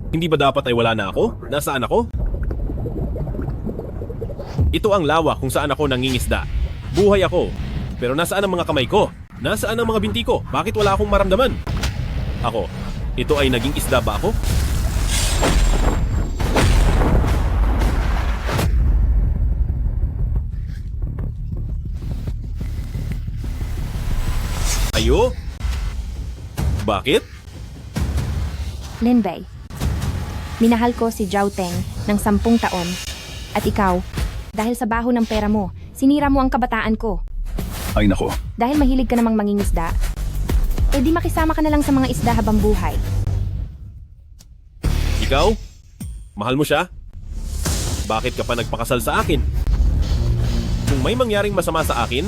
Hindi ba dapat ay wala na ako? Nasaan ako? Ito ang lawa kung saan ako nangingisda. Buhay ako. Pero nasaan ang mga kamay ko? Nasaan ang mga binti ko? Bakit wala akong maramdaman? Ako, ito ay naging isda ba ako? Ayo? Bakit? Linbei, minahal ko si Zhao Teng ng 10 taon. At ikaw, dahil sa baho ng pera mo, sinira mo ang kabataan ko. Ay nako, Dahil mahilig ka namang mangingisda, eh di makisama ka na lang sa mga isda habang buhay. Ikaw? Mahal mo siya? Bakit ka pa nagpakasal sa akin? Kung may mangyaring masama sa akin,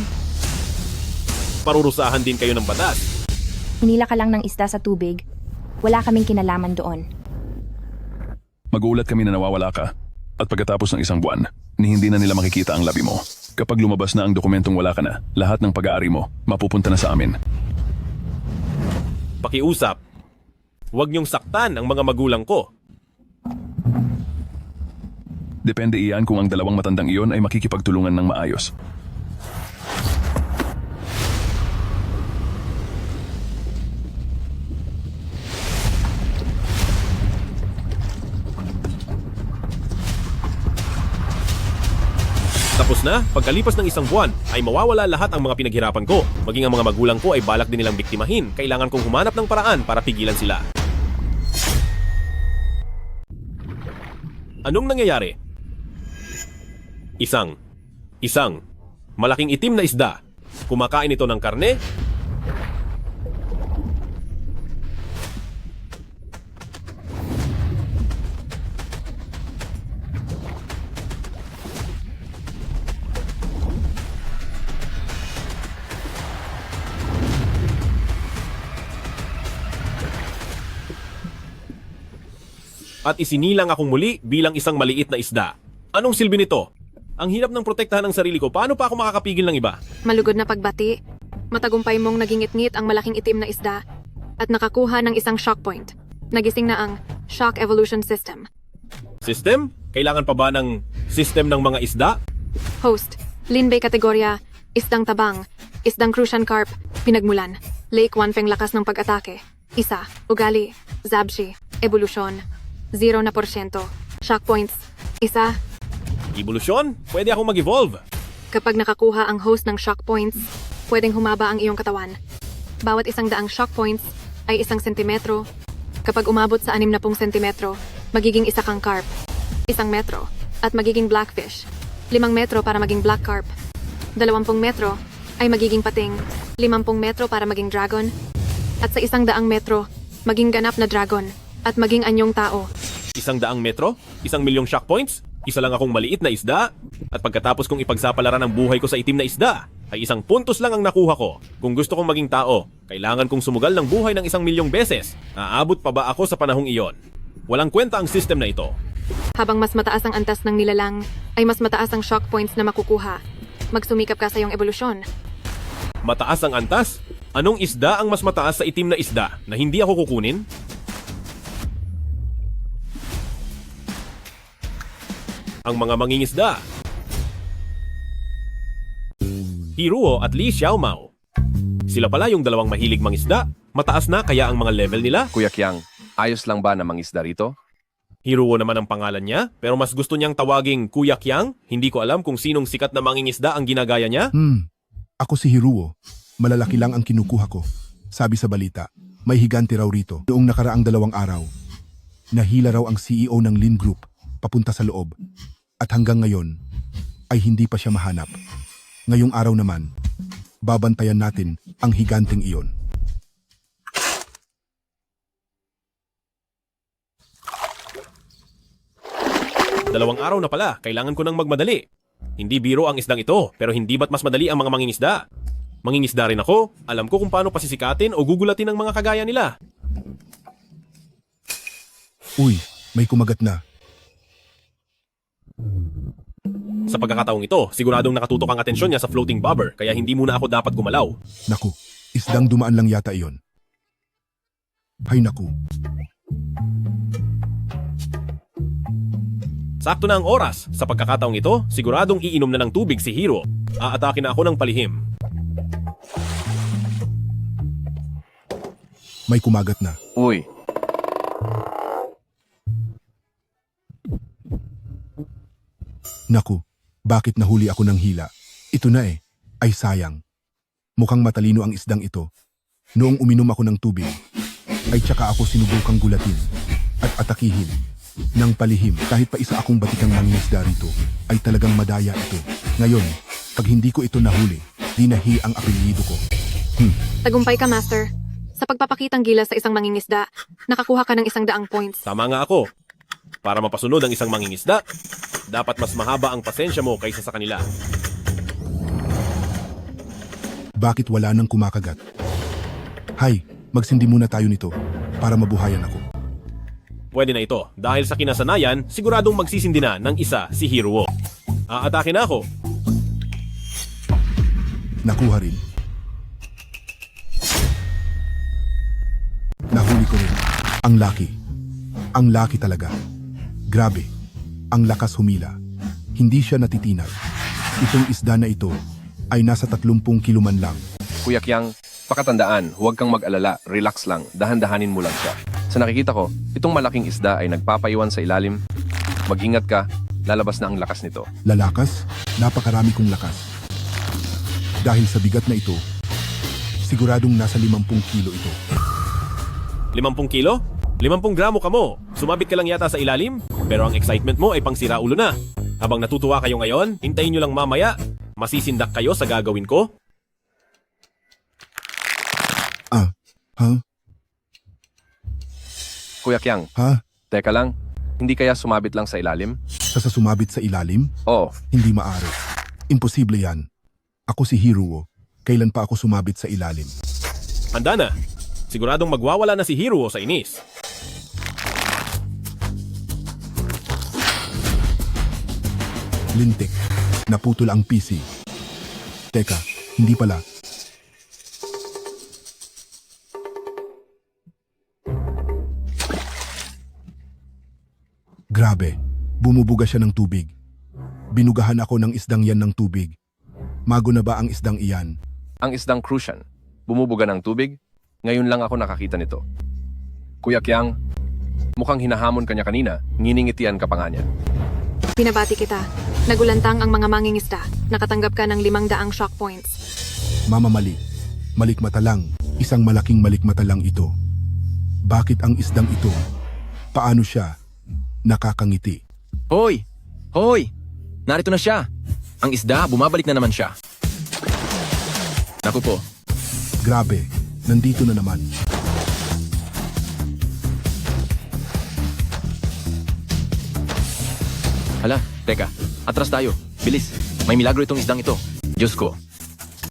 parurusahan din kayo ng batas. Hinila ka lang ng isda sa tubig, wala kaming kinalaman doon. magulat kami na nawawala ka. At pagkatapos ng 1 buwan, ni hindi na nila makikita ang labi mo. Kapag lumabas na ang dokumentong wala ka na, lahat ng pag-aari mo, mapupunta na sa amin. Pakiusap. Huwag niyong saktan ang mga magulang ko. Depende iyan kung ang dalawang matandang iyon ay makikipagtulungan ng maayos. Tapos na, pagkalipas ng 1 buwan, ay mawawala lahat ang mga pinaghirapan ko. Maging ang mga magulang ko ay balak din nilang biktimahin. Kailangan kong humanap ng paraan para pigilan sila. Anong nangyayari? Isang malaking itim na isda. Kumakain ito ng karne? At isinilang akong muli bilang isang maliit na isda. Anong silbi nito? Ang hirap ng protektahan ng sarili ko, paano pa ako makakapigil ng iba? Malugod na pagbati, matagumpay mong nagingit-ngit ang malaking itim na isda at nakakuha ng isang shock point. Nagising na ang Shock Evolution System. System? Kailangan pa ba ng system ng mga isda? Host, Linbei kategorya, isdang tabang, isdang crucian carp, pinagmulan. Lake Wanfeng lakas ng pag-atake. Isa, ugali, zabshi, evolusyon, 0%. Shock points, isa. Evolusyon? Pwede akong mag-evolve. Kapag nakakuha ang host ng shock points, pwedeng humaba ang iyong katawan. Bawat 100 shock points ay 1 sentimetro. Kapag umabot sa 60 sentimetro, magiging isa kang carp. 1 metro, at magiging blackfish. 5 metro para maging black carp. 20 metro ay magiging pating. 50 metro para maging dragon. At sa 100 metro, maging ganap na dragon. At maging anyong tao. 100 metro? 1,000,000 shock points? Isa lang akong maliit na isda? At pagkatapos kong ipagsapalaran ang buhay ko sa itim na isda, ay 1 puntos lang ang nakuha ko. Kung gusto kong maging tao, kailangan kong sumugal ng buhay ng 1,000,000 beses. Aabot pa ba ako sa panahong iyon? Walang kwenta ang system na ito. Habang mas mataas ang antas ng nilalang, ay mas mataas ang shock points na makukuha. Magsumikap ka sa iyong evolusyon. Mataas ang antas? Anong isda ang mas mataas sa itim na isda na hindi ako kukunin? Ang mga mangingisda. Hiruo at Li Xiaomao. Sila pala yung dalawang mahilig mangisda. Mataas na kaya ang mga level nila. Kuya Kiang, ayos lang ba na mangisda rito? Hiruo naman ang pangalan niya, pero mas gusto niyang tawaging Kuya Kiang. Hindi ko alam kung sinong sikat na mangingisda ang ginagaya niya. Ako si Hiruo. Malalaki lang ang kinukuha ko. Sabi sa balita, may higante raw rito. Noong nakaraang 2 araw, nahila raw ang CEO ng Lin Group papunta sa loob. At hanggang ngayon, ay hindi pa siya mahanap. Ngayong araw naman, babantayan natin ang higanteng iyon. Dalawang araw na pala, kailangan ko nang magmadali. Hindi biro ang isdang ito, pero hindi ba't mas madali ang mga mangingisda? Mangingisda rin ako, alam ko kung paano pasisikatin o gugulatin ang mga kagaya nila. Uy, may kumagat na. Sa pagkakataong ito, siguradong nakatutok ang atensyon niya sa floating bobber, kaya hindi muna ako dapat gumalaw. Naku, isdang dumaan lang yata iyon. Hay naku. Sakto na ang oras. Sa pagkakataong ito, siguradong iinom na ng tubig si Hero. Aatake na ako ng palihim. May kumagat na. Uy, Naku, bakit nahuli ako ng hila? Ito na eh. Ay sayang. Mukhang matalino ang isdang ito. Noong uminom ako ng tubig, ay tsaka ako sinubukang gulatin at atakihin ng palihim. Kahit pa isa akong batikang mangingisda rito, ay talagang madaya ito. Ngayon, pag hindi ko ito nahuli, dinahi ang apelyido ko. Tagumpay ka, Master. Sa pagpapakitang gilas sa isang mangingisda, nakakuha ka ng 100 points. Tama nga ako. Para mapasunod ang isang mangingisda, dapat mas mahaba ang pasensya mo kaysa sa kanila. Bakit wala nang kumakagat? Hay, magsindi muna tayo nito para mabuhayan ako. Pwede na ito. Dahil sa kinasanayan, siguradong magsisindi na ng isa si Hero. Aatake na ako. Nakuha rin. Nahuli ko rin. Ang laki. Ang laki talaga. Grabe. Ang lakas humila. Hindi siya natitinag. Itong isda na ito ay nasa 30 kilo man lang. Kuya Kyang, pakatandaan, huwag kang mag-alala, relax lang, dahan-dahanin mo lang siya. Sa nakikita ko, itong malaking isda ay nagpapaiwan sa ilalim. Mag-ingat ka, lalabas na ang lakas nito. Lalakas? Napakarami kong lakas. Dahil sa bigat na ito, siguradong nasa 50 kilo ito. 50 kilo? 50 gramo ka mo. Sumabit ka lang yata sa ilalim, pero ang excitement mo ay pang sira ulo na. Habang natutuwa kayo ngayon, hintayin nyo lang mamaya. Masisindak kayo sa gagawin ko? Ha? Kuya Kyang, Ha? teka lang, hindi kaya sumabit lang sa ilalim? Sa sumabit sa ilalim? Oo, Hindi maaari. Imposible yan. Ako si Hero. Kailan pa ako sumabit sa ilalim? Handa na. Siguradong magwawala na si Hero sa inis. Lintik. Naputol ang PC. Teka, hindi pala. Grabe. Bumubuga siya ng tubig. Binugahan ako ng isdang yan ng tubig. Mago na ba ang isdang iyan? ang isdang crucian, bumubuga ng tubig, ngayon lang ako nakakita nito. Kuya Kyang, mukhang hinahamon kanya kanina, nginingitian ka pa nga niya. Pinabati kita. Nagulantang ang mga mangingisda. Nakatanggap ka ng 500 shock points. Mama mali. Malikmata lang. Isang malaking malikmata lang ito. Bakit ang isdang ito? Paano siya nakakangiti? Hoy! Hoy! Narito na siya! Ang isda, bumabalik na naman siya. Naku po, Grabe, nandito na naman. hala, teka, atras tayo. Bilis, may milagro itong isdang ito. Diyos ko,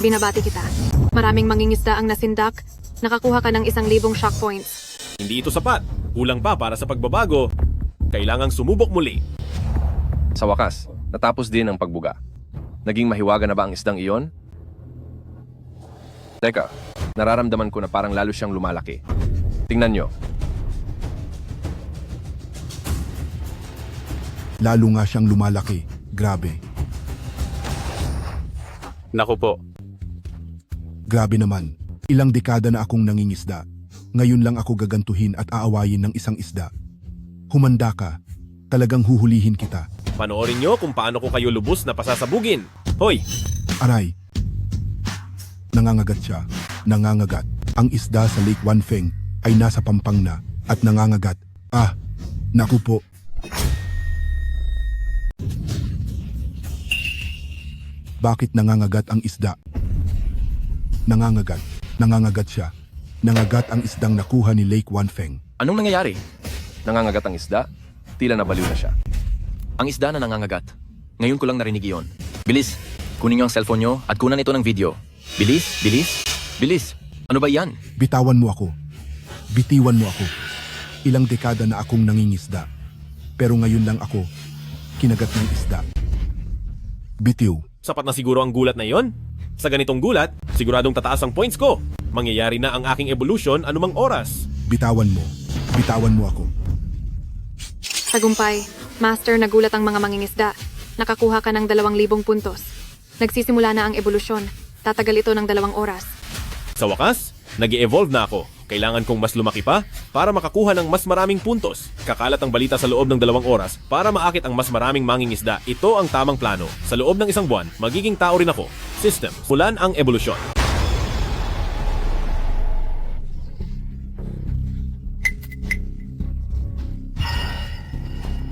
Binabati kita. Maraming mangingisda ang nasindak. Nakakuha ka ng 1,000 shock points. Hindi ito sapat. Kulang pa para sa pagbabago. Kailangang sumubok muli. Sa wakas, natapos din ang pagbuga. Naging mahiwaga na ba ang isdang iyon? Teka, nararamdaman ko na parang lalo siyang lumalaki. Tingnan nyo, Lalo nga siyang lumalaki. Grabe. Naku po. Grabe naman. Ilang dekada na akong nangingisda. Ngayon lang ako gagantuhin at aawayin ng isang isda. Humanda ka. Talagang huhulihin kita. Panoorin nyo kung paano ko kayo lubos na pasasabugin. Hoy! Aray. Nangangagat siya. Nangangagat. Ang isda sa Lake Wanfeng ay nasa pampang na at nangangagat. Ah, naku po. Bakit nangangagat ang isda? Nangangagat. Nangangagat siya. Nangagat ang isdang nakuha ni Lake Wanfeng. anong nangyayari? nangangagat ang isda, tila nabaliw na siya. Ang isda na nangangagat. Ngayon ko lang narinig iyon. Bilis, kunin niyo ang cellphone niyo at kunan ito ng video. Bilis, bilis, bilis. Ano ba yan? Bitawan mo ako. Bitiwan mo ako. Ilang dekada na akong nangingisda. Pero ngayon lang ako kinagat ng isda. Bitiw. Sapat na siguro ang gulat na iyon? Sa ganitong gulat, siguradong tataas ang points ko. Mangyayari na ang aking evolution anumang oras. Bitawan mo. Bitawan mo ako. Tagumpay. Master, nagulat ang mga mangingisda. Nakakuha ka ng 2,000 puntos. Nagsisimula na ang ebolusyon. Tatagal ito ng 2 oras. Sa wakas, nag-evolve na ako. Kailangan kong mas lumaki pa para makakuha ng mas maraming puntos. Kakalat ang balita sa loob ng 2 oras para maakit ang mas maraming mangingisda. Ito ang tamang plano. Sa loob ng 1 buwan, magiging tao rin ako. System, mulan ang ebolusyon.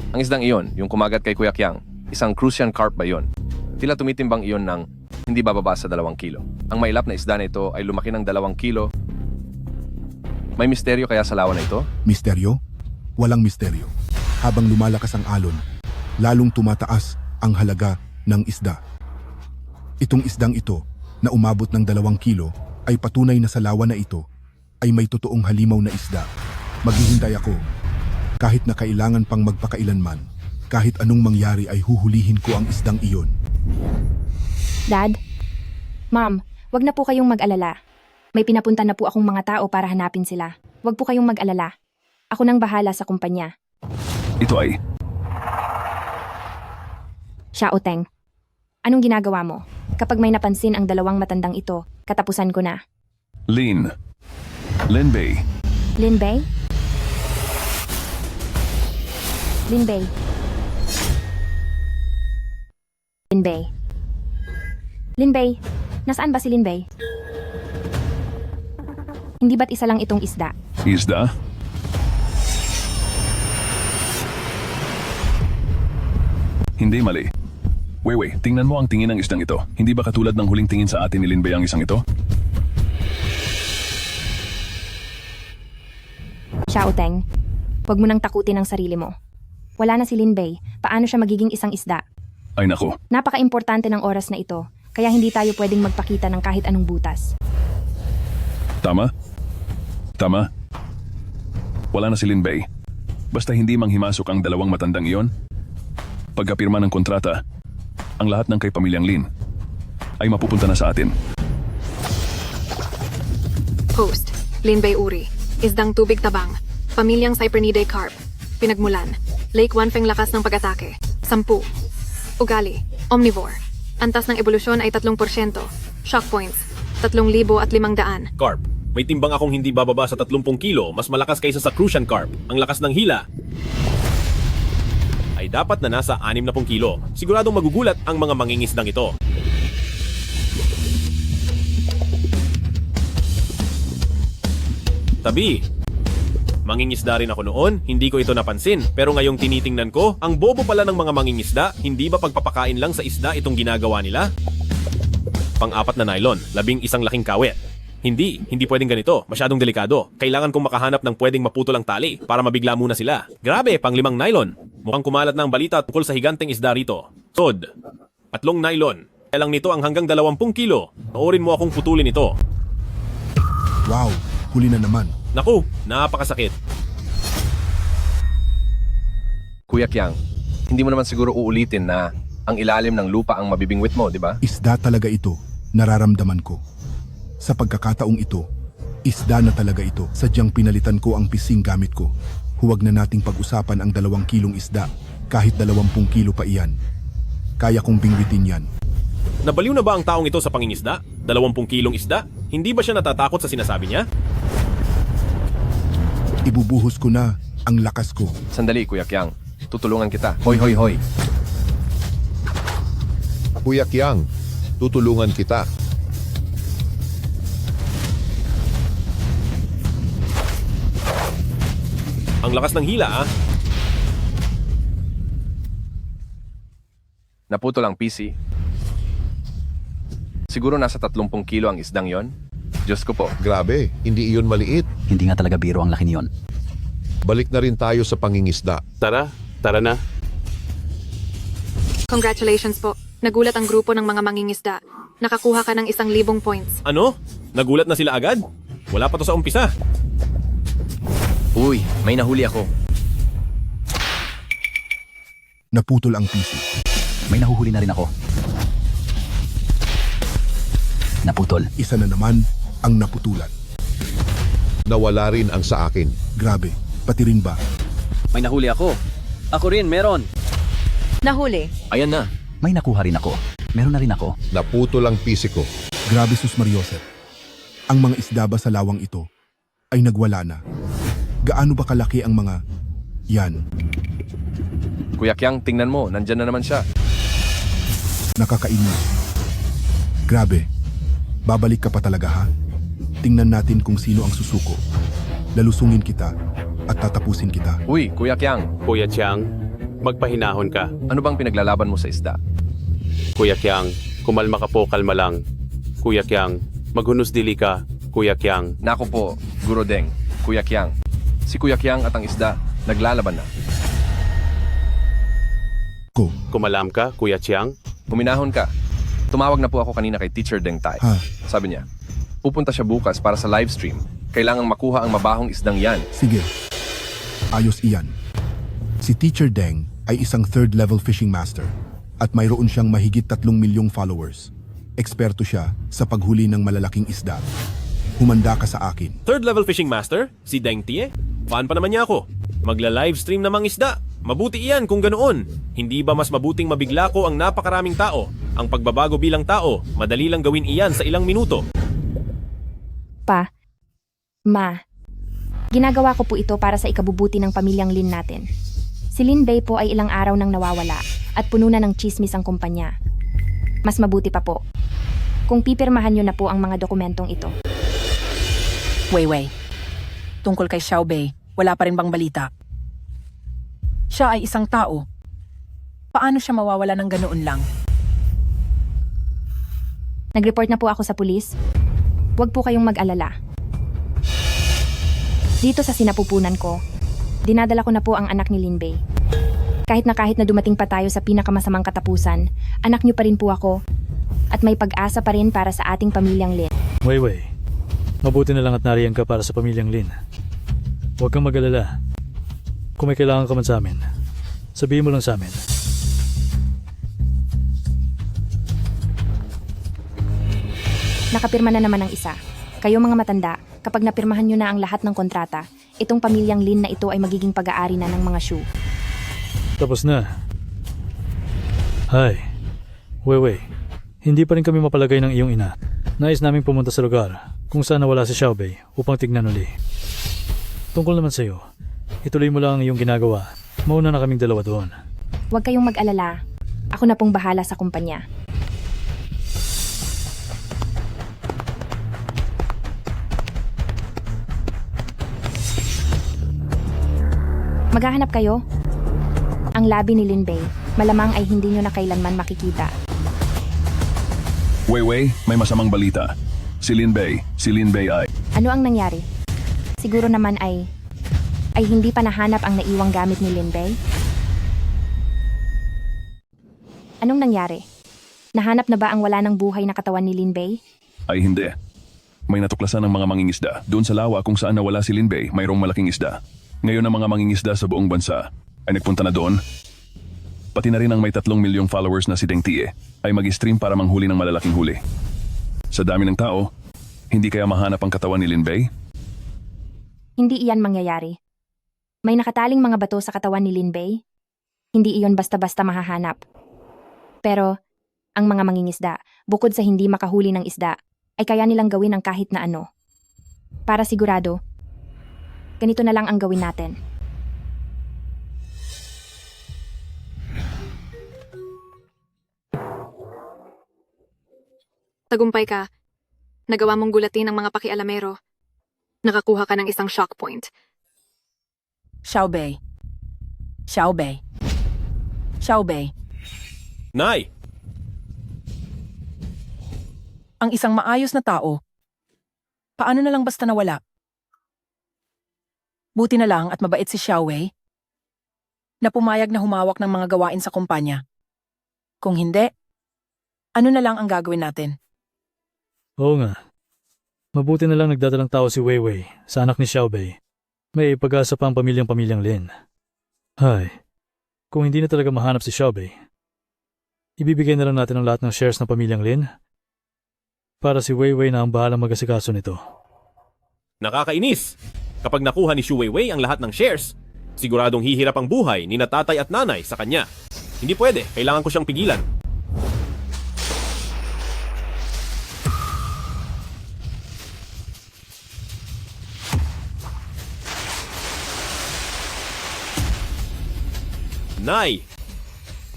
Ang isdang iyon, yung kumagat kay Kuya Kyang, isang crucian carp ba iyon? Tila tumitimbang iyon ng hindi bababa sa 2 kilo. Ang mailap na isda na ito ay lumaki ng 2 kilo. May misteryo kaya sa lawa na ito? Misteryo? Walang misteryo. Habang lumalakas ang alon, lalong tumataas ang halaga ng isda. Itong isdang ito na umabot ng 2 kilo ay patunay na sa lawa na ito ay may totoong halimaw na isda. Maghihintay ako. Kahit na kailangan pang magpakailanman, kahit anong mangyari ay huhulihin ko ang isdang iyon. Dad? Mom, wag na po kayong mag-alala. May pinapunta na po akong mga tao para hanapin sila. Wag po kayong mag-alala. Ako nang bahala sa kumpanya. Ito ay, Xiaoteng, anong ginagawa mo? Kapag may napansin ang 2 matandang ito, katapusan ko na. Lin. Lin Bei. Lin Bei? Lin Bei. Lin Bei. Lin Bei, nasaan ba si Lin Bei? Hindi ba't isa lang itong isda? Isda? Hindi mali. Wei, tingnan mo ang tingin ng isdang ito. Hindi ba katulad ng huling tingin sa atin ni Lin Bei ang isang ito? Xiaoteng, wag mo nang takutin ang sarili mo. Wala na si Lin Bei, paano siya magiging isang isda? Ay nako, Napaka-importante ng oras na ito, kaya hindi tayo pwedeng magpakita ng kahit anong butas. tama? Tama? Wala na si Lin Bei. Basta hindi manghimasok ang 2 matandang iyon. Pagkapirma ng kontrata, ang lahat ng kay pamilyang Lin ay mapupunta na sa atin. Host, Lin Bei Uri. Isdang tubig tabang. Pamilyang Cyprinidae carp. Pinagmulan. Lake Wanfeng lakas ng pag-atake. 10. Ugali. Omnivore. Antas ng ebolusyon ay 3%. Shock points. 3,500. Carp, may timbang akong hindi bababa sa 30 kilo, mas malakas kaysa sa Crucian Carp. Ang lakas ng hila ay dapat na nasa 60 kilo. Siguradong magugulat ang mga mangingisdang ito. Tabi. Mangingisda rin ako noon, hindi ko ito napansin. Pero ngayong tinitingnan ko, ang bobo pala ng mga mangingisda, hindi ba pagpapakain lang sa isda itong ginagawa nila? Pang-4 na nylon, 11 laking kawet. Hindi pwedeng ganito. Masyadong delikado. Kailangan kong makahanap ng pwedeng maputol ang tali para mabigla muna sila. Grabe, pang-5 nylon. Mukhang kumalat na ang balita tungkol sa higanteng isda rito. Sod, 3 nylon. Kaya lang nito ang hanggang 20 kilo. Noorin mo akong putulin ito. Wow, huli na naman. Naku, napakasakit. Kuya Kyang, hindi mo naman siguro uulitin na ang ilalim ng lupa ang mabibingwit mo, di ba? Isda talaga ito, nararamdaman ko. Sa pagkakataong ito, isda na talaga ito. Sadyang pinalitan ko ang pising gamit ko. Huwag na nating pag-usapan ang 2 kilong isda, kahit 20 kilo pa iyan. Kaya kong bingwitin yan. Nabaliw na ba ang taong ito sa pangingisda? 20 kilong isda? Hindi ba siya natatakot sa sinasabi niya? Ibubuhos ko na ang lakas ko. Sandali, Kuya Kyang. Tutulungan kita. Hoy, hoy, hoy. Kuya Kyang, tutulungan kita. Ang lakas ng hila, ah. Naputol ang PC. Siguro nasa 30 kilo ang isdang yon. Diyos ko po. Grabe, hindi iyon maliit. Hindi nga talaga biro ang laki niyon. Balik na rin tayo sa pangingisda. Tara na. Congratulations po. Nagulat ang grupo ng mga mangingisda. Nakakuha ka ng 1,000 points. Ano? Nagulat na sila agad? Wala pa to sa umpisa. Uy, may nahuli ako. Naputol ang PC. May nahuhuli na rin ako. Naputol. Isa na naman ang naputulan. Nawala rin ang sa akin. Grabe, pati rin ba? May nahuli ako. Ako rin, meron. Nahuli. Ayan na. May nakuha rin ako. Meron na rin ako. Naputol ang pisiko. Grabe sus Mariosep. Ang mga isda ba sa lawang ito ay nagwala na? Gaano ba kalaki ang mga yan? Kuya Kyang, tingnan mo, nandyan na naman siya. Nakakainis. Grabe. Babalik ka pa talaga ha? Tingnan natin kung sino ang susuko. Lalusungin kita at tatapusin kita. Uy, Kuya Kyang, Kuya Chiang, magpahinahon ka. ano bang pinaglalaban mo sa isda? Kuya Kyang, kumalma ka po, kalma lang. Kuya Kyang, maghunos dili ka. Kuya Kyang, Nako po, Guro Deng, Kuya Kyang. Si Kuya Kyang at ang isda, naglalaban na. Ko. kumalam ka, Kuya Chiang. Huminahon ka. Tumawag na po ako kanina kay Teacher Deng Tai. Ha? Sabi niya, pupunta siya bukas para sa live stream. Kailangang makuha ang mabahong isdang yan. Sige. Ayos iyan. Si Teacher Deng ay isang third-level fishing master at mayroon siyang mahigit 3 milyong followers. Eksperto siya sa paghuli ng malalaking isda. Humanda ka sa akin. Third level fishing master? Si Deng Tie? Fan pa naman niya ako. Magla-livestream na mang isda. Mabuti iyan kung ganoon. Hindi ba mas mabuting mabigla ko ang napakaraming tao? Ang pagbabago bilang tao, madali lang gawin iyan sa ilang minuto. Pa, Ma, ginagawa ko po ito para sa ikabubuti ng pamilyang Lin natin. Si Lin Bei po ay ilang araw nang nawawala at puno na ng chismis ang kumpanya. Mas mabuti pa po kung pipirmahan niyo na po ang mga dokumentong ito. Weiwei. Tungkol kay Xiao Bei, wala pa rin bang balita? Siya ay isang tao. Paano siya mawawala ng ganoon lang? Nag-report na po ako sa pulis. Huwag po kayong mag-alala. Dito sa sinapupunan ko, dinadala ko na po ang anak ni Lin Bei. Kahit na dumating pa tayo sa pinakamasamang katapusan, anak niyo pa rin po ako at may pag-asa pa rin para sa ating pamilyang Lin. Weiwei, mabuti na lang at nariyan ka para sa pamilyang Lin. Huwag kang mag-alala. Kung may kailangan ka man sa amin, sabihin mo lang sa amin. Nakapirma na naman ang isa. Kayo mga matanda, kapag napirmahan nyo na ang lahat ng kontrata, itong pamilyang Lin na ito ay magiging pag-aari na ng mga Shu. Tapos na. Hay, Weiwei, hindi pa rin kami mapalagay ng iyong ina. Nais naming pumunta sa lugar kung saan nawala si Xiao Bei upang tignan uli. Tungkol naman sa iyo, ituloy mo lang ang iyong ginagawa. Mauna na kaming dalawa doon. Huwag kayong mag-alala. Ako na pong bahala sa kumpanya. Maghahanap kayo? Ang labi ni Lin Bei, malamang ay hindi nyo na kailanman makikita. Weiwei, may masamang balita. Si Lin Bei ay... Ano ang nangyari? Siguro naman ay hindi pa nahanap ang naiwang gamit ni Lin Bei? Anong nangyari? Nahanap na ba ang wala ng buhay na katawan ni Lin Bei? Ay hindi. May natuklasan ng mga mangingisda. Doon sa lawa kung saan nawala si Lin Bei, mayroong malaking isda. Ngayon ang mga mangingisda sa buong bansa ay nagpunta na doon. Pati na rin ang may 3 milyong followers na si Deng Tie ay mag-stream para manghuli ng malalaking huli. Sa dami ng tao, hindi kaya mahanap ang katawan ni Lin Bei? Hindi iyan mangyayari. May nakataling mga bato sa katawan ni Lin Bei. Hindi iyon basta-basta mahahanap. Pero, ang mga mangingisda, bukod sa hindi makahuli ng isda, ay kaya nilang gawin ang kahit na ano. Para sigurado, ganito na lang ang gawin natin. Tagumpay ka. Nagawa mong gulatin ang mga pakialamero. Nakakuha ka ng isang shock point. Xiao Bei. Xiao Bei. Xiao Bei. Nay! Ang isang maayos na tao. Paano na lang basta nawala? Buti na lang at mabait si Xiao Wei na pumayag na humawak ng mga gawain sa kumpanya. Kung hindi, ano na lang ang gagawin natin? Oo nga. Mabuti na lang nagdadalang tao si Weiwei sa anak ni Xiao Bei. May pag-asa pa ang pamilyang Lin. Hay, kung hindi na talaga mahanap si Xiao Bei, ibibigay na lang natin ang lahat ng shares ng pamilyang Lin para si Weiwei na ang bahalang mag-asikaso nito. Nakakainis! Kapag nakuha ni Shu Weiwei ang lahat ng shares, siguradong hihirap ang buhay ni na tatay at nanay sa kanya. Hindi pwede. Kailangan ko siyang pigilan. Nay!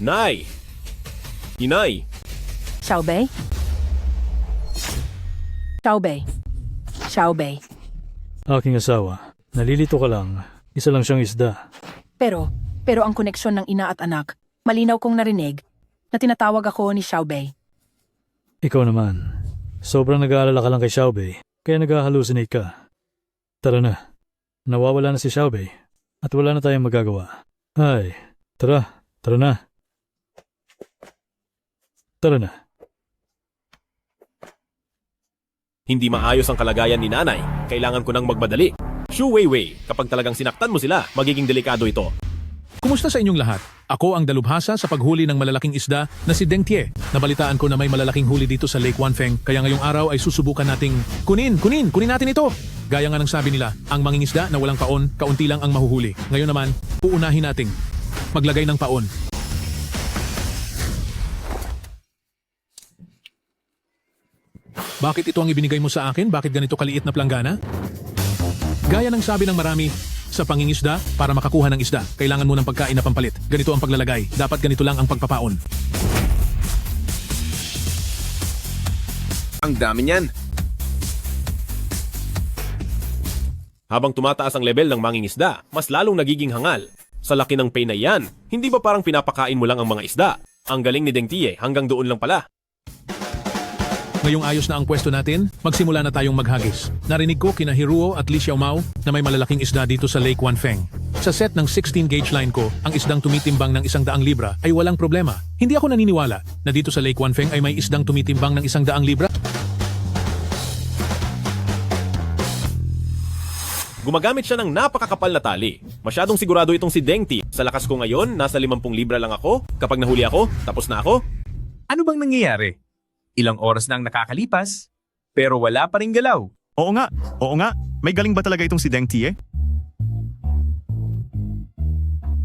Nay! Inay! Xiaobei? Xiaobei. Xiaobei. Aking asawa, nalilito ka lang. Isa lang siyang isda. Pero ang koneksyon ng ina at anak, malinaw kong narinig na tinatawag ako ni Xiaobei. Ikaw naman. Sobrang nag-aalala ka lang kay Xiaobei, kaya nag-hallucinate ka. Tara na. Nawawala na si Xiaobei at wala na tayong magagawa. Ay, tara. Tara na. Tara na. Hindi maayos ang kalagayan ni nanay. Kailangan ko nang magmadali. Shu Weiwei, kapag talagang sinaktan mo sila, magiging delikado ito. Kumusta sa inyong lahat? Ako ang dalubhasa sa paghuli ng malalaking isda na si Deng Tie. Nabalitaan ko na may malalaking huli dito sa Lake Wanfeng, kaya ngayong araw ay susubukan nating kunin natin ito. Gaya nga ng sabi nila, ang mangingisda na walang paon, kaunti lang ang mahuhuli. Ngayon naman, uunahin nating maglagay ng paon. Bakit ito ang ibinigay mo sa akin? Bakit ganito kaliit na planggana? Gaya ng sabi ng marami, sa pangingisda, para makakuha ng isda, kailangan mo ng pagkain na pampalit. Ganito ang paglalagay. Dapat ganito lang ang pagpapaon. Ang dami niyan. Habang tumataas ang level ng mangingisda, mas lalong nagiging hangal. Sa laki ng pay na yan, hindi ba parang pinapakain mo lang ang mga isda? Ang galing ni Deng Tie, hanggang doon lang pala. Ngayong ayos na ang pwesto natin, magsimula na tayong maghagis. Narinig ko kina Hiruo at Li Xiaomao na may malalaking isda dito sa Lake Wanfeng. Sa set ng 16 gauge line ko, ang isdang tumitimbang ng 100 libra ay walang problema. Hindi ako naniniwala na dito sa Lake Wanfeng ay may isdang tumitimbang ng 100 libra. Gumagamit siya ng napakakapal na tali. Masyadong sigurado itong si Deng Tie. Sa lakas ko ngayon, nasa 50 libra lang ako. Kapag nahuli ako, tapos na ako. Ano bang nangyayari? Ilang oras na ang nakakalipas, pero wala pa ring galaw. Oo nga. May galing ba talaga itong si Deng Tie?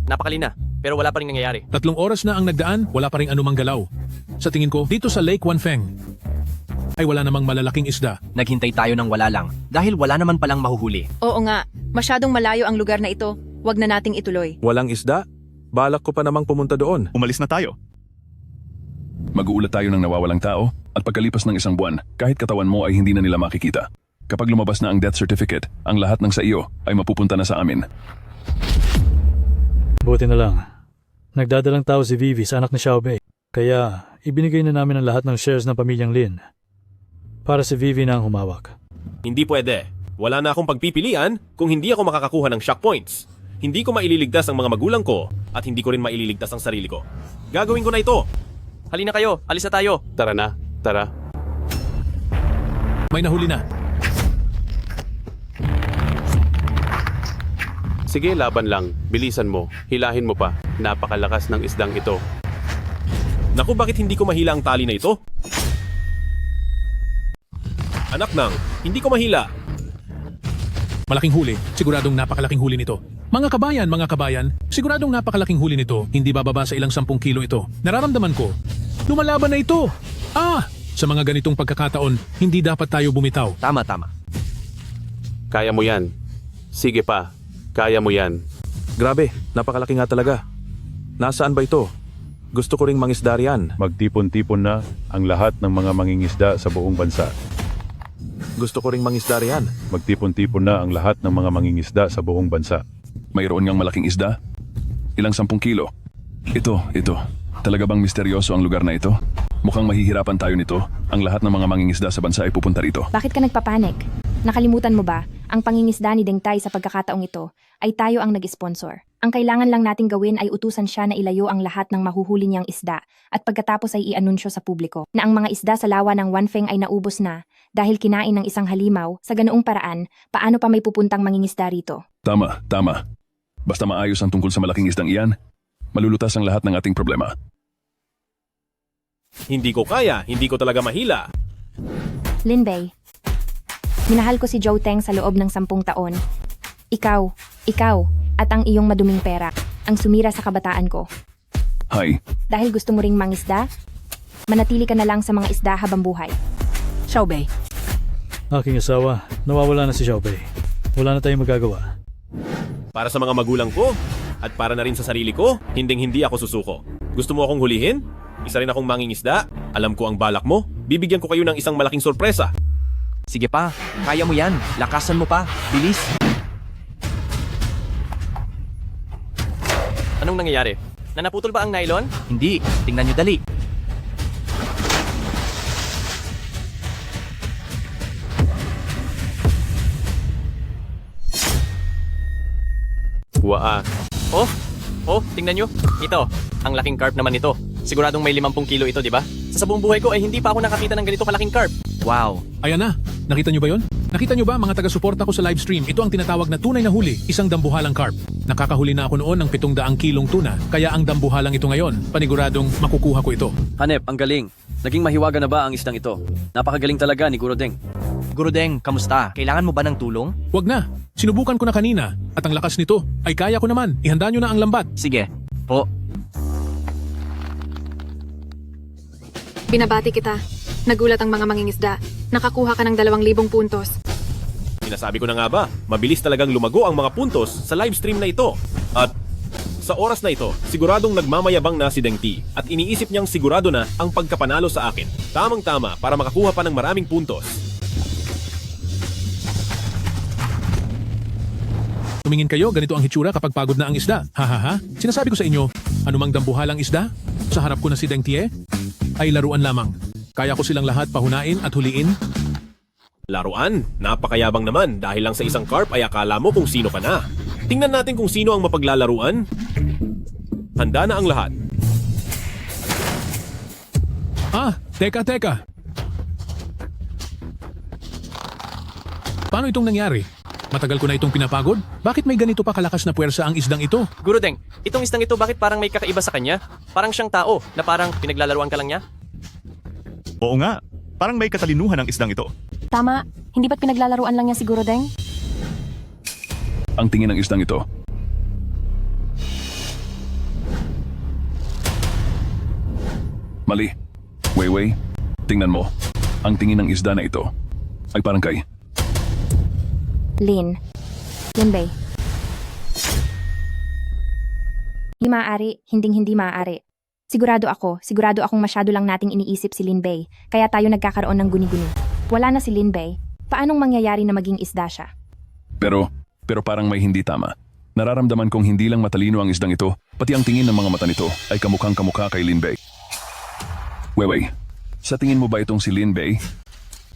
Napakalina, pero wala pa rin nangyayari. 3 oras na ang nagdaan, wala pa ring anumang galaw. Sa tingin ko, dito sa Lake Wanfeng, ay wala namang malalaking isda. Naghintay tayo ng wala lang, dahil wala naman palang mahuhuli. Oo nga, masyadong malayo ang lugar na ito. Huwag na nating ituloy. Walang isda? Balak ko pa namang pumunta doon. Umalis na tayo. Mag-uulat tayo ng nawawalang tao at pagkalipas ng 1 buwan, kahit katawan mo ay hindi na nila makikita. Kapag lumabas na ang death certificate, ang lahat ng sa iyo ay mapupunta na sa amin. Buti na lang. Nagdadalang tao si Vivi sa anak ni Xiaobei. Kaya ibinigay na namin ang lahat ng shares ng pamilyang Lin. Para si Vivi na ang humawak. Hindi pwede. Wala na akong pagpipilian kung hindi ako makakakuha ng shock points. Hindi ko maililigtas ang mga magulang ko at hindi ko rin maililigtas ang sarili ko. Gagawin ko na ito. Halina kayo, alis na tayo. Tara na, tara. May nahuli na. Sige, laban lang. Bilisan mo. Hilahin mo pa. Napakalakas ng isdang ito. Naku, bakit hindi ko mahila ang tali na ito? Anak nang, hindi ko mahila. Malaking huli, siguradong napakalaking huli nito. Mga kabayan, siguradong napakalaking huli nito, hindi bababa sa ilang 10 kilo ito. Nararamdaman ko, lumalaban na ito! Sa mga ganitong pagkakataon, hindi dapat tayo bumitaw. Tama. Kaya mo yan. Sige pa. Kaya mo yan. Grabe, napakalaki nga talaga. Nasaan ba ito? Gusto ko ring mangisda riyan. Magtipon-tipon na ang lahat ng mga mangingisda sa buong bansa. Gusto ko ring mangisda riyan. Magtipon-tipon na ang lahat ng mga mangingisda sa buong bansa. Mayroon ngang malaking isda? Ilang 10 kilo? Ito. Talaga bang misteryoso ang lugar na ito? Mukhang mahihirapan tayo nito. Ang lahat ng mga mangingisda sa bansa ay pupunta rito. Bakit ka nagpapanik? Nakalimutan mo ba, ang pangingisda ni Deng Tie sa pagkakataong ito ay tayo ang nag-sponsor. Ang kailangan lang nating gawin ay utusan siya na ilayo ang lahat ng mahuhuli niyang isda at pagkatapos ay i-anunsyo sa publiko na ang mga isda sa lawa ng Wanfeng ay naubos na dahil kinain ng isang halimaw. Sa ganoong paraan, paano pa may pupuntang mangingisda rito? Tama. Basta maayos ang tungkol sa malaking isdang iyan, malulutas ang lahat ng ating problema. Hindi ko kaya, hindi ko talaga mahila. Lin Bei, minahal ko si Zhou Teng sa loob ng 10 taon. Ikaw, at ang iyong maduming pera, ang sumira sa kabataan ko. Hi. Dahil gusto mo ring mangisda, manatili ka na lang sa mga isda habang buhay. Xiaobei, Aking asawa, nawawala na si Xiaobei. Wala na tayong magagawa. Para sa mga magulang ko, at para na rin sa sarili ko, hinding-hindi ako susuko. Gusto mo akong hulihin? Isa rin akong mangingisda. Alam ko ang balak mo. Bibigyan ko kayo ng isang malaking sorpresa. Sige pa, kaya mo yan. Lakasan mo pa. Bilis. Anong nangyayari? Nanaputol ba ang nylon? Hindi. Tingnan nyo dali. Waa. Oh, tingnan nyo. Ito, ang laking carp naman ito. Siguradong may 50 kilo ito, di ba? Sa buong buhay ko ay hindi pa ako nakakita ng ganito kalaking carp. Wow. Ayan na. Nakita nyo ba yon? Nakita nyo ba mga taga-suporta ko sa live stream? Ito ang tinatawag na tunay na huli, isang dambuhalang carp. Nakakahuli na ako noon ng 700 kilong tuna, kaya ang dambuhalang ito ngayon, paniguradong makukuha ko ito. Hanep, ang galing. Naging mahiwaga na ba ang isdang ito? Napakagaling talaga ni Guro Deng. Guro Deng, kamusta? Kailangan mo ba ng tulong? Wag na. Sinubukan ko na kanina at ang lakas nito ay kaya ko naman. Ihanda nyo na ang lambat. Sige. Po. Binabati kita. Nagulat ang mga mangingisda. Nakakuha ka ng 2,000 puntos. Sinasabi ko na nga ba, mabilis talagang lumago ang mga puntos sa live stream na ito. At sa oras na ito, siguradong nagmamayabang na si Deng T at iniisip niyang sigurado na ang pagkapanalo sa akin. Tamang-tama para makakuha pa ng maraming puntos. Tumingin kayo, ganito ang hitsura kapag pagod na ang isda. Hahaha. Sinasabi ko sa inyo, anumang dambuhalang isda, sa harap ko na si Deng Tie, ay laruan lamang. Kaya ko silang lahat pahunain at huliin. Laruan? Napakayabang naman dahil lang sa isang carp ay akala mo kung sino ka na. Tingnan natin kung sino ang mapaglalaruan. Handa na ang lahat. Teka. Paano itong nangyari? Matagal ko na itong pinapagod? Bakit may ganito pa kalakas na puwersa ang isdang ito? Guro Deng, itong isdang ito bakit parang may kakaiba sa kanya? Parang siyang tao na parang pinaglalaruan ka lang niya? Oo nga, parang may katalinuhan ang isdang ito. Tama, hindi ba't pinaglalaruan lang niya si Guro Deng? Ang tingin ng isdang ito. Mali. Weiwei, tingnan mo. Ang tingin ng isda na ito ay parang kay Lin Bei. Hindi maaari, hindi maaari. Sigurado akong masyado lang nating iniisip si Lin Bei, kaya tayo nagkakaroon ng guni-guni. Wala na si Lin Bei, paanong mangyayari na maging isda siya? Pero parang may hindi tama. Nararamdaman kong hindi lang matalino ang isdang ito, pati ang tingin ng mga mata nito ay kamukhang-kamukha kay Lin Bei. Weiwei, sa tingin mo ba itong si Lin Bei?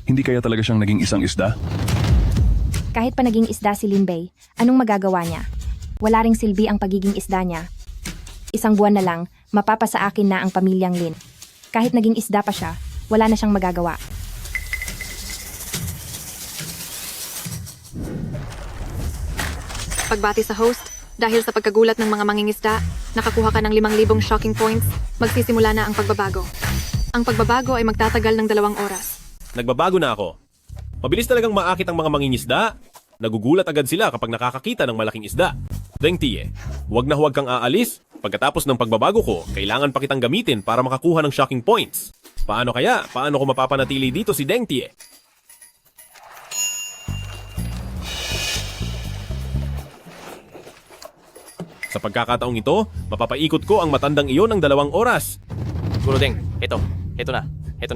Hindi kaya talaga siyang naging isang isda? Kahit pa naging isda si Lin Bei, anong magagawa niya? Wala ring silbi ang pagiging isda niya. Isang buwan na lang, mapapasa akin na ang pamilyang Lin. Kahit naging isda pa siya, wala na siyang magagawa. Pagbati sa host, dahil sa pagkagulat ng mga mangingisda, nakakuha ka ng 5,000 shocking points, magsisimula na ang pagbabago. Ang pagbabago ay magtatagal ng 2 oras. Nagbabago na ako. Mabilis talagang maakit ang mga mangingisda. Nagugulat agad sila kapag nakakakita ng malaking isda. Deng Tie, huwag na huwag kang aalis. Pagkatapos ng pagbabago ko, kailangan pa kitang gamitin para makakuha ng shocking points. Paano kaya? Paano ko mapapanatili dito si Deng Tie? Sa pagkakataong ito, mapapaikot ko ang matandang iyon ng 2 oras. Guro Deng, ito na.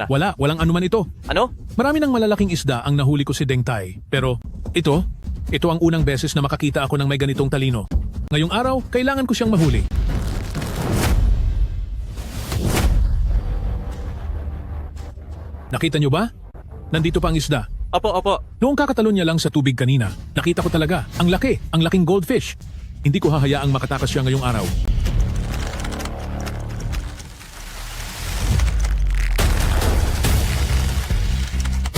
Walang anuman ito. Ano? Marami ng malalaking isda ang nahuli ko si Deng Tai. Pero ito ang unang beses na makakita ako ng may ganitong talino. Ngayong araw, kailangan ko siyang mahuli. Nakita nyo ba? Nandito pa ang isda. Opo. Noong kakatalon niya lang sa tubig kanina, nakita ko talaga, ang laking goldfish. Hindi ko hahayaang makatakas siya ngayong araw.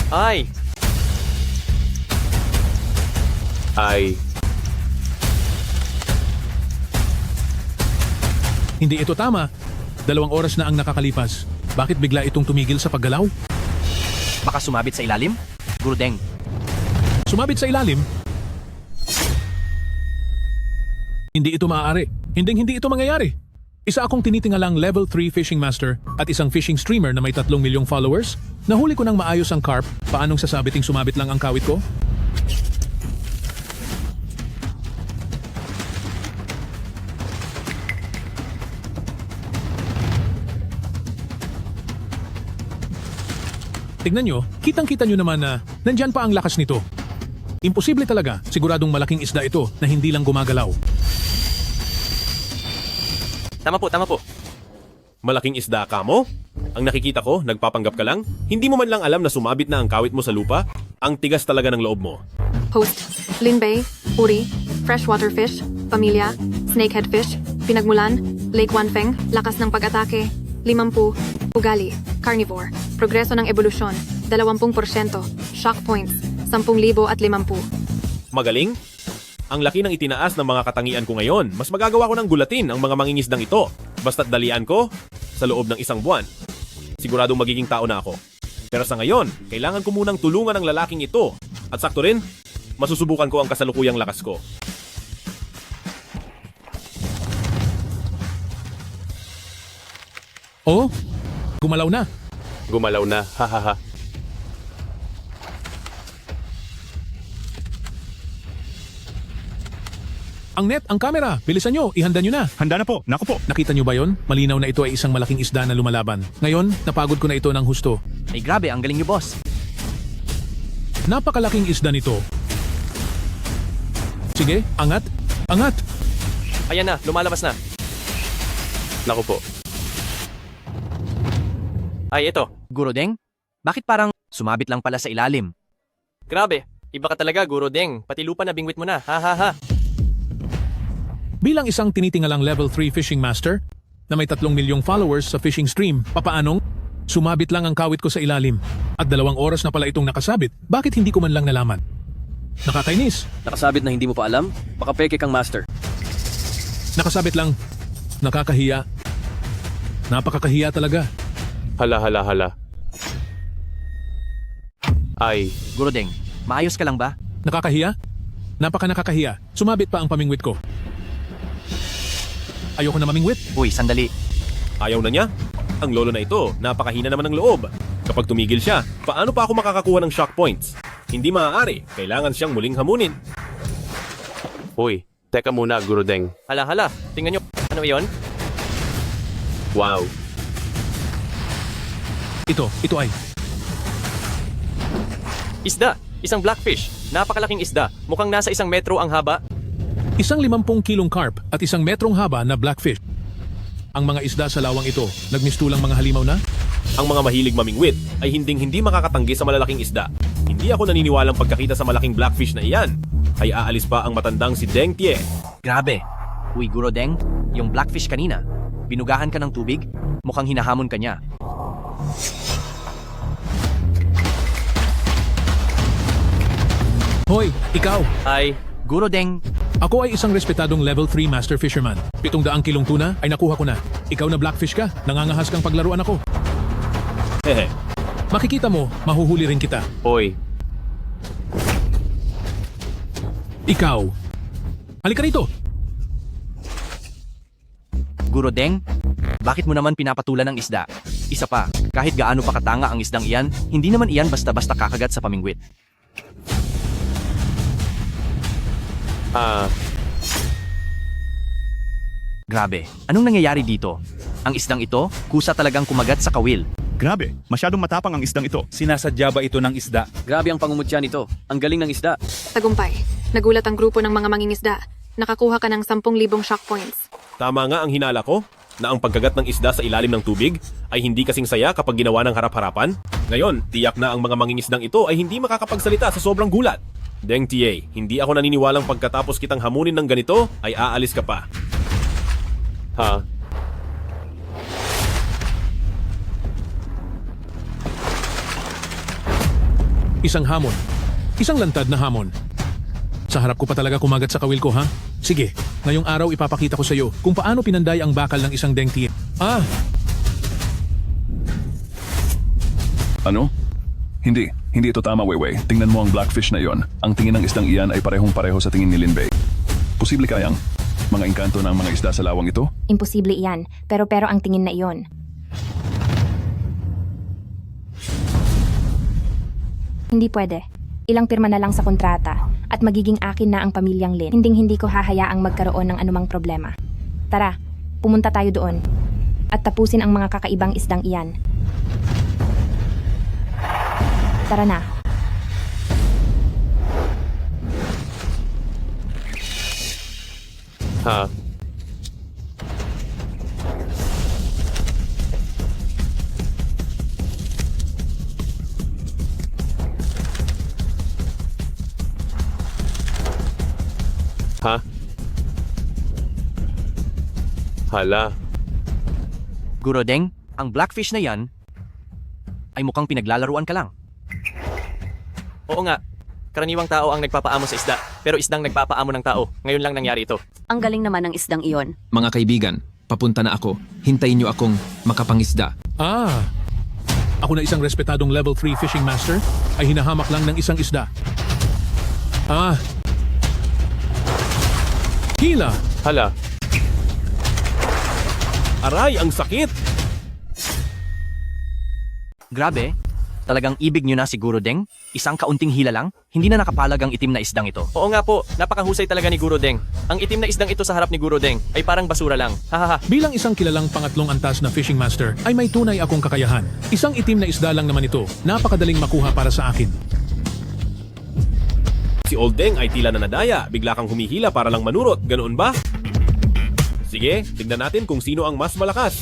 Ay! Hindi ito tama. 2 oras na ang nakakalipas. Bakit bigla itong tumigil sa paggalaw? Baka sumabit sa ilalim? Guro Deng. Sumabit sa ilalim? Hindi ito maaari. Hindi ito mangyayari. Isa akong tinitingalang level 3 fishing master at isang fishing streamer na may 3 milyong followers. Nahuli ko ng maayos ang carp. Paanong sasabiting sumabit lang ang kawit ko? Tignan nyo, kitang-kita nyo naman na nandyan pa ang lakas nito. Imposible talaga, siguradong malaking isda ito na hindi lang gumagalaw. Tama po. Malaking isda ka mo? Ang nakikita ko, nagpapanggap ka lang? Hindi mo man lang alam na sumabit na ang kawit mo sa lupa? Ang tigas talaga ng loob mo. Host, Lin Bay, Uri, freshwater fish, pamilya, snakehead fish, pinagmulan, Lake Wanfeng, lakas ng pag-atake, 50, ugali, carnivore, progreso ng ebolusyon, 20%, shock points, 10,000 at 50. Magaling? Ang laki ng itinaas ng mga katangian ko ngayon. Mas magagawa ko ng gulatin ang mga mangingisdang ito. Basta't dalian ko sa loob ng isang buwan. Siguradong magiging tao na ako. Pero sa ngayon, kailangan ko munang tulungan ang lalaking ito. At sakto rin, masusubukan ko ang kasalukuyang lakas ko. Oh, gumalaw na. Gumalaw na, hahaha. Ang net, ang camera, bilisan nyo, ihanda nyo na. Handa na po, naku po. Nakita nyo ba yon? Malinaw na ito ay isang malaking isda na lumalaban. Ngayon, napagod ko na ito ng husto. Ay grabe, ang galing niyo boss. Napakalaking isda nito. Sige, angat, angat. Ayan na, lumalabas na. Naku po. Ay ito. Guro Deng, bakit parang sumabit lang pala sa ilalim? Grabe, iba ka talaga Guro Deng. Pati lupa na bingwit mo na, ha. Bilang isang tinitingalang level 3 fishing master na may 3 milyong followers sa fishing stream, papaanong sumabit lang ang kawit ko sa ilalim at 2 oras na pala itong nakasabit, bakit hindi ko man lang nalaman? Nakakainis. Nakasabit na hindi mo pa alam? Baka peke kang master. Nakasabit lang. Nakakahiya. Napakakahiya talaga. Hala. Ay, Guro Deng, maayos ka lang ba? Nakakahiya? Napaka-nakakahiya. Sumabit pa ang pamingwit ko. Ayoko na mamingwit. Uy, sandali. Ayaw na niya? Ang lolo na ito, napakahina naman ng loob. Kapag tumigil siya, paano pa ako makakakuha ng shock points? Hindi maaari, kailangan siyang muling hamunin. uy, teka muna, Guro Deng. Hala, tingnan nyo. Ano yon? Wow. Ito ay. Isda, isang blackfish. Napakalaking isda. Mukhang nasa 1 metro ang haba. Isang 50 kilong carp at 1 metrong haba na blackfish. Ang mga isda sa lawang ito, nagmistulang mga halimaw na? Ang mga mahilig mamingwit ay hindi makakatanggi sa malalaking isda. Hindi ako naniniwalang pagkakita sa malaking blackfish na iyan ay aalis pa ang matandang si Deng Tie. Grabe. Uy, Guro Deng, yung blackfish kanina, binugahan ka ng tubig, mukhang hinahamon ka niya. Hoy, ikaw! Ay, Guro Deng, Ako ay isang respetadong level 3 master fisherman. 700 kilong tuna ay nakuha ko na. Ikaw na blackfish ka, nangangahas kang paglaruan ako. Hehe. Makikita mo, mahuhuli rin kita. Hoy, Ikaw. Halika rito. Guro Deng, bakit mo naman pinapatulan ng isda? Isa pa, kahit gaano pa katanga ang isdang iyan, hindi naman iyan basta-basta kakagat sa pamingwit. Grabe, anong nangyayari dito? Ang isdang ito, kusa talagang kumagat sa kawil. Grabe, masyadong matapang ang isdang ito. Sinasadya ba ito ng isda? Grabe ang pangungutya nito. Ang galing ng isda. Tagumpay. Nagulat ang grupo ng mga mangingisda. Nakakuha ka ng 10,000 shock points. Tama nga ang hinala ko na ang pagkagat ng isda sa ilalim ng tubig ay hindi kasing saya kapag ginawa ng harap-harapan. Ngayon, tiyak na ang mga mangingisdang ito ay hindi makakapagsalita sa sobrang gulat. Deng Tie, hindi ako naniniwalang pagkatapos kitang hamunin ng ganito ay aalis ka pa. ha? Isang hamon. Isang lantad na hamon. Sa harap ko pa talaga kumagat sa kawil ko, ha? Sige, ngayong araw ipapakita ko sa iyo kung paano pinanday ang bakal ng isang Deng Tie. Ano? Hindi ito tama, Weiwei. Tingnan mo ang blackfish na yon. Ang tingin ng isdang iyan ay parehong-pareho sa tingin ni Lin Bei. Posible kayang Mga engkanto ng mga isda sa lawang ito? Imposible iyan, pero ang tingin na iyon. Hindi pwede. Ilang pirma na lang sa kontrata at magiging akin na ang pamilyang Lin. Hindi ko hahayaang magkaroon ng anumang problema. Tara, pumunta tayo doon at tapusin ang mga kakaibang isdang iyan. Tara na. Ha? Ha? Hala. Guro Deng, ang blackfish na yan ay mukhang pinaglalaruan ka lang. Oo nga. Karaniwang tao ang nagpapaamo sa isda, pero isdang nagpapaamo ng tao. Ngayon lang nangyari ito. Ang galing naman ng isdang iyon. Mga kaibigan, papunta na ako. Hintayin niyo akong makapangisda. Ako na isang respetadong level 3 fishing master ay hinahamak lang ng isang isda. Hila! Hala. Aray, ang sakit! Grabe, talagang ibig nyo na si Guro Deng? Isang kaunting hila lang? Hindi na nakapalag ang itim na isdang ito. Oo nga po, napakahusay talaga ni Guro Deng. Ang itim na isdang ito sa harap ni Guro Deng ay parang basura lang. Hahaha. Bilang isang kilalang pangatlong antas na fishing master ay may tunay akong kakayahan. Isang itim na isda lang naman ito. Napakadaling makuha para sa akin. Si Old Deng ay tila na nadaya, bigla kang humihila para lang manurot, ganoon ba? Sige, tignan natin kung sino ang mas malakas.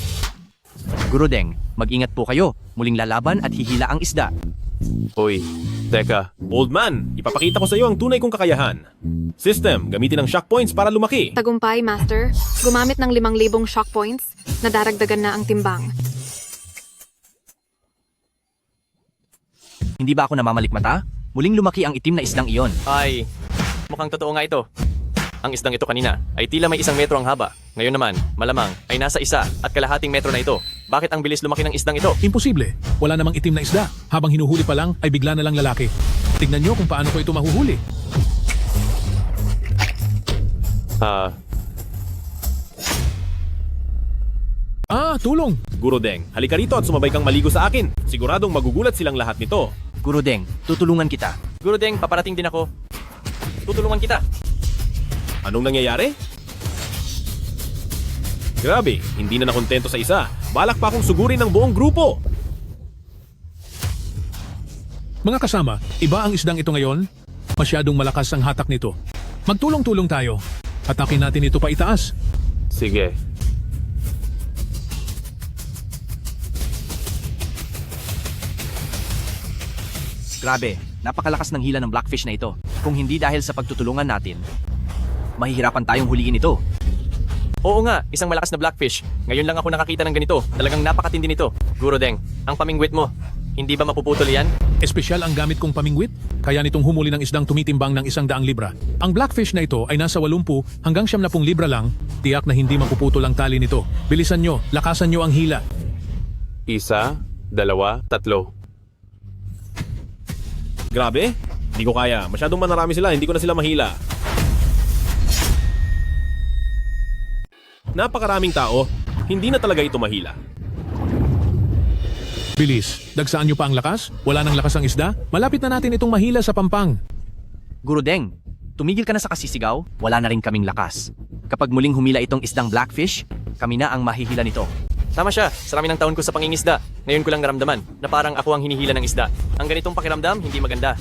Guro Deng, mag-ingat po kayo. Muling lalaban at hihila ang isda. Uy, teka. Old man, ipapakita ko sa iyo ang tunay kong kakayahan. System, gamitin ang shock points para lumaki. Tagumpay, Master. Gumamit ng 5,000 shock points, nadaragdagan na ang timbang. Hindi ba ako namamalikmata? Muling lumaki ang itim na isdang iyon. Ay, mukhang totoo nga ito. Ang isdang ito kanina ay tila may 1 metro ang haba. Ngayon naman, malamang ay nasa 1.5 metro na ito. Bakit ang bilis lumaki ng isdang ito? Imposible. Wala namang itim na isda. Habang hinuhuli pa lang ay bigla na lang lalaki. Tignan nyo kung paano ko ito mahuhuli. Tulong! Guro Deng, halika rito at sumabay kang maligo sa akin. Siguradong magugulat silang lahat nito. Guro Deng, tutulungan kita. Guro Deng, paparating din ako. Tutulungan kita. Anong nangyayari? Grabe, hindi na nakontento sa isa. Balak pa akong sugurin ng buong grupo. Mga kasama, iba ang isdang ito ngayon. Masyadong malakas ang hatak nito. Magtulong-tulong tayo. Hatakin natin ito pa itaas. Sige. Grabe, napakalakas ng hila ng blackfish na ito. Kung hindi dahil sa pagtutulungan natin, mahihirapan tayong huliin ito. Oo nga, isang malakas na blackfish. Ngayon lang ako nakakita ng ganito. Talagang napakatindi nito. Guro Deng, ang pamingwit mo, hindi ba mapuputol yan? Espesyal ang gamit kong pamingwit, kaya nitong humuli ng isdang tumitimbang ng 100 libra. Ang blackfish na ito ay nasa 80 hanggang 70 libra lang. Tiyak na hindi mapuputol ang tali nito. Bilisan nyo, lakasan nyo ang hila. 1, 2, 3. Grabe, hindi ko kaya. Masyadong manarami sila, hindi ko na sila mahila. Napakaraming tao, hindi na talaga ito mahila. Bilis, dagsaan nyo pa ang lakas? Wala nang lakas ang isda? Malapit na natin itong mahila sa pampang. Guro Deng, tumigil ka na sa kasisigaw, wala na rin kaming lakas. Kapag muling humila itong isdang blackfish, kami na ang mahihila nito. Tama siya, sa rami ng taon ko sa pangingisda. Ngayon ko lang naramdaman na parang ako ang hinihila ng isda. Ang ganitong pakiramdam, hindi maganda.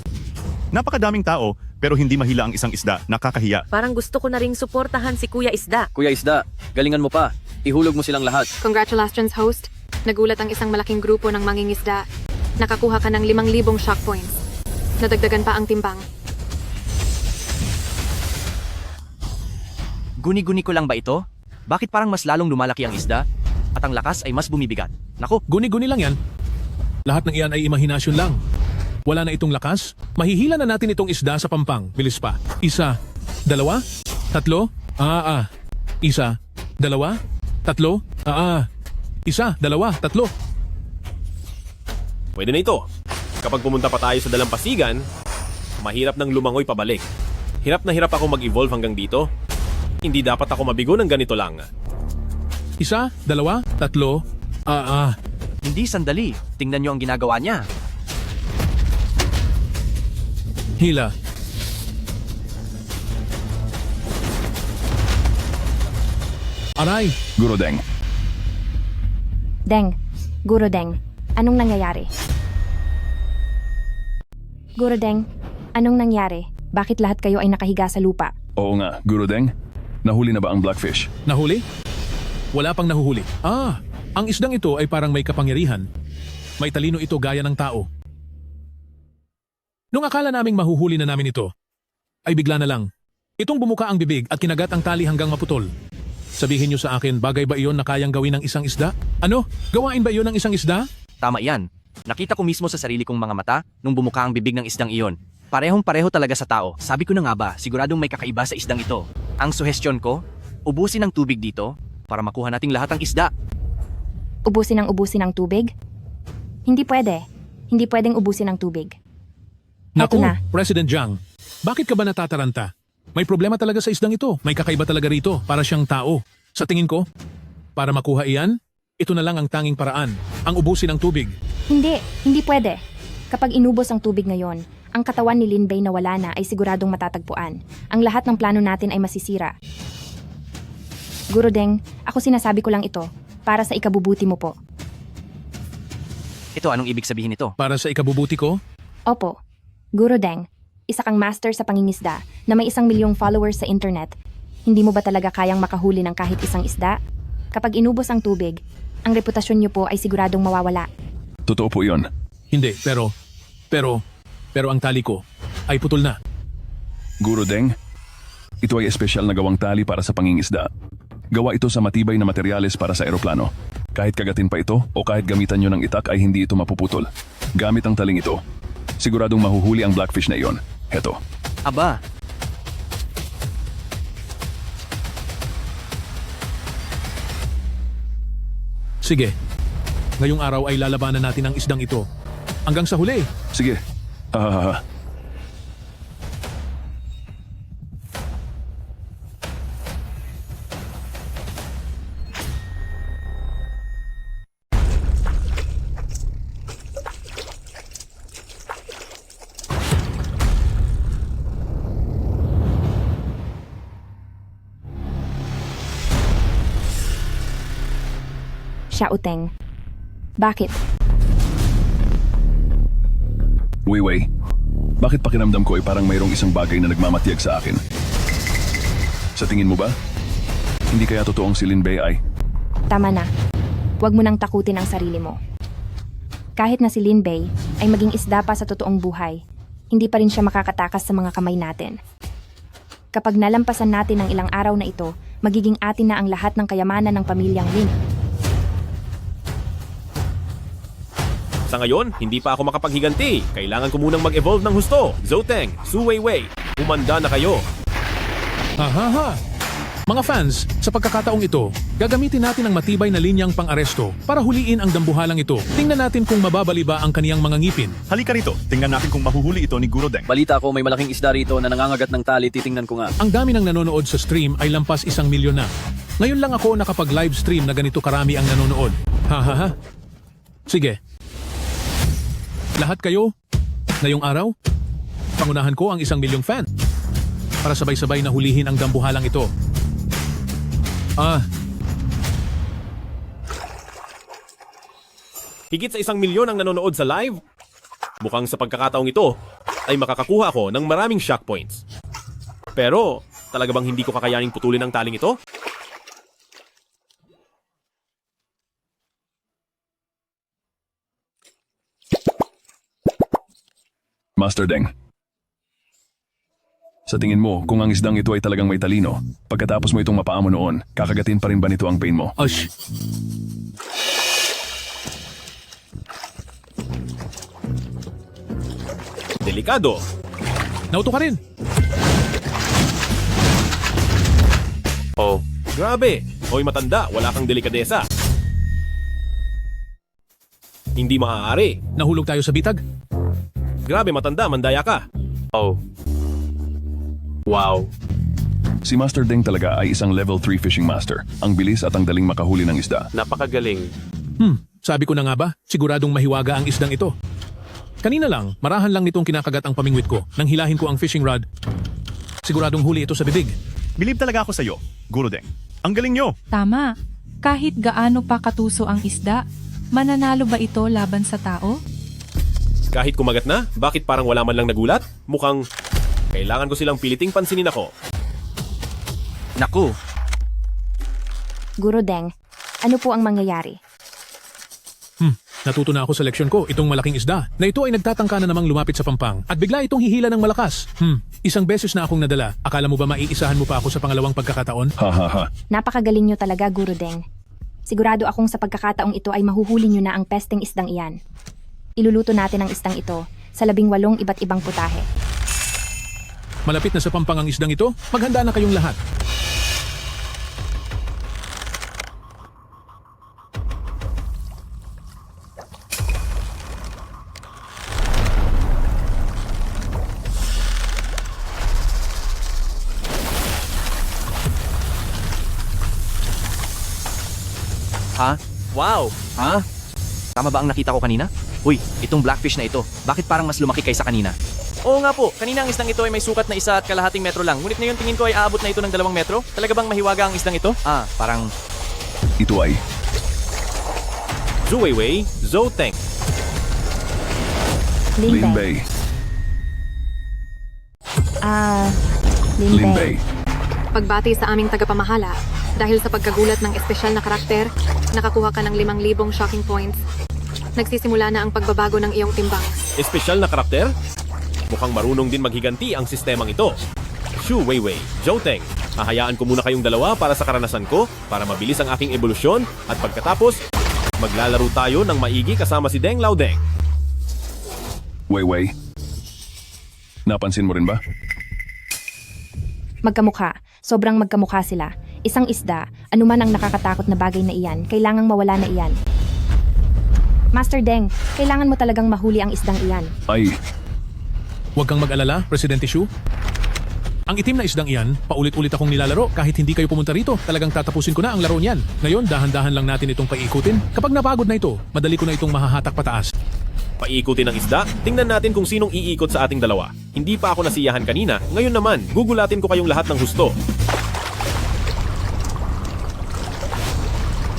Napakadaming tao, pero hindi mahila ang isang isda. Nakakahiya. Parang gusto ko na ring suportahan si Kuya Isda. Kuya Isda, galingan mo pa. Ihulog mo silang lahat. Congratulations, host. Nagulat ang isang malaking grupo ng mangingisda. Nakakuha ka ng 5,000 shock points. Nadagdagan pa ang timbang. Guni-guni ko lang ba ito? Bakit parang mas lalong lumalaki ang isda? At ang lakas ay mas bumibigat. Nako, guni-guni lang yan. Lahat ng iyan ay imahinasyon lang. Wala na itong lakas, mahihila na natin itong isda sa pampang. Bilis pa. 1, 2, 3. 1, 2, 3. 1, 2, 3. Pwede na ito. Kapag pumunta pa tayo sa dalampasigan, mahirap nang lumangoy pabalik. Hirap na hirap ako mag-evolve hanggang dito. Hindi dapat ako mabigo ng ganito lang. Isa, dalawa, tatlo. Hindi, sandali. Tingnan nyo ang ginagawa niya. Hila. Aray! Guro Deng, Deng, Guro Deng, anong nangyayari? Guro Deng, anong nangyari? Bakit lahat kayo ay nakahiga sa lupa? oo nga, Guro Deng. Nahuli na ba ang Blackfish? Nahuli? Wala pang nahuhuli. Ang isdang ito ay parang may kapangyarihan. May talino ito gaya ng tao. Nung akala naming mahuhuli na namin ito, ay bigla na lang. Itong bumuka ang bibig at kinagat ang tali hanggang maputol. Sabihin niyo sa akin, bagay ba iyon na kayang gawin ng isang isda? Ano? Gawain ba iyon ng isang isda? Tama yan. Nakita ko mismo sa sarili kong mga mata nung bumuka ang bibig ng isdang iyon. Parehong-pareho talaga sa tao. Sabi ko na nga ba, siguradong may kakaiba sa isdang ito. Ang suhestyon ko, ubusin ang tubig dito para makuha nating lahat ng isda. Ubusin ang tubig? Hindi pwede. Hindi pwedeng ubusin ang tubig. Naku, na. President Jiang, bakit ka ba natataranta? May problema talaga sa isdang ito. May kakaiba talaga rito para siyang tao. Sa tingin ko, para makuha iyan, ito na lang ang tanging paraan. Ang ubusin ang tubig. Hindi pwede. Kapag inubos ang tubig ngayon, ang katawan ni Lin Bei na wala na ay siguradong matatagpuan. Ang lahat ng plano natin ay masisira. Guro Deng, ako sinasabi ko lang ito, para sa ikabubuti mo po. Ito, anong ibig sabihin nito? Para sa ikabubuti ko? Opo. Guro Deng, isa kang master sa pangingisda na may 1 milyong followers sa internet. Hindi mo ba talaga kayang makahuli ng kahit isang isda? Kapag inubos ang tubig, ang reputasyon niyo po ay siguradong mawawala. Totoo po yun. Hindi, pero ang tali ko ay putol na. Guro Deng, ito ay espesyal na gawang tali para sa pangingisda. Gawa ito sa matibay na materyales para sa eroplano. Kahit kagatin pa ito o kahit gamitan nyo ng itak ay hindi ito mapuputol. Gamit ang taling ito, siguradong mahuhuli ang blackfish na iyon. Heto. Aba, Sige, ngayong araw ay lalabanan natin ang isdang ito. Hanggang sa huli. Sige. Xiaoteng. Bakit? Weiwei, bakit pakiramdam ko ay parang mayroong isang bagay na nagmamatiyag sa akin? Sa tingin mo ba? Hindi kaya totoong si Lin Bei ay... Tama na. Huwag mo nang takutin ang sarili mo. Kahit na si Lin Bei ay maging isda pa sa totoong buhay, hindi pa rin siya makakatakas sa mga kamay natin. Kapag nalampasan natin ang ilang araw na ito, magiging atin na ang lahat ng kayamanan ng pamilyang Lin. Sa ngayon, hindi pa ako makapaghiganti. Kailangan ko munang mag-evolve ng husto. Zoteng, Su Weiwei, humanda na kayo. Mga fans, sa pagkakataong ito, gagamitin natin ang matibay na linyang pang-aresto para huliin ang dambuhalang ito. Tingnan natin kung mababali ba ang kaniyang mga ngipin. Halika rito, tingnan natin kung mahuhuli ito ni Guro Deng. Balita ko may malaking isda rito na nangangagat ng tali, titingnan ko nga. Ang dami ng nanonood sa stream ay lampas 1 milyon na. Ngayon lang ako nakapag-live stream na ganito karami ang nanonood. Sige. Lahat kayo, ngayong araw, pangunahan ko ang 1 milyong fan para sabay-sabay na hulihin ang dambuhalang ito. Higit sa 1 milyon ang nanonood sa live. Mukhang sa pagkakataong ito ay makakakuha ako ng maraming shock points. Pero, talaga bang hindi ko kakayaning putulin ang taling ito? Master Deng. Sa tingin mo, kung ang isdang ito ay talagang may talino, pagkatapos mo itong mapaamo noon, kakagatin pa rin ba nito ang pain mo? Delikado. Nauto ka rin. Grabe. Hoy matanda, wala kang delikadesa. Hindi maaari. Nahulog tayo sa bitag? Grabe matanda, mandaya ka. Wow. Si Master Deng talaga ay isang level 3 fishing master. Ang bilis at ang daling makahuli ng isda. Napakagaling. Sabi ko na nga ba, siguradong mahiwaga ang isdang ito. Kanina lang, marahan lang nitong kinakagat ang pamingwit ko. Nang hilahin ko ang fishing rod, siguradong huli ito sa bibig. Bilib talaga ako sa iyo, Guro Deng. Ang galing nyo! Tama. Kahit gaano pa katuso ang isda, mananalo ba ito laban sa tao? Kahit kumagat na, bakit parang wala man lang nagulat? Mukhang kailangan ko silang piliting pansinin ako. Naku, Guro Deng, ano po ang mangyayari? Natuto na ako sa leksyon ko, itong malaking isda, na ito ay nagtatangka na namang lumapit sa pampang, at bigla itong hihila ng malakas. Isang beses na akong nadala. Akala mo ba maiisahan mo pa ako sa pangalawang pagkakataon? Napakagaling nyo talaga, Guro Deng. Sigurado akong sa pagkakataong ito ay mahuhuli nyo na ang pesteng isdang iyan. Iluluto natin ang isdang ito sa 18 iba't ibang putahe. Malapit na sa pampang ang isdang ito, maghanda na kayong lahat. ha? Wow! Ha? Tama ba ang nakita ko kanina? Uy, itong blackfish na ito, bakit parang mas lumaki kaysa kanina? Oo nga po, kanina ang isdang ito ay may sukat na 1 1/2 metro lang. Ngunit ngayon tingin ko ay aabot na ito ng 2 metro. Talaga bang mahiwaga ang isdang ito? Parang... Ito ay... Zhu Weiwei, Zhou Teng. Lin Bei. Lin Bei. Pagbati sa aming tagapamahala, dahil sa pagkagulat ng espesyal na karakter, nakakuha ka ng 5,000 shocking points. Nagsisimula na ang pagbabago ng iyong timbang. Espesyal na karakter? Mukhang marunong din maghiganti ang sistemang ito. Zhu Weiwei, Zhou Teng. Hahayaan ko muna kayong dalawa para sa karanasan ko, para mabilis ang aking ebolusyon, at pagkatapos, maglalaro tayo ng maigi kasama si Deng Laodeng. Weiwei. Napansin mo rin ba? Magkamukha. Sobrang magkamukha sila. Isang isda, anuman ang nakakatakot na bagay na iyan, kailangang mawala na iyan. Master Deng, kailangan mo talagang mahuli ang isdang iyan. Ay, Huwag kang mag-alala, Presidente Shu. Ang itim na isdang iyan, paulit-ulit akong nilalaro kahit hindi kayo pumunta rito. Talagang tatapusin ko na ang laro niyan. Ngayon, dahan-dahan lang natin itong paikutin. Kapag napagod na ito, madali ko na itong mahahatak pataas. Paikutin ang isda, tingnan natin kung sinong iikot sa ating dalawa. Hindi pa ako nasiyahan kanina, ngayon naman, gugulatin ko kayong lahat ng husto.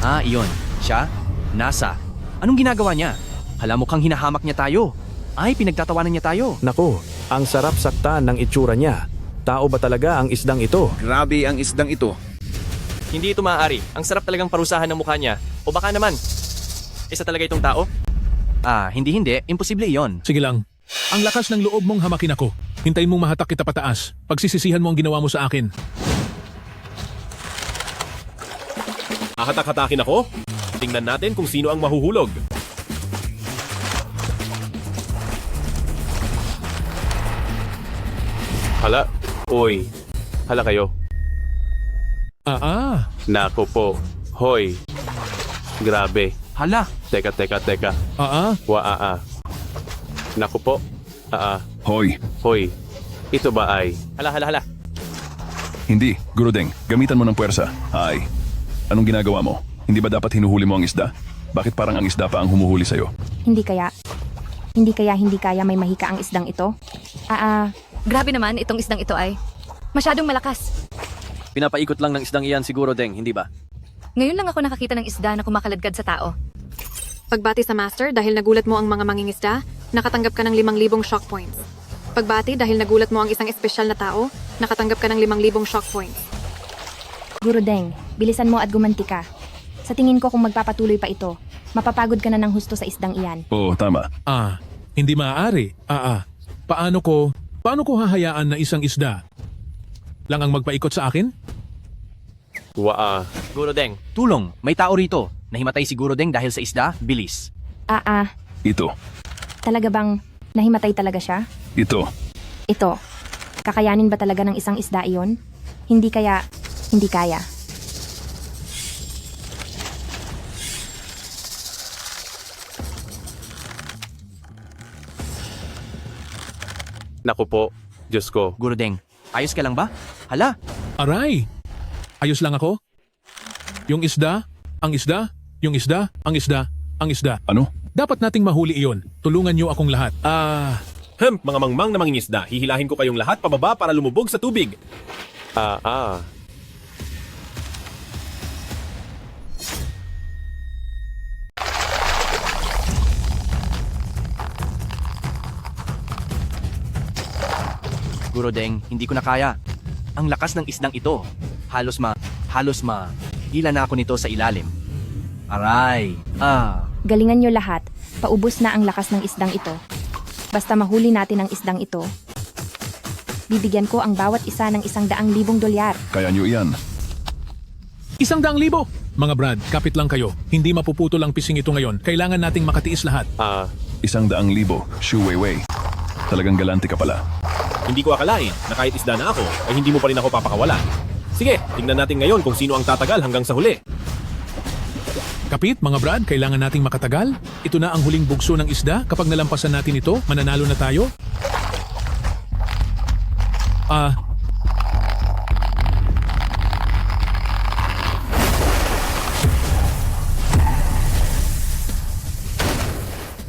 Iyon. Siya? Nasa. Anong ginagawa niya? Hala, mukhang hinahamak niya tayo. Ay, pinagtatawanan niya tayo. Naku, ang sarap saktan ng itsura niya. Tao ba talaga ang isdang ito? Grabe ang isdang ito. Hindi ito maaari. Ang sarap talagang parusahan ng mukha niya. O baka naman, isa talaga itong tao? Hindi. Imposible iyon. Sige lang. Ang lakas ng loob mong hamakin ako. Hintayin mong mahatak kita pataas. Pagsisisihan mo ang ginawa mo sa akin. Hahatak-hatakin ako? Tingnan natin kung sino ang mahuhulog. Hala, uy. Hala kayo. Nako po. Hoy. Grabe. Hala. Teka. Nako po. Hoy. Hoy. Ito ba ay... Hala. Hindi, Guro Deng. Gamitan mo ng puwersa. Ay. Anong ginagawa mo? Hindi ba dapat hinuhuli mo ang isda? Bakit parang ang isda pa ang humuhuli sa'yo? Hindi kaya may mahika ang isdang ito? Grabe naman itong isdang ito ay. Masyadong malakas. Pinapaikot lang ng isdang iyan siguro, Deng, hindi ba? Ngayon lang ako nakakita ng isda na kumakaladkad sa tao. Pagbati sa Master dahil nagulat mo ang mga mangingisda, nakatanggap ka ng 5,000 shock points. Pagbati dahil nagulat mo ang isang espesyal na tao, nakatanggap ka ng 5,000 shock points. Guro Deng, bilisan mo at gumanti ka. Sa tingin ko kung magpapatuloy pa ito, mapapagod ka na ng husto sa isdang iyan. Oo, tama. Hindi maaari. Paano ko hahayaan na isang isda lang ang magpaikot sa akin? Guro Deng, tulong. May tao rito. Nahimatay si Guro Deng dahil sa isda, bilis. Ito. Talaga bang nahimatay talaga siya? Ito. Kakayanin ba talaga ng isang isda iyon? Hindi kaya. Naku po. Diyos ko. Guro Deng, ayos ka lang ba? Hala, Aray! Ayos lang ako? Yung isda, ang isda, yung isda, ang isda, ang isda. Ano? Dapat nating mahuli iyon. Tulungan niyo akong lahat. Mga mangmang na mangingisda, hihilahin ko kayong lahat pababa para lumubog sa tubig. Guro Deng, hindi ko na kaya. Ang lakas ng isdang ito. Halos hila na ako nito sa ilalim. Aray! Galingan nyo lahat, paubos na ang lakas ng isdang ito. Basta mahuli natin ang isdang ito, bibigyan ko ang bawat isa ng $100,000. Kaya nyo iyan. 100,000! Mga Brad, kapit lang kayo. Hindi mapuputol ang pising ito ngayon. Kailangan nating makatiis lahat. 100,000, Shu Weiwei. Talagang galante ka pala. Hindi ko akalain na kahit isda na ako, ay hindi mo pa rin ako papakawalan. Sige, tingnan natin ngayon kung sino ang tatagal hanggang sa huli. Kapit, mga Brad, kailangan nating makatagal. Ito na ang huling bugso ng isda. Kapag nalampasan natin ito, mananalo na tayo.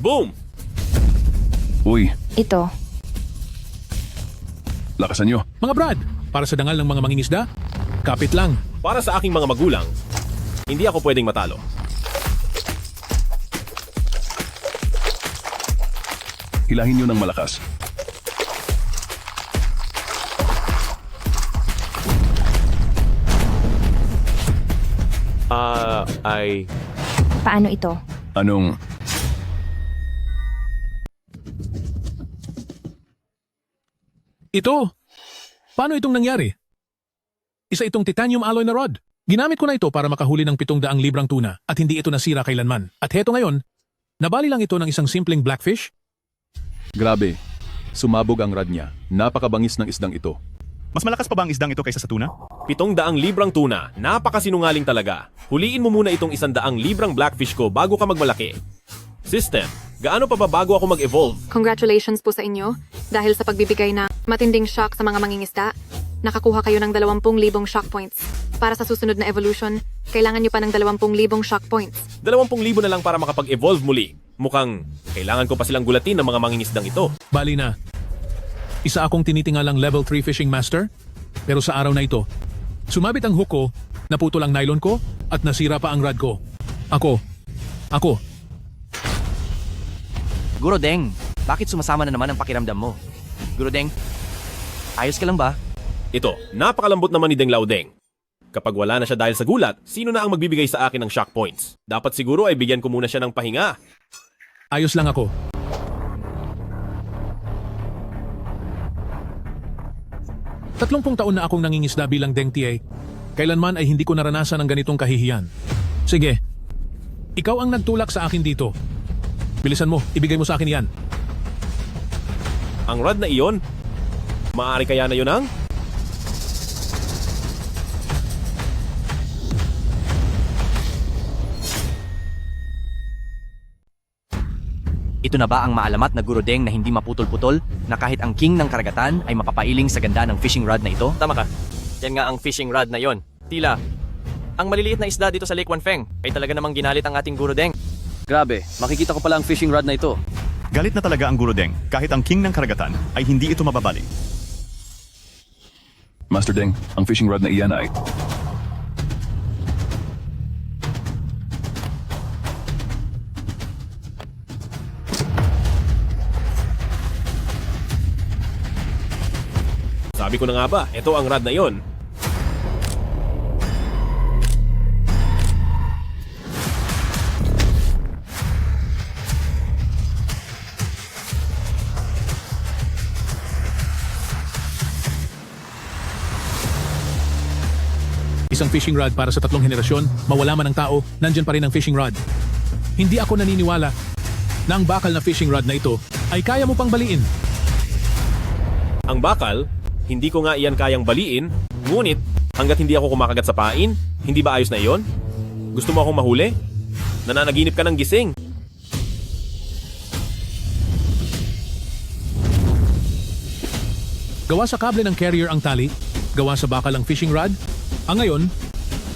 Boom! Uy, Ito, lakasan nyo. Mga Brad, para sa dangal ng mga mangingisda, kapit lang. Para sa aking mga magulang, hindi ako pwedeng matalo. Hilahin nyo ng malakas. paano ito? Anong... Ito! Paano itong nangyari? Isa itong titanium alloy na rod. Ginamit ko na ito para makahuli ng 700 librang tuna at hindi ito nasira kailanman. At heto ngayon, nabali lang ito ng isang simpleng blackfish. Grabe. Sumabog ang rad niya. Napakabangis ng isdang ito. Mas malakas pa ba ang isdang ito kaysa sa tuna? 700 librang tuna, napakasinungaling talaga. Huliin mo muna itong 100 librang blackfish ko bago ka magmalaki. System, gaano pa ba bago ako mag-evolve? Congratulations po sa inyo dahil sa pagbibigay na matinding shock sa mga mangingisda. Nakakuha kayo ng 20,000 shock points. Para sa susunod na evolution, kailangan nyo pa ng 20,000 shock points. 20,000 na lang para makapag-evolve muli. Mukhang kailangan ko pa silang gulatin ng mga mangingisdang ito. Bali na. Isa akong tinitingalang level 3 fishing master. Pero sa araw na ito, sumabit ang hook ko, naputol ang nylon ko, at nasira pa ang rod ko. Ako. Guro Deng, bakit sumasama na naman ang pakiramdam mo? Guro Deng, ayos ka lang ba? Ito, napakalambot naman ni Deng Laodeng. Kapag wala na siya dahil sa gulat, sino na ang magbibigay sa akin ng shock points? Dapat siguro ay bigyan ko muna siya ng pahinga. Ayos lang ako. Tatlongpung taon na akong nangingisda bilang Deng Tie. Kailanman ay hindi ko naranasan ang ganitong kahihiyan. Sige, ikaw ang nagtulak sa akin dito. Bilisan mo, ibigay mo sa akin yan. Ang rod na iyon? Maaari kaya na yun ang? Ito na ba ang maalamat na Guro Deng na hindi maputol-putol na kahit ang king ng karagatan ay mapapailing sa ganda ng fishing rod na ito? Tama ka. Yan nga ang fishing rod na yon. Tila, ang maliliit na isda dito sa Lake Wanfeng ay talaga namang ginalit ang ating Guro Deng. Grabe, makikita ko pala ang fishing rod na ito. Galit na talaga ang Guro Deng. Kahit ang king ng karagatan ay hindi ito mababali. Master Deng, ang fishing rod na iyan ay... Sabi ko na nga ba, ito ang rod na iyon. Isang fishing rod para sa 3 henerasyon, mawala man ang tao, nandyan pa rin ang fishing rod. Hindi ako naniniwala na ang bakal na fishing rod na ito ay kaya mo pang baliin. Ang bakal, hindi ko nga iyan kayang baliin, ngunit hanggat hindi ako kumakagat sa pain, hindi ba ayos na iyon? Gusto mo akong mahuli? Nananaginip ka ng gising. Gawa sa kable ng carrier ang tali, gawa sa bakal ang fishing rod? Ngayon,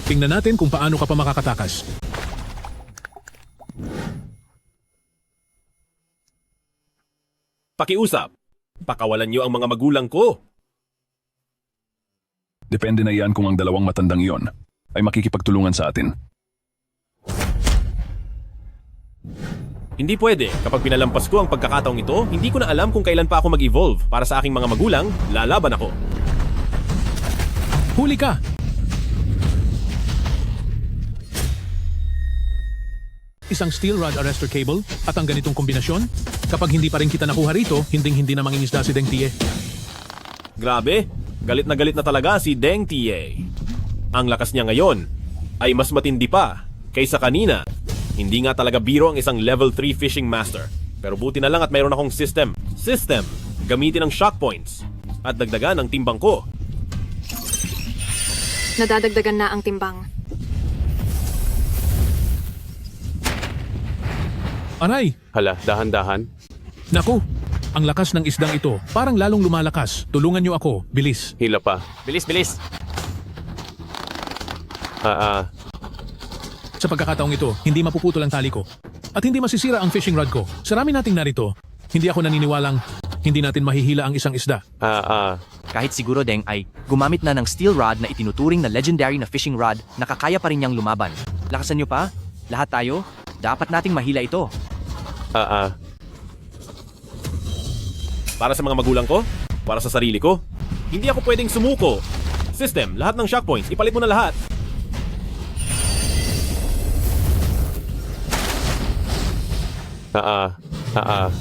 tingnan natin kung paano ka pa makakatakas. Pakiusap. Pakawalan niyo ang mga magulang ko. Depende na iyan kung ang dalawang matandang iyon ay makikipagtulungan sa atin. Hindi pwede. Kapag pinalampas ko ang pagkakataong ito, hindi ko na alam kung kailan pa ako mag-evolve. Para sa aking mga magulang, lalaban ako. Huli ka! Isang steel rod arrestor cable at ang ganitong kombinasyon? Kapag hindi pa rin kita nakuha rito, hinding-hindi na mangingisda si Deng Tie. Grabe, galit na talaga si Deng Tie. Ang lakas niya ngayon ay mas matindi pa kaysa kanina. Hindi nga talaga biro ang isang level 3 fishing master. Pero buti na lang at mayroon akong system. Gamitin ang shock points at dagdagan ang timbang ko. Nadadagdagan na ang timbang. Aray! Hala, dahan-dahan. Naku! Ang lakas ng isdang ito, parang lalong lumalakas. Tulungan niyo ako, bilis. Hila pa. Bilis, bilis. Sa pagkakataong ito, hindi mapuputol ang tali ko. At hindi masisira ang fishing rod ko. Sa rami nating narito, hindi ako naniniwalang hindi natin mahihila ang isang isda. Kahit siguro Deng ay gumamit na ng steel rod na itinuturing na legendary na fishing rod na kakaya pa rin niyang lumaban. Lakasan niyo pa? Lahat tayo? Dapat nating mahila ito. Para sa mga magulang ko, para sa sarili ko, hindi ako pwedeng sumuko. System, lahat ng shock points, ipalit mo na lahat.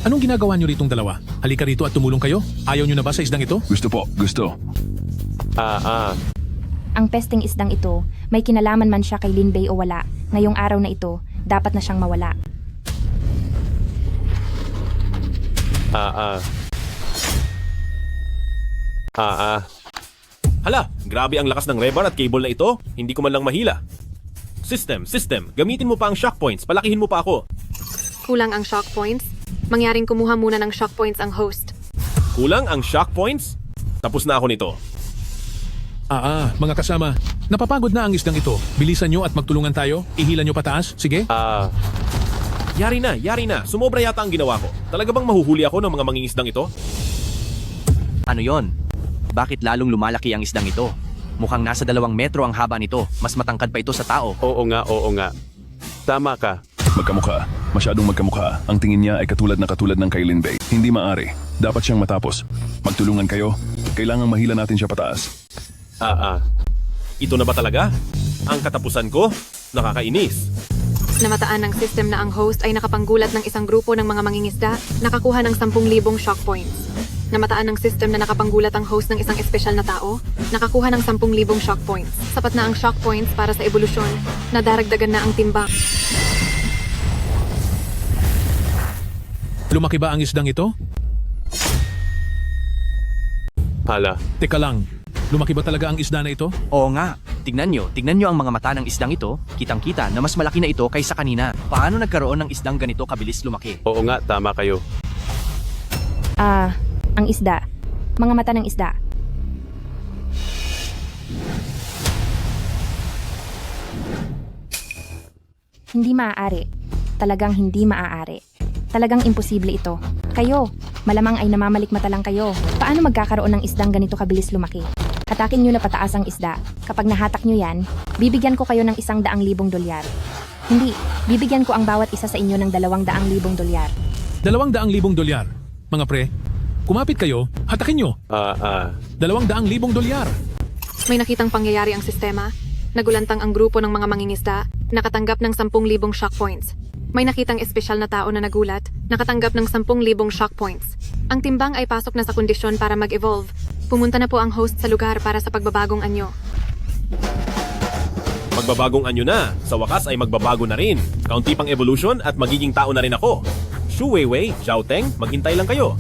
Anong ginagawa niyo ritong dalawa? Halika rito at tumulong kayo? Ayaw niyo na ba sa isdang ito? Gusto po, gusto. Ang pesting isdang ito, may kinalaman man siya kay Lin Bei o wala, ngayong araw na ito, dapat na siyang mawala. Hala, grabe ang lakas ng rebar at cable na ito. Hindi ko man lang mahila. System, gamitin mo pa ang shock points. Palakihin mo pa ako. Kulang ang shock points. Mangyaring kumuha muna ng shock points ang host. Kulang ang shock points? Tapos na ako nito. Mga kasama, napapagod na ang isdang ito. Bilisan nyo at magtulungan tayo. Ihila nyo pataas. Sige. Yari na. Sumobra yata ang ginawa ko. Talaga bang mahuhuli ako ng mga mangingisdang ito? Ano yon? Bakit lalong lumalaki ang isdang ito? Mukhang nasa 2 metro ang haba nito. Mas matangkad pa ito sa tao. Oo nga. Tama ka. Magkamukha. Masyadong magkamukha. Ang tingin niya ay katulad ng kay Lin Bei. Hindi maaari. Dapat siyang matapos. Magtulungan kayo. Kailangang mahila natin siya pataas. Ito na ba talaga? Ang katapusan ko? Nakakainis. Namataan ng system na ang host ay nakapanggulat ng isang grupo ng mga mangingisda, nakakuha ng 10,000 shock points. Namataan ng system na nakapanggulat ang host ng isang espesyal na tao, nakakuha ng 10,000 shock points. Sapat na ang shock points para sa ebolusyon, nadaragdagan na ang timbang. Lumaki ba ang isdang ito? Hala. Teka lang. Lumaki ba talaga ang isda na ito? Oo nga. Tignan nyo ang mga mata ng isdang ito. Kitang-kita na mas malaki na ito kaysa kanina. Paano nagkaroon ng isdang ganito kabilis lumaki? Oo nga, tama kayo. Ang isda. Mga mata ng isda. Hindi maaari. Talagang hindi maaari. Talagang imposible ito. Kayo, malamang ay namamalikmata lang kayo. Paano magkakaroon ng isdang ganito kabilis lumaki? Hatakin nyo na pataas ang isda. Kapag nahatak nyo yan, bibigyan ko kayo ng $100,000. Hindi, bibigyan ko ang bawat isa sa inyo ng $200,000. $200,000? Mga pre, kumapit kayo, hatakin nyo. $200,000. May nakitang pangyayari ang sistema. Nagulantang ang grupo ng mga mangingisda, nakatanggap ng 10,000 shock points. May nakitang espesyal na tao na nagulat, nakatanggap ng 10,000 shock points. Ang timbang ay pasok na sa kondisyon para mag-evolve. Pumunta na po ang host sa lugar para sa pagbabagong anyo. Magbabagong anyo na. Sa wakas ay magbabago na rin. Kaunti pang evolution at magiging tao na rin ako. Shu Weiwei, Zhao Teng, maghintay lang kayo.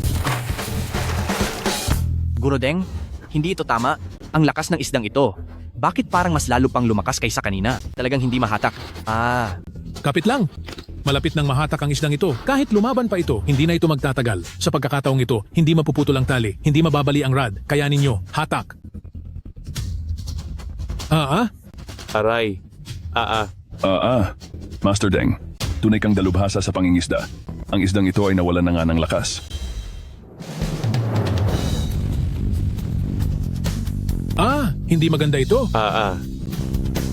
Guro Deng, hindi ito tama. Ang lakas ng isdang ito. Bakit parang mas lalo pang lumakas kaysa kanina? Talagang hindi mahatak. Kapit lang. Malapit nang mahatak ang isdang ito. Kahit lumaban pa ito, hindi na ito magtatagal. Sa pagkakataong ito, hindi mapuputol ang tali, hindi mababali ang rod. Kaya ninyo, hatak. Aray. Master Deng, tunay kang dalubhasa sa pangingisda. Ang isdang ito ay nawalan na nga ng lakas. Hindi maganda ito.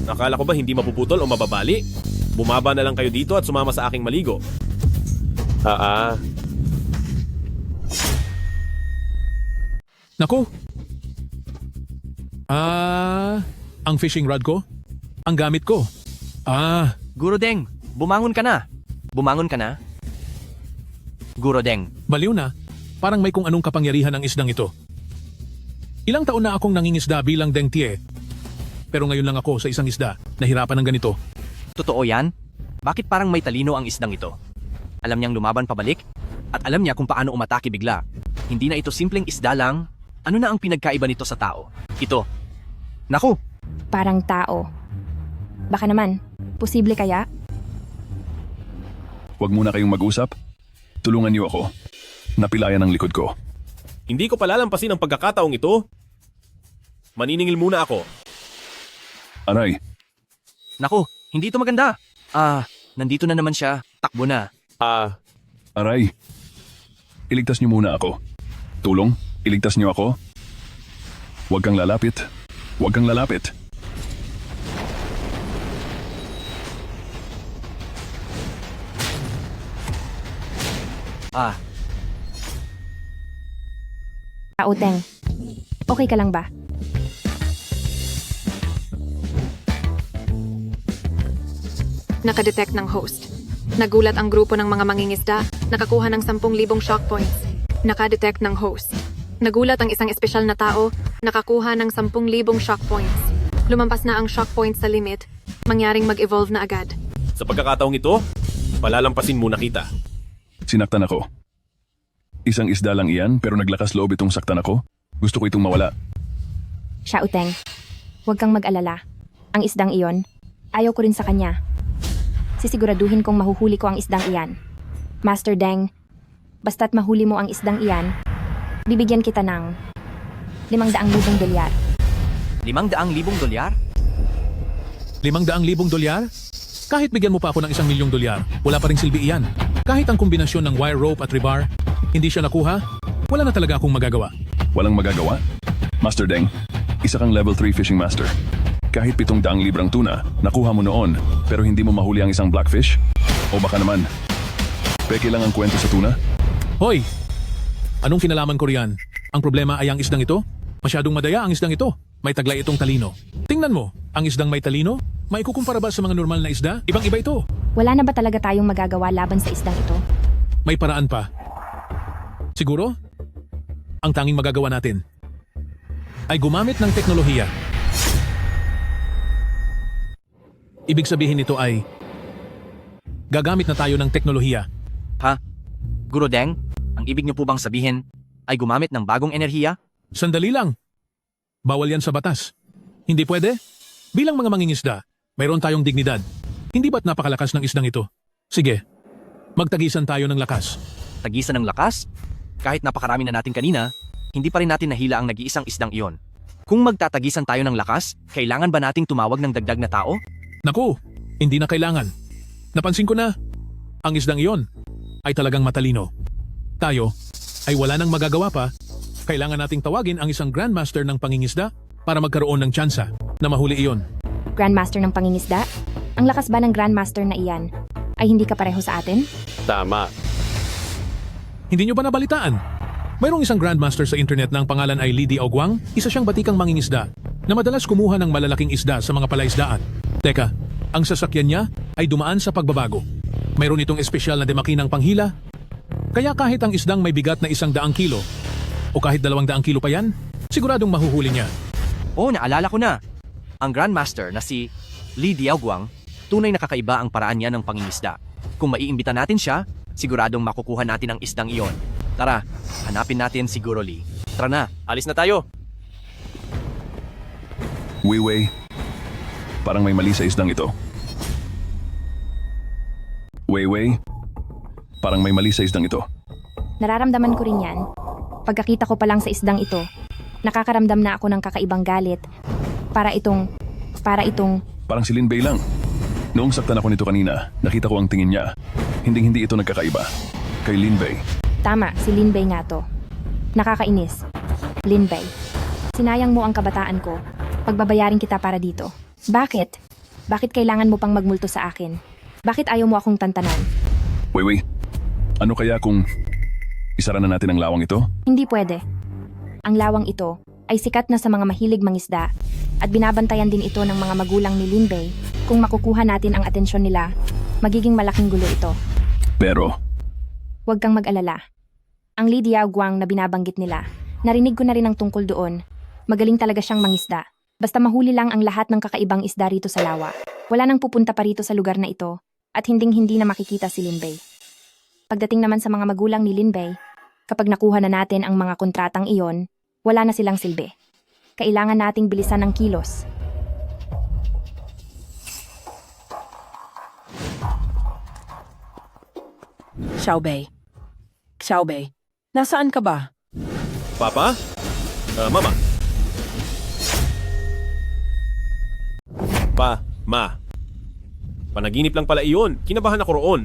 Nakala ko ba hindi mapuputol o mababali? Bumaba na lang kayo dito at sumama sa aking maligo. Naku. Ang fishing rod ko? Ang gamit ko? Guro Deng, bumangon ka na. Bumangon ka na. Guro Deng. Baliw na. Parang may kung anong kapangyarihan ang isdang ito. Ilang taon na akong nangingisda bilang Deng Tie. Pero ngayon lang ako sa isang isda, nahirapan ng ganito. Totoo yan? Bakit parang may talino ang isdang ito? Alam niyang lumaban pabalik? At alam niya kung paano umatake bigla. Hindi na ito simpleng isda lang. Ano na ang pinagkaiba nito sa tao? Ito. Naku! Parang tao. Baka naman, posible kaya? Huwag muna kayong mag-usap. Tulungan niyo ako. Napilayan ang likod ko. Hindi ko palalampasin ang pagkakataong ito. Maniningil muna ako. Aray, Naku, hindi ito maganda. Nandito na naman siya. Takbo na. aray. Iligtas niyo muna ako. Tulong, iligtas niyo ako. Huwag kang lalapit. Huwag kang lalapit. Uteng, okay ka lang ba? Nakadetect ng host. Nagulat ang grupo ng mga mangingisda, nakakuha ng 10,000 shock points. Nakadetect ng host. Nagulat ang isang espesyal na tao, nakakuha ng 10,000 shock points. Lumampas na ang shock points sa limit, mangyaring mag-evolve na agad. Sa pagkakataong ito, palalampasin muna kita. Sinaktan ako. Isang isda lang iyan pero naglakas loob itong saktan ako. Gusto ko itong mawala. Uteng, huwag kang mag-alala. Ang isdang iyon, ayaw ko rin sa kanya. Sisiguraduhin kong mahuhuli ko ang isdang iyan. Master Deng, basta't mahuli mo ang isdang iyan, bibigyan kita ng 500,000 dolyar. 500,000 dolyar? 500,000 dolyar? Kahit bigyan mo pa ako ng 1,000,000 dolyar, wala pa ring silbi iyan. Kahit ang kombinasyon ng wire rope at rebar, hindi siya nakuha, wala na talaga akong magagawa. Walang magagawa? Master Deng, isa kang level 3 fishing master. Kahit 700 librang tuna, nakuha mo noon, pero hindi mo mahuli ang isang blackfish? O baka naman, peke lang ang kwento sa tuna? Hoy! Anong kinalaman ko riyan? Ang problema ay ang isdang ito? Masyadong madaya ang isdang ito. May taglay itong talino. Tingnan mo, ang isdang may talino? Maikukumpara ba sa mga normal na isda? Ibang-iba ito. Wala na ba talaga tayong magagawa laban sa isdang ito? May paraan pa. Siguro, ang tanging magagawa natin ay gumamit ng teknolohiya. Ibig sabihin nito ay gagamit na tayo ng teknolohiya. Guro Deng, ang ibig niyo po bang sabihin ay gumamit ng bagong enerhiya? Sandali lang. Bawal yan sa batas. Hindi pwede? Bilang mga mangingisda, mayroon tayong dignidad. Hindi ba't napakalakas ng isdang ito? Sige, magtagisan tayo ng lakas. Tagisan ng lakas? Kahit napakarami na natin kanina, hindi pa rin natin nahila ang nag-iisang isdang iyon. Kung magtatagisan tayo ng lakas, kailangan ba nating tumawag ng dagdag na tao? Naku, hindi na kailangan. Napansin ko na, ang isdang iyon ay talagang matalino. Tayo ay wala nang magagawa pa. Kailangan nating tawagin ang isang grandmaster ng pangingisda para magkaroon ng tsansa na mahuli iyon. Grandmaster ng pangingisda? Ang lakas ba ng grandmaster na iyan ay hindi kapareho sa atin? Tama. Hindi nyo ba nabalitaan? Mayroong isang grandmaster sa internet na ang pangalan ay Li Diaoguang, isa siyang batikang mangingisda na madalas kumuha ng malalaking isda sa mga palaisdaan. Teka, ang sasakyan niya ay dumaan sa pagbabago. Mayroon itong espesyal na demakinang panghila. Kaya kahit ang isdang may bigat na 100 kilo o kahit 200 kilo pa yan, siguradong mahuhuli niya. Naalala ko na. Ang grandmaster na si Li Diaoguang, tunay na kakaiba ang paraan niya ng pangingisda. Kung maiimbita natin siya, siguradong makukuha natin ang isdang iyon. Tara, hanapin natin si Guro Li. Tara na, alis na tayo. Weiwei, parang may mali sa isdang ito. Weiwei, parang may mali sa isdang ito. Nararamdaman ko rin yan. Pagkakita ko pa lang sa isdang ito, nakakaramdam na ako ng kakaibang galit para itong para itong Parang si Lin Bei lang. Noong saktan ako nito kanina, nakita ko ang tingin niya. Hindi ito nagkakaiba. Kay Lin Bei. tama, si Lin Bei nga to. Nakakainis. Lin Bei, sinayang mo ang kabataan ko. Pagbabayarin kita para dito. Bakit? Bakit kailangan mo pang magmulto sa akin? Bakit ayaw mo akong tantanan? Wait. Ano kaya kung isara na natin ang lawang ito? Hindi pwede. Ang lawang ito ay sikat na sa mga mahilig mangisda at binabantayan din ito ng mga magulang ni Lin Bei. Kung makukuha natin ang atensyon nila, magiging malaking gulo ito. Pero, Huwag kang mag-alala. Ang Li Diaoguang na binabanggit nila, narinig ko na rin ang tungkol doon. Magaling talaga siyang mangisda. Basta mahuli lang ang lahat ng kakaibang isda rito sa lawa. Wala nang pupunta pa rito sa lugar na ito at hinding-hindi na makikita si Lin Bei. Pagdating naman sa mga magulang ni Lin Bei, kapag nakuha na natin ang mga kontratang iyon, wala na silang silbi. Kailangan nating bilisan ng kilos. Xiao Bei, nasaan ka ba? Papa? Mama? Ma. Panaginip lang pala iyon. Kinabahan ako roon.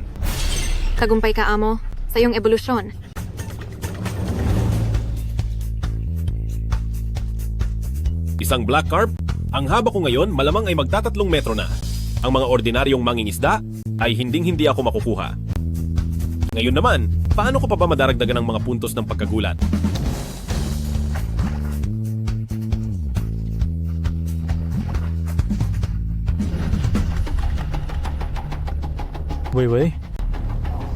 Tagumpay ka, amo, sa iyong ebolusyon. Isang black carp? Ang haba ko ngayon malamang ay magta3 metro na. Ang mga ordinaryong mangingisda ay hinding-hindi ako makukuha. Ngayon naman, paano ko pa ba madaragdagan ng mga puntos ng pagkagulat? Wei,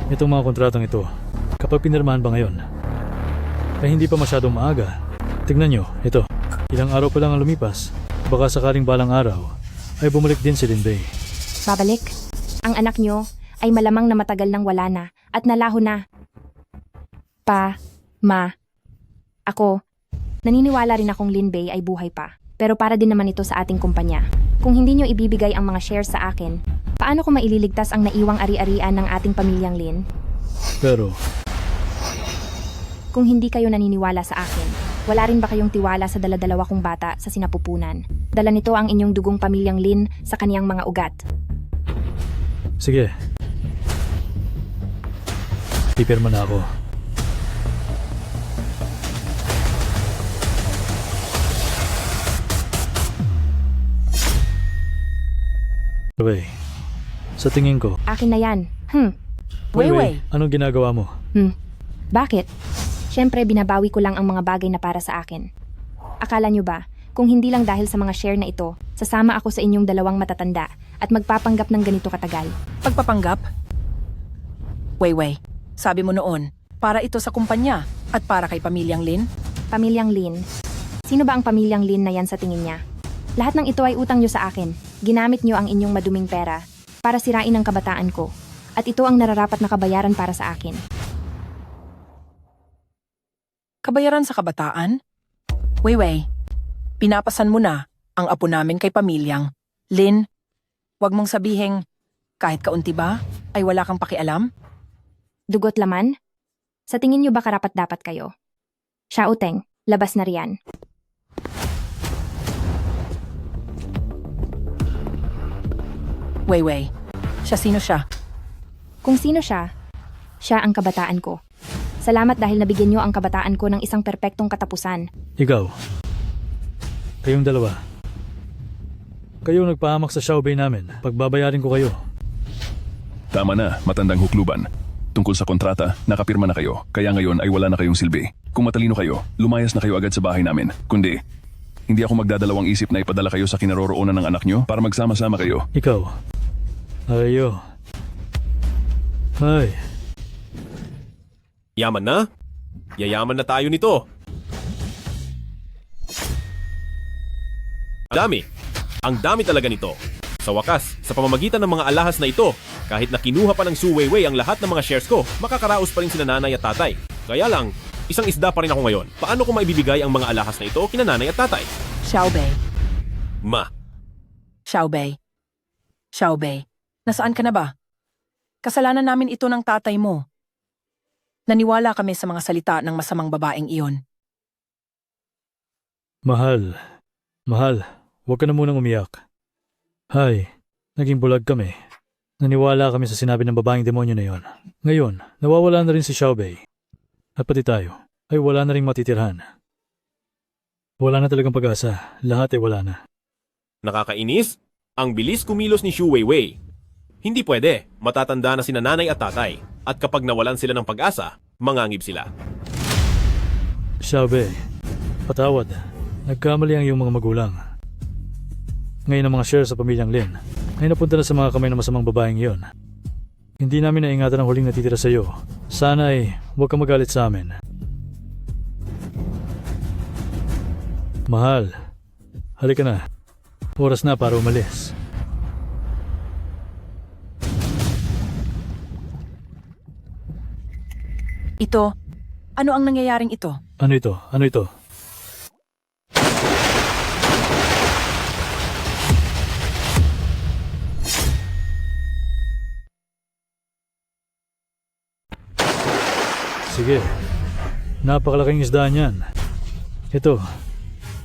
itong mga kontratang ito, kapag pinirmahan ba ngayon, ay hindi pa masyadong maaga. Tignan nyo, ito, ilang araw pa lang ang lumipas. Baka sakaling balang araw, ay bumalik din si Lin Bei. Babalik? Ang anak nyo ay malamang na matagal nang wala na at nalaho na. Ako, naniniwala rin akong Lin Bei ay buhay pa. Pero para din naman ito sa ating kumpanya. Kung hindi nyo ibibigay ang mga shares sa akin, paano ko maililigtas ang naiwang ari-arian ng ating pamilyang Lin? Pero, Kung hindi kayo naniniwala sa akin, wala rin ba kayong tiwala sa dala-dalawa kong bata sa sinapupunan? Dala nito ang inyong dugong pamilyang Lin sa kaniyang mga ugat. sige. Pipirma na ako. Wei, sa tingin ko, Akin na yan. Wei. anong ginagawa mo? Bakit? Siyempre, binabawi ko lang ang mga bagay na para sa akin. Akala nyo ba, kung hindi lang dahil sa mga share na ito, sasama ako sa inyong dalawang matatanda at magpapanggap ng ganito katagal? Pagpapanggap? Wei, sabi mo noon, para ito sa kumpanya at para kay pamilyang Lin? Pamilyang Lin? Sino ba ang pamilyang Lin na yan sa tingin niya? Lahat ng ito ay utang nyo sa akin. Ginamit nyo ang inyong maduming pera para sirain ang kabataan ko. At ito ang nararapat na kabayaran para sa akin. Kabayaran sa kabataan? Wei, pinapasan mo na ang apo namin kay pamilyang Lin. Huwag mong sabihing, kahit kaunti ba, ay wala kang pakialam? Dugot laman? Sa tingin nyo ba karapat-dapat kayo? Xiaoteng, labas na riyan. Wei, sino siya? Kung sino siya, siya ang kabataan ko. Salamat dahil nabigyan nyo ang kabataan ko ng isang perpektong katapusan. Ikaw. Kayong dalawa. Kayo nagpahamak sa Xiao Bei namin. Pagbabayarin ko kayo. Tama na, matandang hukluban. Tungkol sa kontrata, nakapirma na kayo. Kaya ngayon ay wala na kayong silbi. Kung matalino kayo, lumayas na kayo agad sa bahay namin. Kundi, hindi ako magdadalawang isip na ipadala kayo sa kinaroroonan ng anak nyo para magsama-sama kayo. Ikaw. Ayo. Ay. Yaman na? Yayaman na tayo nito. Ang dami talaga nito. Sa wakas, sa pamamagitan ng mga alahas na ito, kahit na kinuha pa ng Su Weiwei ang lahat ng mga shares ko, makakaraos pa rin sina nanay at tatay. Kaya lang, isang isda pa rin ako ngayon. Paano ko maibibigay ang mga alahas na ito kina nanay at tatay? Xiao Bei. Ma. Xiao Bei, nasaan ka na ba? Kasalanan namin ito ng tatay mo. Naniwala kami sa mga salita ng masamang babaeng iyon. Mahal, huwag ka na munang umiyak. Hay, naging bulag kami. Naniwala kami sa sinabi ng babaeng demonyo na yon. Ngayon, nawawala na rin si Xiaobei. At pati tayo, ay wala na rin matitirhan. Wala na talagang pag-asa. Lahat ay wala na. Nakakainis? Ang bilis kumilos ni Xu Weiwei. Hindi pwede, matatanda na sina nanay at tatay. At kapag nawalan sila ng pag-asa, mangangib sila. Xiaobei, patawad. Nagkamali ang iyong mga magulang. Ngayon ang mga share sa pamilyang Lin ay napunta na sa mga kamay ng masamang babaeng iyon. Hindi namin naingatan ang huling natitira sa iyo. Sana ay huwag kang magalit sa amin. Mahal, halika na. Oras na para umalis. Ito, ano ang nangyayaring ito? Ano ito? Ano ito? Sige. Napakalaking isda niyan. Ito.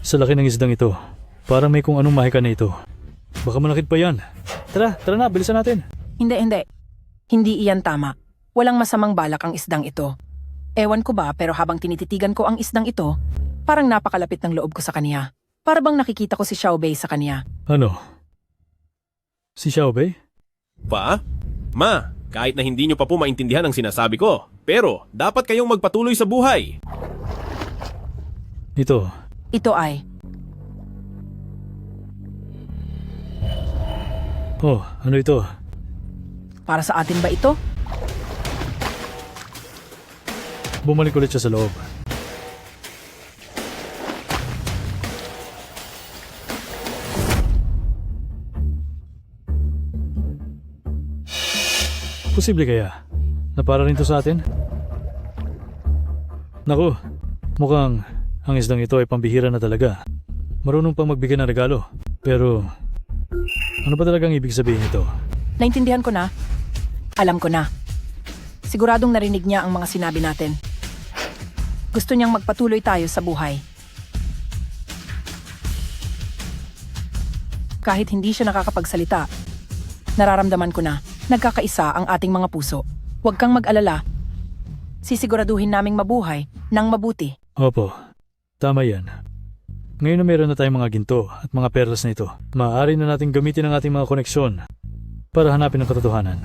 Sa laki ng isdang ito. Parang may kung anong mahika na ito. Baka malakit pa yan. Tara na, bilisan natin. Hindi. Hindi iyan tama. Walang masamang balak ang isdang ito. Ewan ko ba, pero habang tinititigan ko ang isdang ito, parang napakalapit ng loob ko sa kanya. Para bang nakikita ko si Xiaobei sa kanya. Ano? Si Xiaobei? Pa? Ma, kahit na hindi nyo pa po maintindihan ang sinasabi ko, pero dapat kayong magpatuloy sa buhay. Ito. Ito ay, Oh, ano ito? para sa atin ba ito? Bumalik ulit siya sa loob. Posible kaya na para rin to sa atin? Naku, mukhang ang isdang ito ay pambihira na talaga. Marunong pang magbigay ng regalo. Pero, ano ba talagang ibig sabihin nito? Naintindihan ko na. Alam ko na. Siguradong narinig niya ang mga sinabi natin. Gusto niyang magpatuloy tayo sa buhay. Kahit hindi siya nakakapagsalita, nararamdaman ko na nagkakaisa ang ating mga puso. Huwag kang mag-alala. Sisiguraduhin naming mabuhay ng mabuti. Opo, tama yan. Ngayon na meron na tayong mga ginto at mga perlas na ito, maaari na natin gamitin ang ating mga koneksyon para hanapin ang katotohanan.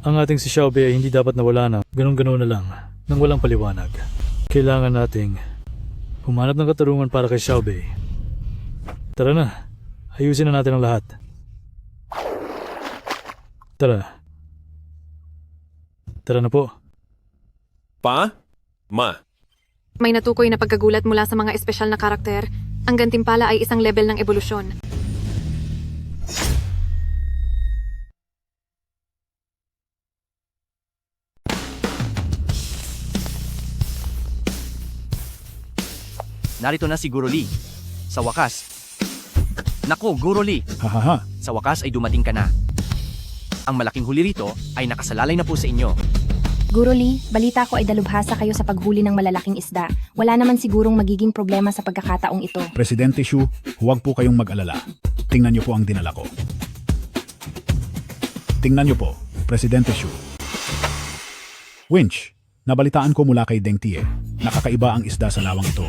Ang ating si Xiaobei ay hindi dapat nawala na ganun-ganun na lang nang walang paliwanag. Kailangan nating humanap ng katarungan para kay Xiaobei. Tara na, ayusin na natin ang lahat. Tara. Tara na po. Pa? Ma? May natukoy na pagkagulat mula sa mga espesyal na karakter. Ang gantimpala ay isang level ng ebolusyon. Narito na si Guro Lee. Sa wakas. Nako, Guro Lee. Hahaha. Sa wakas ay dumating ka na. Ang malaking huli rito ay nakasalalay na po sa inyo. Guro Lee, balita ko ay dalubhasa kayo sa paghuli ng malalaking isda. Wala naman sigurong magiging problema sa pagkakataong ito. Presidente Xu, huwag po kayong mag-alala. Tingnan niyo po ang dinala ko. Tingnan niyo po, Presidente Xu. Winch, nabalitaan ko mula kay Deng Tie, nakakaiba ang isda sa lawang ito.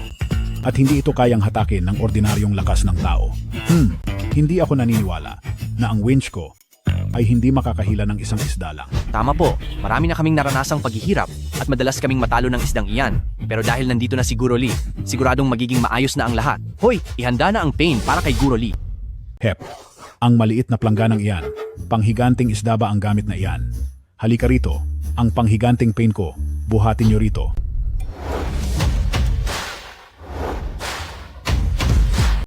At hindi ito kayang hatakin ng ordinaryong lakas ng tao. Hindi ako naniniwala na ang winch ko ay hindi makakahila ng isang isda lang. Tama po, marami na kaming naranasang paghihirap at madalas kaming matalo ng isdang iyan. Pero dahil nandito na si Guro Lee, siguradong magiging maayos na ang lahat. Hoy, ihanda na ang pain para kay Guro Lee. Hep, ang maliit na plangganang iyan, panghiganting isda ba ang gamit na iyan? Halika rito, ang panghiganting pain ko, buhatin niyo rito.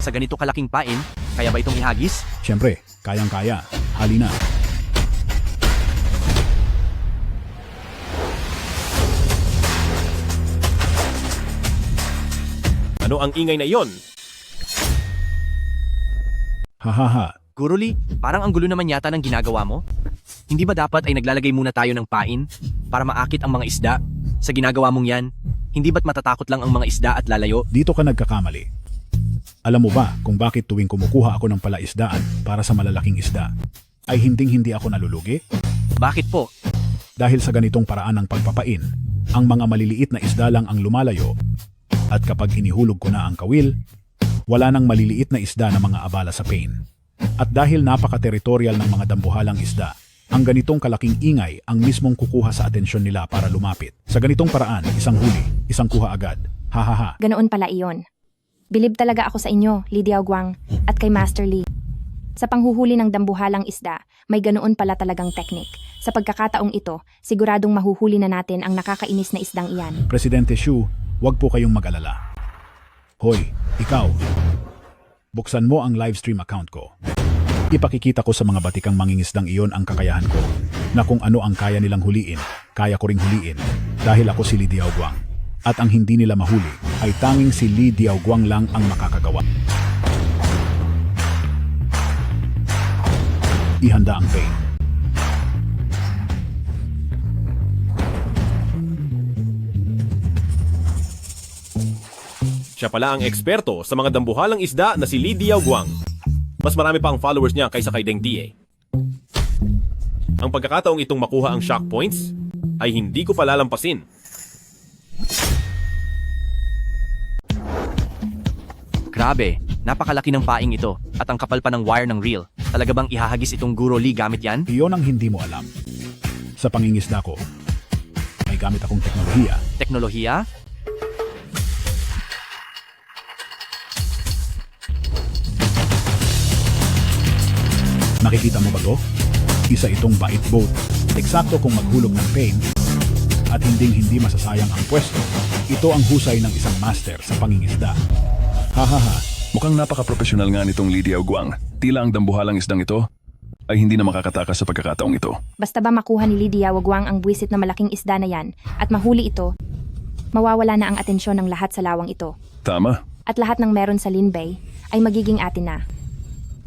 Sa ganito kalaking pain, kaya ba itong ihagis? Siyempre, kayang-kaya. Halina. Ano ang ingay na iyon? Hahaha. Guro Lee, parang ang gulo naman yata ng ginagawa mo. Hindi ba dapat ay naglalagay muna tayo ng pain para maakit ang mga isda? Sa ginagawa mong yan, hindi ba't matatakot lang ang mga isda at lalayo? Dito ka nagkakamali. Alam mo ba kung bakit tuwing kumukuha ako ng palaisdaan para sa malalaking isda, ay hindi ako nalulugi? Bakit po? Dahil sa ganitong paraan ng pagpapain, ang mga maliliit na isda lang ang lumalayo at kapag inihulog ko na ang kawil, wala nang maliliit na isda na mga abala sa pain. At dahil napaka-territorial ng mga dambuhalang isda, ang ganitong kalaking ingay ang mismong kukuha sa atensyon nila para lumapit. Sa ganitong paraan, isang huli, isang kuha agad. Hahaha. Ganoon pala iyon. Bilib talaga ako sa inyo, Lee Diaoguang, at kay Master Lee. Sa panghuhuli ng dambuhalang isda, may ganoon pala talagang teknik. Sa pagkakataong ito, siguradong mahuhuli na natin ang nakakainis na isdang iyan. Presidente Xu, huwag po kayong mag-alala. Hoy, ikaw. Buksan mo ang livestream account ko. Ipakikita ko sa mga batikang mangingisdang iyon ang kakayahan ko na kung ano ang kaya nilang huliin, kaya ko ring huliin dahil ako si Lee Diaoguang. At ang hindi nila mahuli ay tanging si Lee Diaoguang lang ang makakagawa. Ihanda ang pain. Siya pala ang eksperto sa mga dambuhalang isda na si Lee Diaoguang. Mas marami pa ang followers niya kaysa kay Deng Tie. Ang pagkakataong itong makuha ang shock points ay hindi ko palalampasin. Grabe, napakalaki ng paing ito at ang kapal pa ng wire ng reel. Talaga bang ihahagis itong Guro Lee gamit yan? Iyon ang hindi mo alam. Sa pangingisda ko, may gamit akong teknolohiya. Teknolohiya? Nakikita mo ba to? Isa itong bait boat. Eksakto kung maghulog ng pain at hindi masasayang ang pwesto. Ito ang husay ng isang master sa pangingisda. Hahaha. Mukhang napaka-professional nga nitong Lee Diaoguang. Tila ang dambuhalang isdang ito ay hindi na makakatakas sa pagkakataong ito. Basta ba makuha ni Lee Diaoguang ang buwisit na malaking isda na yan at mahuli ito, mawawala na ang atensyon ng lahat sa lawang ito. Tama. At lahat ng meron sa Lin Bay ay magiging atin na.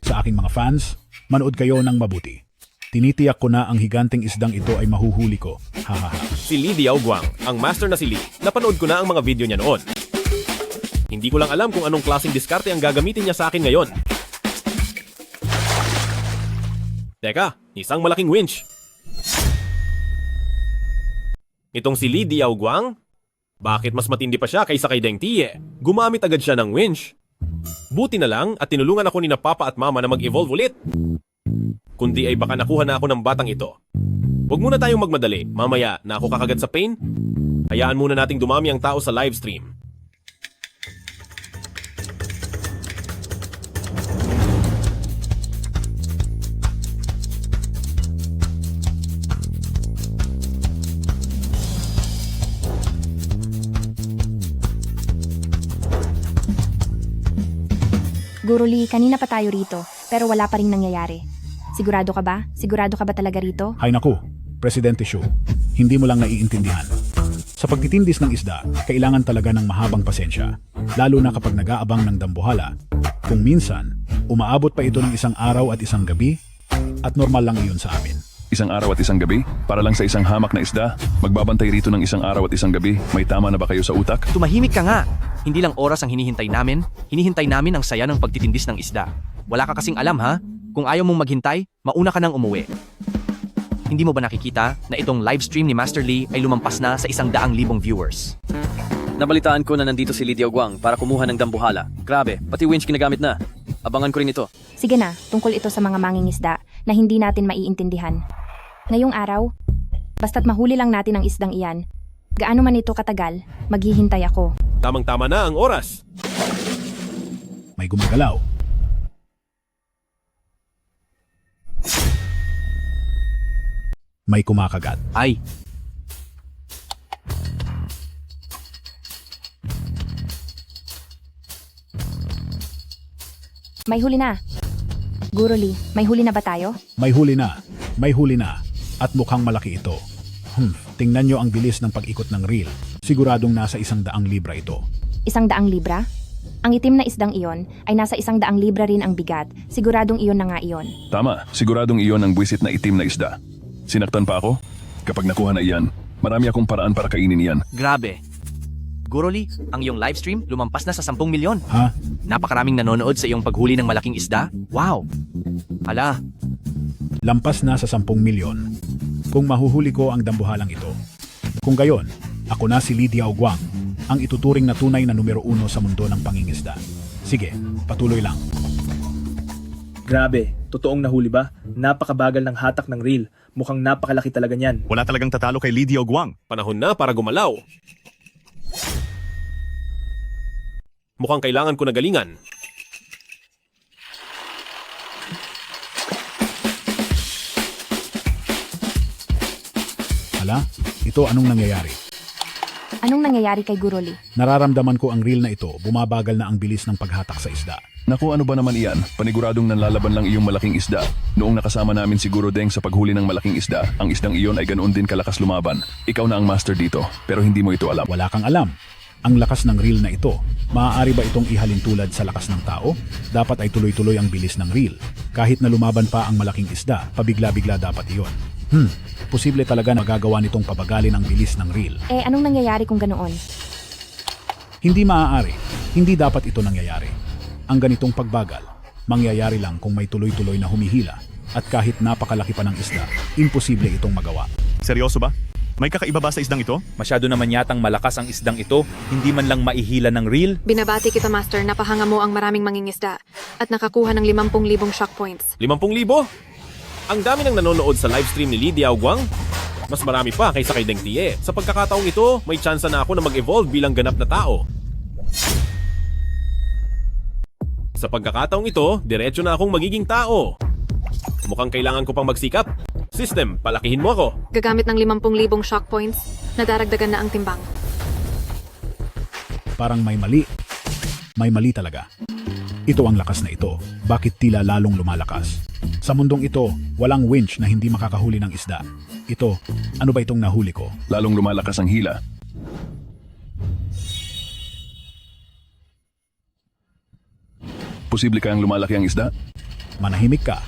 Sa aking mga fans, manood kayo ng mabuti. Tinitiyak ko na ang higanteng isdang ito ay mahuhuli ko. Hahaha. Si Lee Diaoguang, ang master na si Lee, napanood ko na ang mga video niya noon. Hindi ko lang alam kung anong klaseng diskarte ang gagamitin niya sa akin ngayon. Teka, isang malaking winch. Itong si Lee Diaoguang, bakit mas matindi pa siya kaysa kay Deng Tie? Gumamit agad siya ng winch. Buti na lang at tinulungan ako ni na Papa at Mama na mag-evolve ulit. Kundi ay baka nakuha na ako ng batang ito. Huwag muna tayong magmadali, mamaya na ako kakagat sa pain. Hayaan muna nating dumami ang tao sa livestream. Guro Lee, kanina pa tayo rito, pero wala pa ring nangyayari. Sigurado ka ba? Sigurado ka ba talaga rito? Hay naku, Presidente Xu, hindi mo lang naiintindihan. Sa pagtitindis ng isda, kailangan talaga ng mahabang pasensya, lalo na kapag nag-aabang ng dambuhala. Kung minsan, umaabot pa ito ng isang araw at isang gabi, at normal lang iyon sa amin. Isang araw at isang gabi? Para lang sa isang hamak na isda? Magbabantay rito ng isang araw at isang gabi? May tama na ba kayo sa utak? Tumahimik ka nga! Hindi lang oras ang hinihintay namin ang saya ng pagtitindis ng isda. Wala ka kasing alam ha? Kung ayaw mong maghintay, mauna ka nang umuwi. Hindi mo ba nakikita na itong livestream ni Master Lee ay lumampas na sa 100,000 viewers? Nabalitaan ko na nandito si Lee Diaoguang para kumuha ng dambuhala. Grabe, pati winch ginagamit na. Abangan ko rin ito. Sige na, tungkol ito sa mga mangingisda na hindi natin maiintindihan. Ngayong araw, basta't mahuli lang natin ang isdang iyan, gaano man ito katagal, maghihintay ako. Tamang-tama na ang oras. May gumagalaw. May kumakagat. Ay! May huli na. Guro Lee, may huli na ba tayo? May huli na. May huli na. At mukhang malaki ito. Tingnan nyo ang bilis ng pag-ikot ng reel. Siguradong nasa 100 libra ito. 100 libra? Ang itim na isdang iyon ay nasa 100 libra rin ang bigat. Siguradong iyon na nga iyon. Tama, siguradong iyon ang buwisit na itim na isda. Sinaktan pa ako? Kapag nakuha na iyan, marami akong paraan para kainin iyan. Grabe. Guroli, ang iyong livestream lumampas na sa 10 milyon. Ha? Napakaraming nanonood sa iyong paghuli ng malaking isda. Wow! Hala, Lampas na sa 10 milyon. Kung mahuhuli ko ang dambuhalang ito. Kung gayon, ako na si Lydia Ogwang, ang ituturing na tunay na numero 1 sa mundo ng pangingisda. Sige, patuloy lang. Grabe, totoong nahuli ba? Napakabagal ng hatak ng reel. Mukhang napakalaki talaga niyan. Wala talagang tatalo kay Lydia Ogwang. Panahon na para gumalaw. Mukhang kailangan ko na galingan. Hala, ito anong nangyayari? Anong nangyayari kay Guroli? Nararamdaman ko ang reel na ito, bumabagal na ang bilis ng paghatak sa isda. Naku, ano ba naman iyan? Paniguradong nanlalaban lang iyong malaking isda. Noong nakasama namin si Guro Deng sa paghuli ng malaking isda, ang isdang iyon ay ganoon din kalakas lumaban. Ikaw na ang master dito, pero hindi mo ito alam. Wala kang alam. Ang lakas ng reel na ito, maaari ba itong ihalin tulad sa lakas ng tao? Dapat ay tuloy-tuloy ang bilis ng reel. Kahit na lumaban pa ang malaking isda, pabigla-bigla dapat iyon. Posible talaga na magagawa nitong pabagalin ang bilis ng reel. Eh, anong nangyayari kung ganoon? Hindi maaari. Hindi dapat ito nangyayari. Ang ganitong pagbagal, mangyayari lang kung may tuloy-tuloy na humihila at kahit napakalaki pa ng isda, imposible itong magawa. Seryoso ba? May kakaiba ba sa isdang ito? Masyado naman yatang malakas ang isdang ito, hindi man lang maihila ng reel. Binabati kita, Master. Napahanga mo ang maraming mangingisda at nakakuha ng 50,000 shock points. 50,000? Ang dami ng nanonood sa livestream ni Lydia Ogwang. Mas marami pa kaysa kay Deng Tie. Sa pagkakataong ito, may tsansa na ako na mag-evolve bilang ganap na tao. Sa pagkakataong ito, diretso na akong magiging tao. Mukhang kailangan ko pang magsikap. System, palakihin mo ako. Gagamit ng 50,000 shock points, nadaragdagan na ang timbang. Parang may mali. May mali talaga. Ito ang lakas na ito. Bakit tila lalong lumalakas? Sa mundong ito, walang winch na hindi makakahuli ng isda. Ito, ano ba itong nahuli ko? Lalong lumalakas ang hila. Posible kayang lumalaki ang isda? Manahimik ka.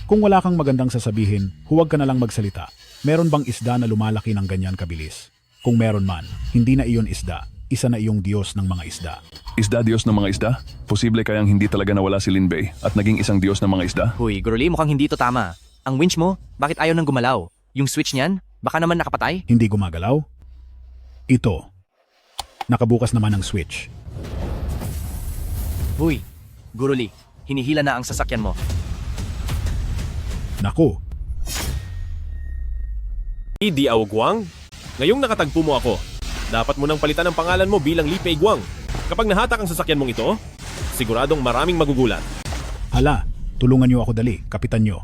Kung wala kang magandang sasabihin, huwag ka na lang magsalita. Meron bang isda na lumalaki ng ganyan kabilis? Kung meron man, hindi na iyon isda. Isa na iyong Diyos ng mga isda. Isda Diyos ng mga isda? Posible kayang hindi talaga nawala si Lin Bei at naging isang Diyos ng mga isda? Huy, Guroli, mukhang hindi ito tama. Ang winch mo, bakit ayaw nang gumalaw? Yung switch niyan, baka naman nakapatay? Hindi gumagalaw? Ito. Nakabukas naman ang switch. Huy, Guroli, hinihila na ang sasakyan mo. Naku, Lydia Ogwang? Ngayong nakatagpo mo ako, dapat mo nang palitan ang pangalan mo bilang Li Pei Guang. Kapag nahatak ang sasakyan mong ito, siguradong maraming magugulat. hala, tulungan niyo ako dali, kapitan niyo.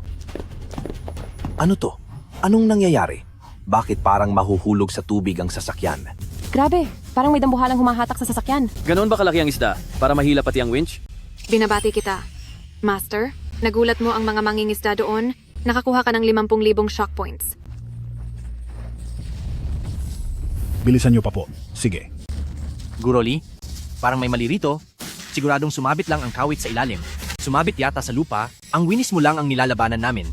Ano to? Anong nangyayari? Bakit parang mahuhulog sa tubig ang sasakyan? Grabe, parang may dambuhalang humahatak sa sasakyan. Ganoon ba kalaki ang isda para mahila pati ang winch? Binabati kita. Master, nagulat mo ang mga mangingisda doon. Nakakuha ka ng 50,000 shock points. Bilisan niyo pa po. Sige. Guroli, parang may mali rito. Siguradong sumabit lang ang kawit sa ilalim. Sumabit yata sa lupa, ang winis mo lang ang nilalabanan namin.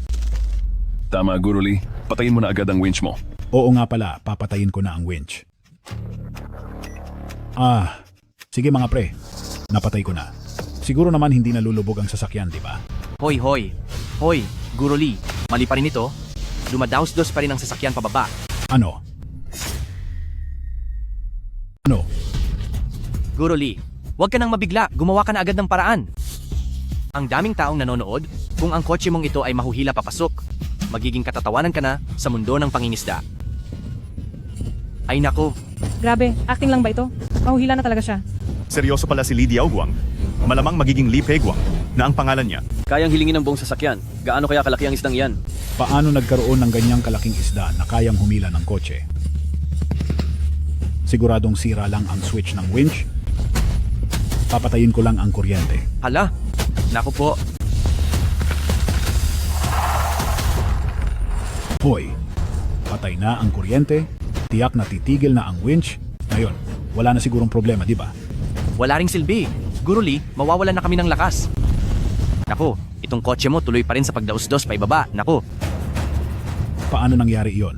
Tama, Guro Li. Patayin mo na agad ang winch mo. Oo nga pala, papatayin ko na ang winch. Sige mga pre. Napatay ko na. Siguro naman hindi nalulubog ang sasakyan, di ba? Hoy, Guroli, mali pa rin ito. Dumadaos-dos pa rin ang sasakyan pababa. Ano? Guroli, huwag ka nang mabigla, gumawa ka na agad ng paraan. Ang daming taong nanonood, kung ang kotse mong ito ay mahuhila papasok, magiging katatawanan ka na sa mundo ng pangingisda. Ay nako. Grabe, acting lang ba ito? Mahuhila na talaga siya. Seryoso pala si Lydia Ogwang. Malamang magiging Li Pei Guang na ang pangalan niya. Kayang hilingin ng buong sasakyan. Gaano kaya kalaki ang isdang yan? Paano nagkaroon ng ganyang kalaking isda na kayang humila ng kotse? Siguradong sira lang ang switch ng winch. Papatayin ko lang ang kuryente. Hala, naku po. Hoy, patay na ang kuryente, tiyak na titigil na ang winch. Ngayon, wala na sigurong problema, di ba? Wala ring silbi. Guruli, mawawalan na kami ng lakas. Naku, itong kotse mo tuloy pa rin sa pagdaos-dos pa ibaba. Naku. Paano nangyari iyon?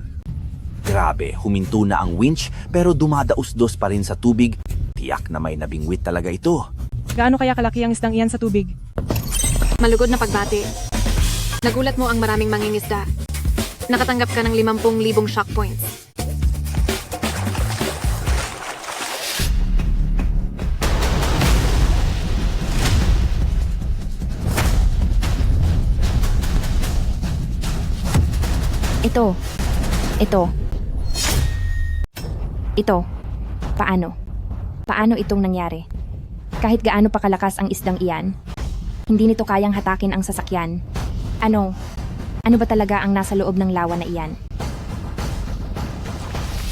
Grabe, huminto na ang winch pero dumadaos-dos pa rin sa tubig. Tiyak na may nabingwit talaga ito. Gaano kaya kalaki ang isdang iyan sa tubig? Malugod na pagbati. Nagulat mo ang maraming mangingisda. Nakatanggap ka ng 50,000 shock points. Ito. Paano? Paano itong nangyari? Kahit gaano pa kalakas ang isdang iyan, hindi nito kayang hatakin ang sasakyan. Ano ba talaga ang nasa loob ng lawa na iyan?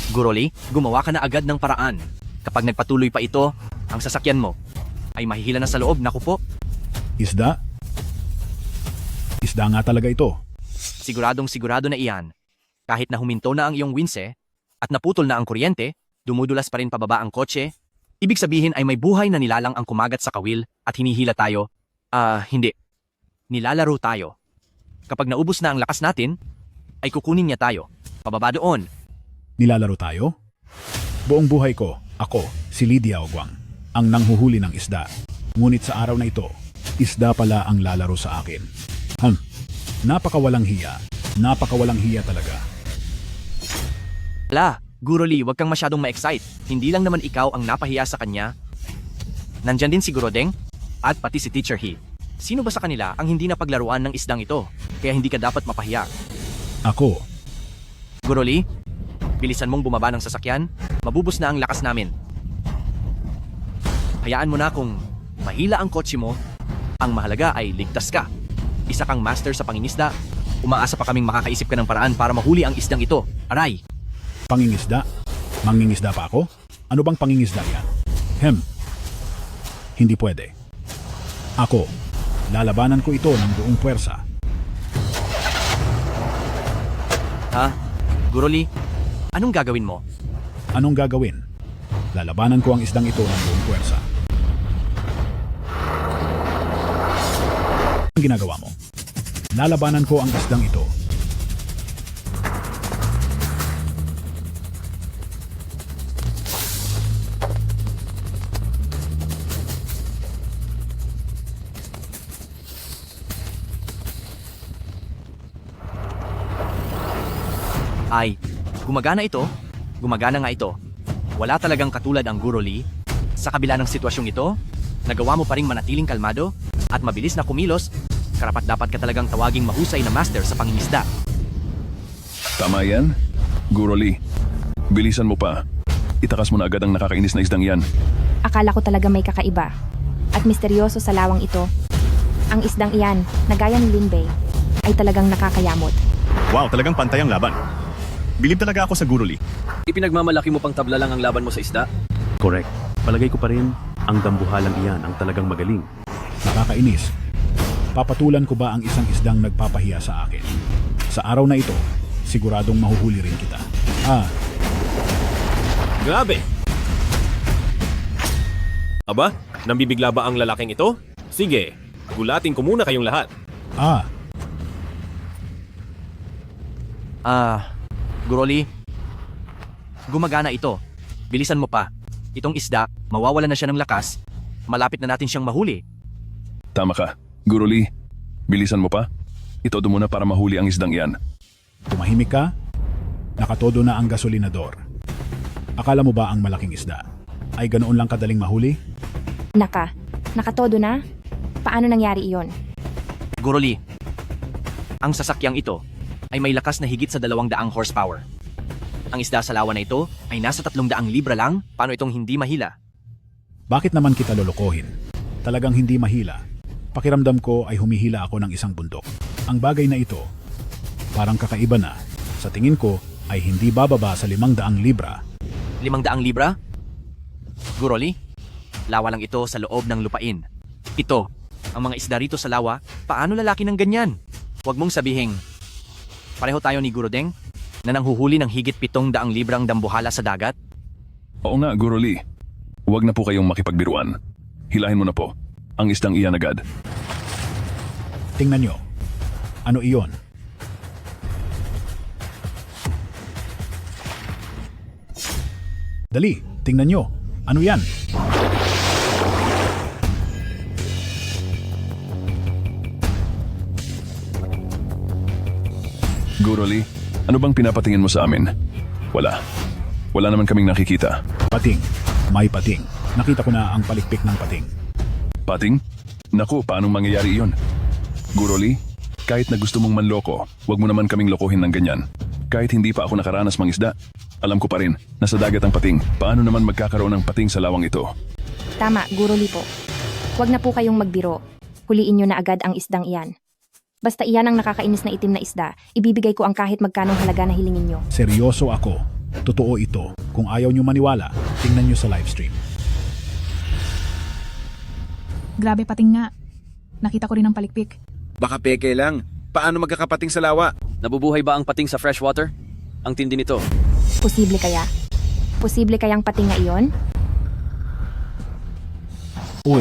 Guroli, gumawa ka na agad ng paraan. Kapag nagpatuloy pa ito, ang sasakyan mo ay mahihila na sa loob, naku po. Isda? Isda nga talaga ito. Siguradong sigurado na iyan. Kahit na huminto na ang iyong winse at naputol na ang kuryente, dumudulas pa rin pababa ang kotse, ibig sabihin ay may buhay na nilalang ang kumagat sa kawil at hinihila tayo. Hindi. Nilalaro tayo. Kapag naubos na ang lakas natin, ay kukunin niya tayo. Pababa doon. Nilalaro tayo? Buong buhay ko, ako, si Lydia Ogwang, ang nanghuhuli ng isda. Ngunit sa araw na ito, isda pala ang lalaro sa akin. Napakawalang hiya. Napakawalang hiya talaga. Guroli, wag kang masyadong ma-excite. Hindi lang naman ikaw ang napahiya sa kanya. Nandyan din si Gurodeng at pati si Teacher He. Sino ba sa kanila ang hindi napaglaruan ng isdang ito? Kaya hindi ka dapat mapahiya. Ako. Guroli, bilisan mong bumaba ng sasakyan. Mabubos na ang lakas namin. Hayaan mo na kung mahila ang kotse mo, ang mahalaga ay ligtas ka. Isa kang master sa pangingisda. Umaasa pa kaming makakaisip ka ng paraan para mahuli ang isdang ito. Aray! Pangingisda? Mangingisda pa ako? Ano bang pangingisda yan? Hindi pwede. Ako, lalabanan ko ito ng buong puwersa. Guroli, anong gagawin mo? Anong gagawin? Lalabanan ko ang isdang ito ng buong puwersa. Ang ginagawa mo? Lalabanan ko ang isdang ito. Gumagana ito. Gumagana nga ito. Wala talagang katulad ang Guroli. Sa kabila ng sitwasyong ito, nagawa mo pa ring manatiling kalmado at mabilis na kumilos. Karapat-dapat ka talagang tawaging mahusay na master sa pangingisda. Tama yan? Guroli, bilisan mo pa. Itakas mo na agad ang nakakainis na isdang yan. Akala ko talaga may kakaiba. At misteryoso sa lawang ito. Ang isdang iyan, na gaya ni Linbei, ay talagang nakakayamot. Wow, talagang pantay ang laban. Bilib talaga ako sa Guroli. Ipinagmamalaki mo pang tabla lang ang laban mo sa isda? Correct. Palagay ko pa rin, ang dambuhalang iyan ang talagang magaling. Nakakainis. Papatulan ko ba ang isang isdang nagpapahiya sa akin? Sa araw na ito, siguradong mahuhuli rin kita. Grabe! Aba, nambibigla ba ang lalaking ito? Sige, gulatin ko muna kayong lahat. Guroli, gumagana ito. Bilisan mo pa. Itong isda, mawawala na siya ng lakas. Malapit na natin siyang mahuli. Tama ka. Guroli, bilisan mo pa. Itodo muna para mahuli ang isdang iyan. Tumahimik ka? Nakatodo na ang gasolinador. Akala mo ba ang malaking isda ay ganoon lang kadaling mahuli? Nakatodo na? Paano nangyari iyon? Guroli, ang sasakyang ito ay may lakas na higit sa 200 horsepower. Ang isda sa lawa na ito ay nasa 300 libra lang. Paano itong hindi mahila? Bakit naman kita lolokohin? Talagang hindi mahila. Pakiramdam ko ay humihila ako ng isang bundok. Ang bagay na ito, parang kakaiba na. Sa tingin ko ay hindi bababa sa 500 libra. 500 libra? Guroli, lawa lang ito sa loob ng lupain. Ito, ang mga isda rito sa lawa, paano lalaki ng ganyan? Huwag mong sabihing, pareho tayo ni Gurodeng na nanghuhuli ng higit 700 librang dambuhala sa dagat? Oo nga, Guroli. Huwag na po kayong makipagbiruan. Hilahin mo na po ang isdang iyan agad. Tingnan nyo. Ano iyon? Dali, tingnan nyo. Ano yan? Guro Lee, ano bang pinapatingin mo sa amin? Wala. Wala naman kaming nakikita. Pating. May pating. Nakita ko na ang palikpik ng pating. Pating? Naku, paano mangyayari iyon? Guro Lee, kahit na gusto mong manloko, wag mo naman kaming lokohin ng ganyan. Kahit hindi pa ako nakaranas mangisda, alam ko pa rin, nasa dagat ang pating. Paano naman magkakaroon ng pating sa lawang ito? Tama, Guro Lee po. Huwag na po kayong magbiro. Huliin nyo na agad ang isdang iyan. Basta iyan ang nakakainis na itim na isda, ibibigay ko ang kahit magkanong halaga na hilingin nyo. Seryoso ako. Totoo ito. Kung ayaw nyo maniwala, tingnan nyo sa livestream. Grabe pating nga. Nakita ko rin ang palikpik. Baka peke lang. Paano magkakapating sa lawa? Nabubuhay ba ang pating sa freshwater? Ang tindi nito. Posible kaya? Posible kayang pating nga iyon? Uy,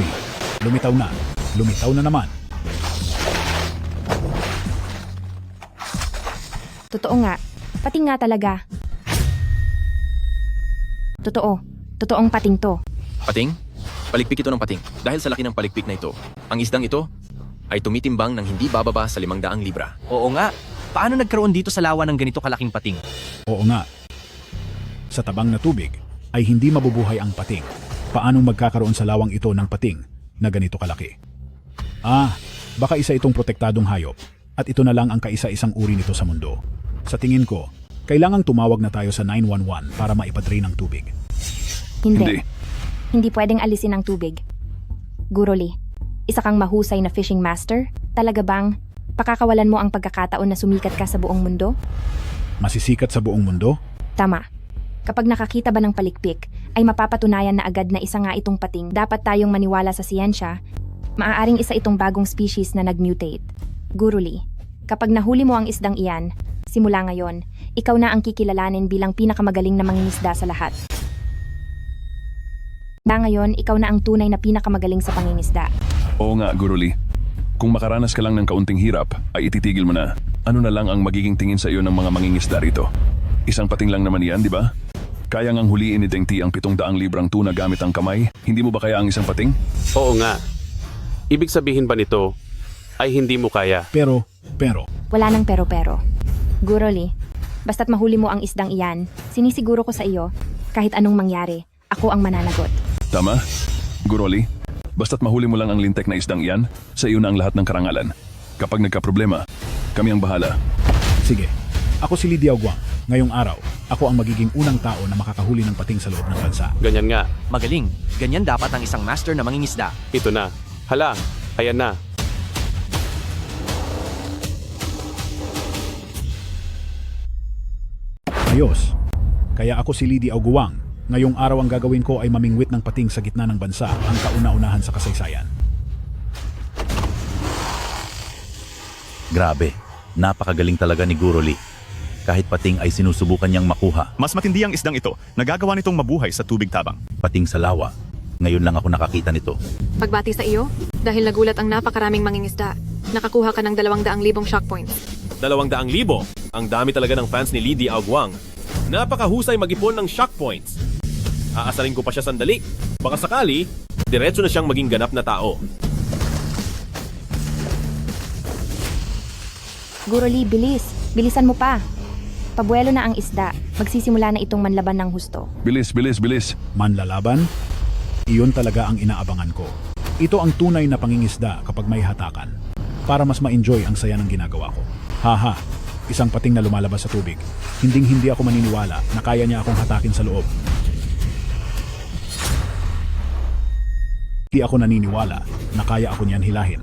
lumitaw na. Lumitaw na naman. Totoo nga. Pating nga talaga. Totoo. Totoong pating to. Pating? Palikpik ito ng pating. Dahil sa laki ng palikpik na ito, ang isdang ito ay tumitimbang ng hindi bababa sa 500 libra. Oo nga. Paano nagkaroon dito sa lawa ng ganito kalaking pating? Oo nga. Sa tabang na tubig ay hindi mabubuhay ang pating. Paanong magkakaroon sa lawang ito ng pating na ganito kalaki? Baka isa itong protektadong hayop at ito na lang ang kaisa-isang uri nito sa mundo. Sa tingin ko, kailangang tumawag na tayo sa 911 para maipadrain ang tubig. Hindi. Hindi pwedeng alisin ang tubig. Guro Lee, isa kang mahusay na fishing master? Talaga bang pakakawalan mo ang pagkakataon na sumikat ka sa buong mundo? Masisikat sa buong mundo? Tama. Kapag nakakita ba ng palikpik, ay mapapatunayan na agad na isa nga itong pating. Dapat tayong maniwala sa siyensya. Maaaring isa itong bagong species na nag-mutate. Guro Lee, kapag nahuli mo ang isdang iyan, simula ngayon, ikaw na ang kikilalanin bilang pinakamagaling na mangingisda sa lahat. Ngayon, ikaw na ang tunay na pinakamagaling sa pangingisda. Oo nga, Guro Lee. Kung makaranas ka lang ng kaunting hirap, ay ititigil mo na. Ano na lang ang magiging tingin sa iyo ng mga mangingisda rito? Isang pating lang naman yan, di ba? Kaya ngang huliin ni Deng T ang 700 librang tuna gamit ang kamay? Hindi mo ba kaya ang isang pating? Oo nga. Ibig sabihin ba nito ay hindi mo kaya? Pero. Wala nang pero-pero. Guro Lee, basta't mahuli mo ang isdang iyan, sinisiguro ko sa iyo, kahit anong mangyari, ako ang mananagot. Tama? Guro Lee, basta't mahuli mo lang ang lintek na isdang iyan, sa iyo na ang lahat ng karangalan. Kapag nagka-problema, kami ang bahala. Sige, ako si Lee Diaoguang. Ngayong araw, ako ang magiging unang tao na makakahuli ng pating sa loob ng bansa. Ganyan nga. Magaling. Ganyan dapat ang isang master na mangingisda. Ito na. Hala, ayan na. Ayos. Kaya ako si Lee Diaoguang. Ngayong araw ang gagawin ko ay mamingwit ng pating sa gitna ng bansa, ang kauna-unahan sa kasaysayan. Grabe, napakagaling talaga ni Guro Lee. Kahit pating ay sinusubukan niyang makuha. Mas matindi ang isdang ito. Nagagawa nitong mabuhay sa tubig tabang. Pating sa lawa. Ngayon lang ako nakakita nito. Pagbati sa iyo, dahil nagulat ang napakaraming mangingisda, nakakuha ka ng 200,000 shock points. 200,000? Ang dami talaga ng fans ni Lee Diaoguang. Napakahusay mag-ipon ng shock points. Aasarin ko pa siya sandali. Baka sakali, diretso na siyang maging ganap na tao. Guro Lee, bilis. Bilisan mo pa. Pabuelo na ang isda. Magsisimula na itong manlaban ng husto. Bilis. Manlalaban? Iyon talaga ang inaabangan ko. Ito ang tunay na pangingisda kapag may hatakan. Para mas ma-enjoy ang saya ng ginagawa ko. Haha, isang pating na lumalabas sa tubig. Hindi ako maniniwala na kaya niya akong hatakin sa loob. Hindi ako naniniwala na kaya ako niyan hilahin.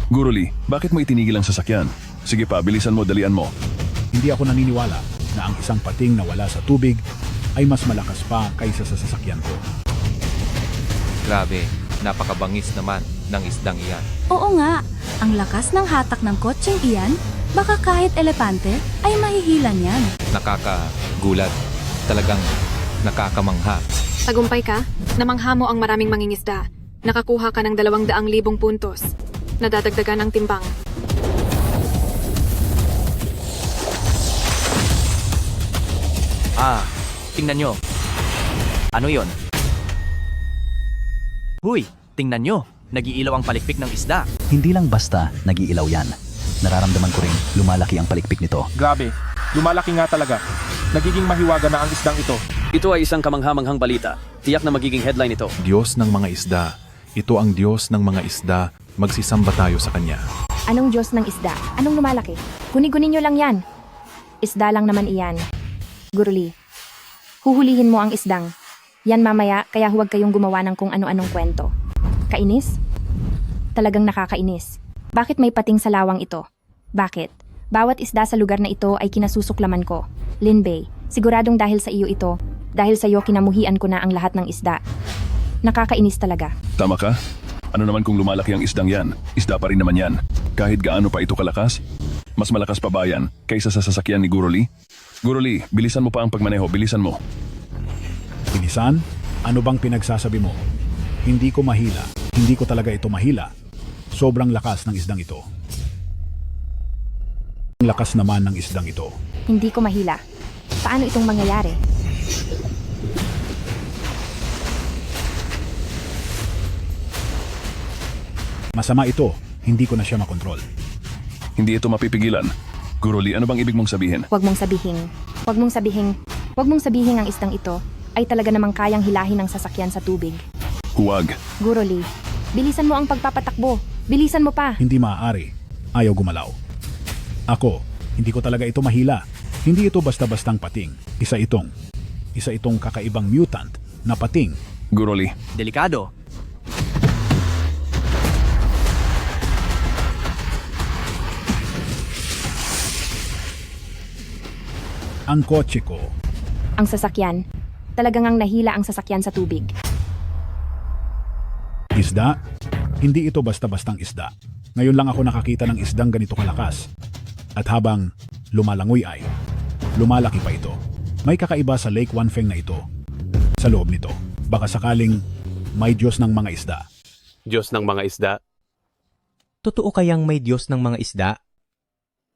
Guro Lee, bakit mo itinigil ang sasakyan? Sige pa, bilisan mo, dalian mo. Hindi ako naniniwala na ang isang pating na wala sa tubig ay mas malakas pa kaysa sa sasakyan ko. Grabe, napakabangis naman ng isdang iyan. Oo nga, ang lakas ng hatak ng kotseng iyan, baka kahit elepante ay mahihilan yan. Nakakagulat. Talagang Nakakamangha. Tagumpay ka, namangha mo ang maraming mangingisda. Nakakuha ka ng 200,000 puntos. Nadadagdagan ang timbang. Tingnan nyo. Ano yon? Huy, tingnan nyo. Nagiilaw ang palikpik ng isda. Hindi lang basta nagiilaw yan. Nararamdaman ko rin lumalaki ang palikpik nito. Grabe, lumalaki nga talaga. Nagiging mahiwaga na ang isdang ito. Ito ay isang kamanghamanghang balita. Tiyak na magiging headline ito. Diyos ng mga isda. Ito ang Diyos ng mga isda. Magsisamba tayo sa Kanya. Anong Diyos ng isda? Anong lumalaki? Guni-gunin nyo lang yan. Isda lang naman iyan. Guro Lee, huhulihin mo ang isdang. Yan mamaya, kaya huwag kayong gumawa ng kung ano-anong kwento. Kainis? Talagang nakakainis. Bakit may pating sa lawang ito? Bakit? Bawat isda sa lugar na ito ay kinasusuklaman ko. Lin Bei, siguradong dahil sa iyo ito, dahil sa iyo kinamuhian ko na ang lahat ng isda. Nakakainis talaga. Tama ka? Ano naman kung lumalaki ang isdang yan? Isda pa rin naman yan. Kahit gaano pa ito kalakas? Mas malakas pa ba yan kaysa sa sasakyan ni Guro Lee? Guro Lee, bilisan mo pa ang pagmaneho, bilisan mo. Bilisan? Ano bang pinagsasabi mo? Hindi ko mahila. Hindi ko talaga ito mahila. Sobrang lakas ng isdang ito. Ang lakas naman ng isdang ito. Hindi ko mahila. Paano itong mangyayari? Masama ito. Hindi ko na siya makontrol. Hindi ito mapipigilan. Guro Lee, ano bang ibig mong sabihin? Huwag mong sabihin ang isdang ito ay talaga namang kayang hilahin ng sasakyan sa tubig. Huwag. Guro Lee, bilisan mo ang pagpapatakbo. Bilisan mo pa. Hindi maaari. Ayaw gumalaw. Ako, hindi ko talaga ito mahila. Hindi ito basta-bastang pating. Isa itong kakaibang mutant na pating. Guro Lee. Delikado. Ang kotse ko. Ang sasakyan. Talagang ang nahila ang sasakyan sa tubig. Isda? Hindi ito basta-bastang isda. Ngayon lang ako nakakita ng isdang ganito kalakas. At habang lumalangoy ay, lumalaki pa ito. May kakaiba sa Lake Wanfeng na ito. Sa loob nito, baka sakaling may Diyos ng mga isda. Diyos ng mga isda? Totoo kayang may Diyos ng mga isda?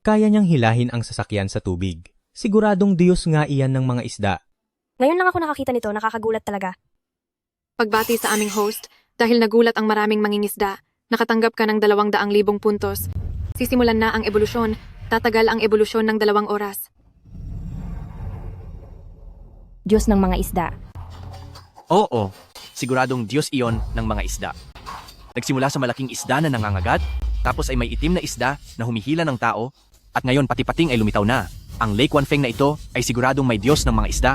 Kaya niyang hilahin ang sasakyan sa tubig. Siguradong Diyos nga iyan ng mga isda. Ngayon lang ako nakakita nito, nakakagulat talaga. Pagbati sa aming host, dahil nagulat ang maraming mangingisda, nakatanggap ka ng 200,000 puntos. Sisimulan na ang ebolusyon. Tatagal ang ebolusyon ng 2 oras. Diyos ng mga isda. Oo, siguradong Diyos iyon ng mga isda. Nagsimula sa malaking isda na nangangagat, tapos ay may itim na isda na humihila ng tao, at ngayon pati pating ay lumitaw na. Ang Lake Wanfeng na ito ay siguradong may Diyos ng mga isda.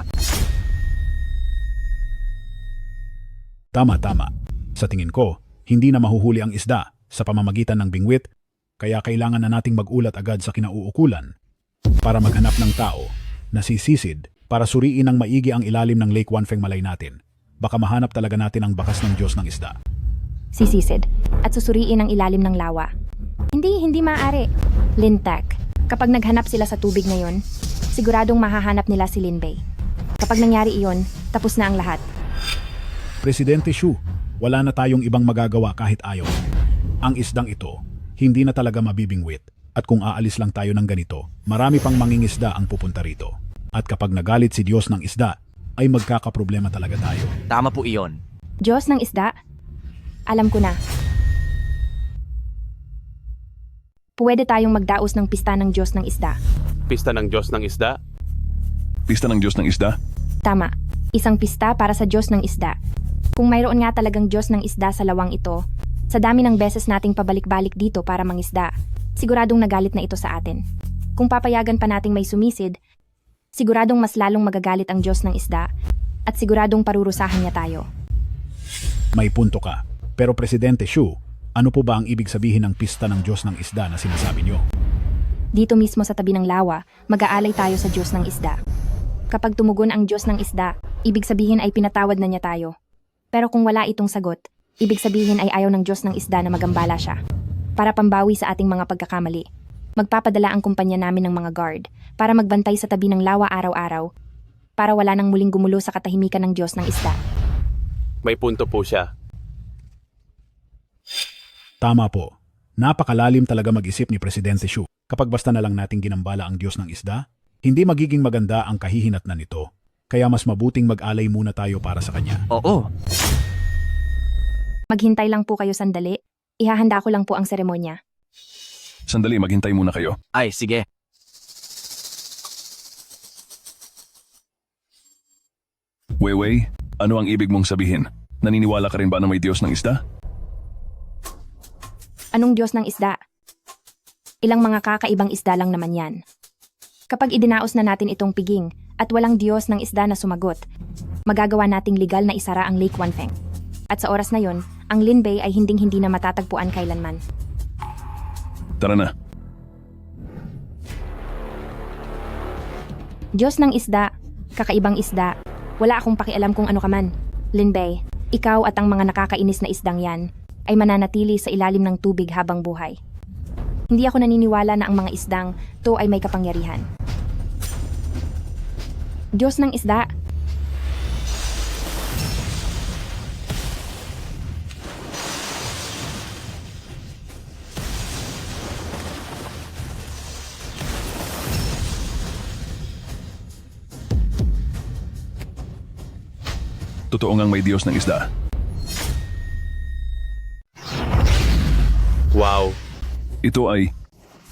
Tama. Sa tingin ko, hindi na mahuhuli ang isda sa pamamagitan ng bingwit, kaya kailangan na nating mag-ulat agad sa kinauukulan para maghanap ng tao na sisisid para suriin ng maigi ang ilalim ng Lake Wanfeng malay natin. Baka mahanap talaga natin ang bakas ng Diyos ng isda. Sisisid at susuriin ang ilalim ng lawa. Hindi maaari. Lintek, kapag naghanap sila sa tubig ngayon, siguradong mahahanap nila si Lin Bei. Kapag nangyari iyon, tapos na ang lahat. Presidente Xu, wala na tayong ibang magagawa kahit ayaw. Ang isdang ito, hindi na talaga mabibingwit. At kung aalis lang tayo ng ganito, marami pang mangingisda ang pupunta rito. At kapag nagalit si Diyos ng isda, ay magkakaproblema talaga tayo. Tama po iyon. Diyos ng isda? Alam ko na. Pwede tayong magdaos ng pista ng Diyos ng isda. Pista ng Diyos ng isda? Pista ng Diyos ng isda? Tama. Isang pista para sa Diyos ng isda. Kung mayroon nga talagang Diyos ng isda sa lawang ito, sa dami ng beses nating pabalik-balik dito para mangisda, siguradong nagalit na ito sa atin. Kung papayagan pa nating may sumisid, siguradong mas lalong magagalit ang Diyos ng isda at siguradong parurusahan niya tayo. May punto ka. Pero Presidente Xu, ano po ba ang ibig sabihin ng pista ng Diyos ng isda na sinasabi niyo? Dito mismo sa tabi ng lawa, mag-aalay tayo sa Diyos ng isda. Kapag tumugon ang Diyos ng isda, ibig sabihin ay pinatawad na niya tayo. Pero kung wala itong sagot, ibig sabihin ay ayaw ng Diyos ng isda na magambala siya. Para pambawi sa ating mga pagkakamali, magpapadala ang kumpanya namin ng mga guard para magbantay sa tabi ng lawa araw-araw para wala nang muling gumulo sa katahimikan ng Diyos ng isda. May punto po siya. Tama po. Napakalalim talaga mag-isip ni Presidente Xu. Kapag basta na lang nating ginambala ang Diyos ng isda, hindi magiging maganda ang kahihinatnan nito. Kaya mas mabuting mag-alay muna tayo para sa kanya. Oo. Maghintay lang po kayo sandali. Ihahanda ko lang po ang seremonya. Sandali, maghintay muna kayo. Ay, sige. Weiwei, ano ang ibig mong sabihin? Naniniwala ka rin ba na may Diyos ng isda? Anong Diyos ng isda? Ilang mga kakaibang isda lang naman yan. Kapag idinaos na natin itong piging at walang Diyos ng isda na sumagot, magagawa nating legal na isara ang Lake Wanfeng. At sa oras na yon, ang Lin Bay ay hinding-hindi na matatagpuan kailanman. Tara na. Diyos ng isda, kakaibang isda, wala akong pakialam kung ano ka man. Lin Bay, ikaw at ang mga nakakainis na isdang yan ay mananatili sa ilalim ng tubig habang buhay. Hindi ako naniniwala na ang mga isdang to ay may kapangyarihan. Diyos ng isda. Totoo ngang may Diyos ng isda. Wow. Ito ay,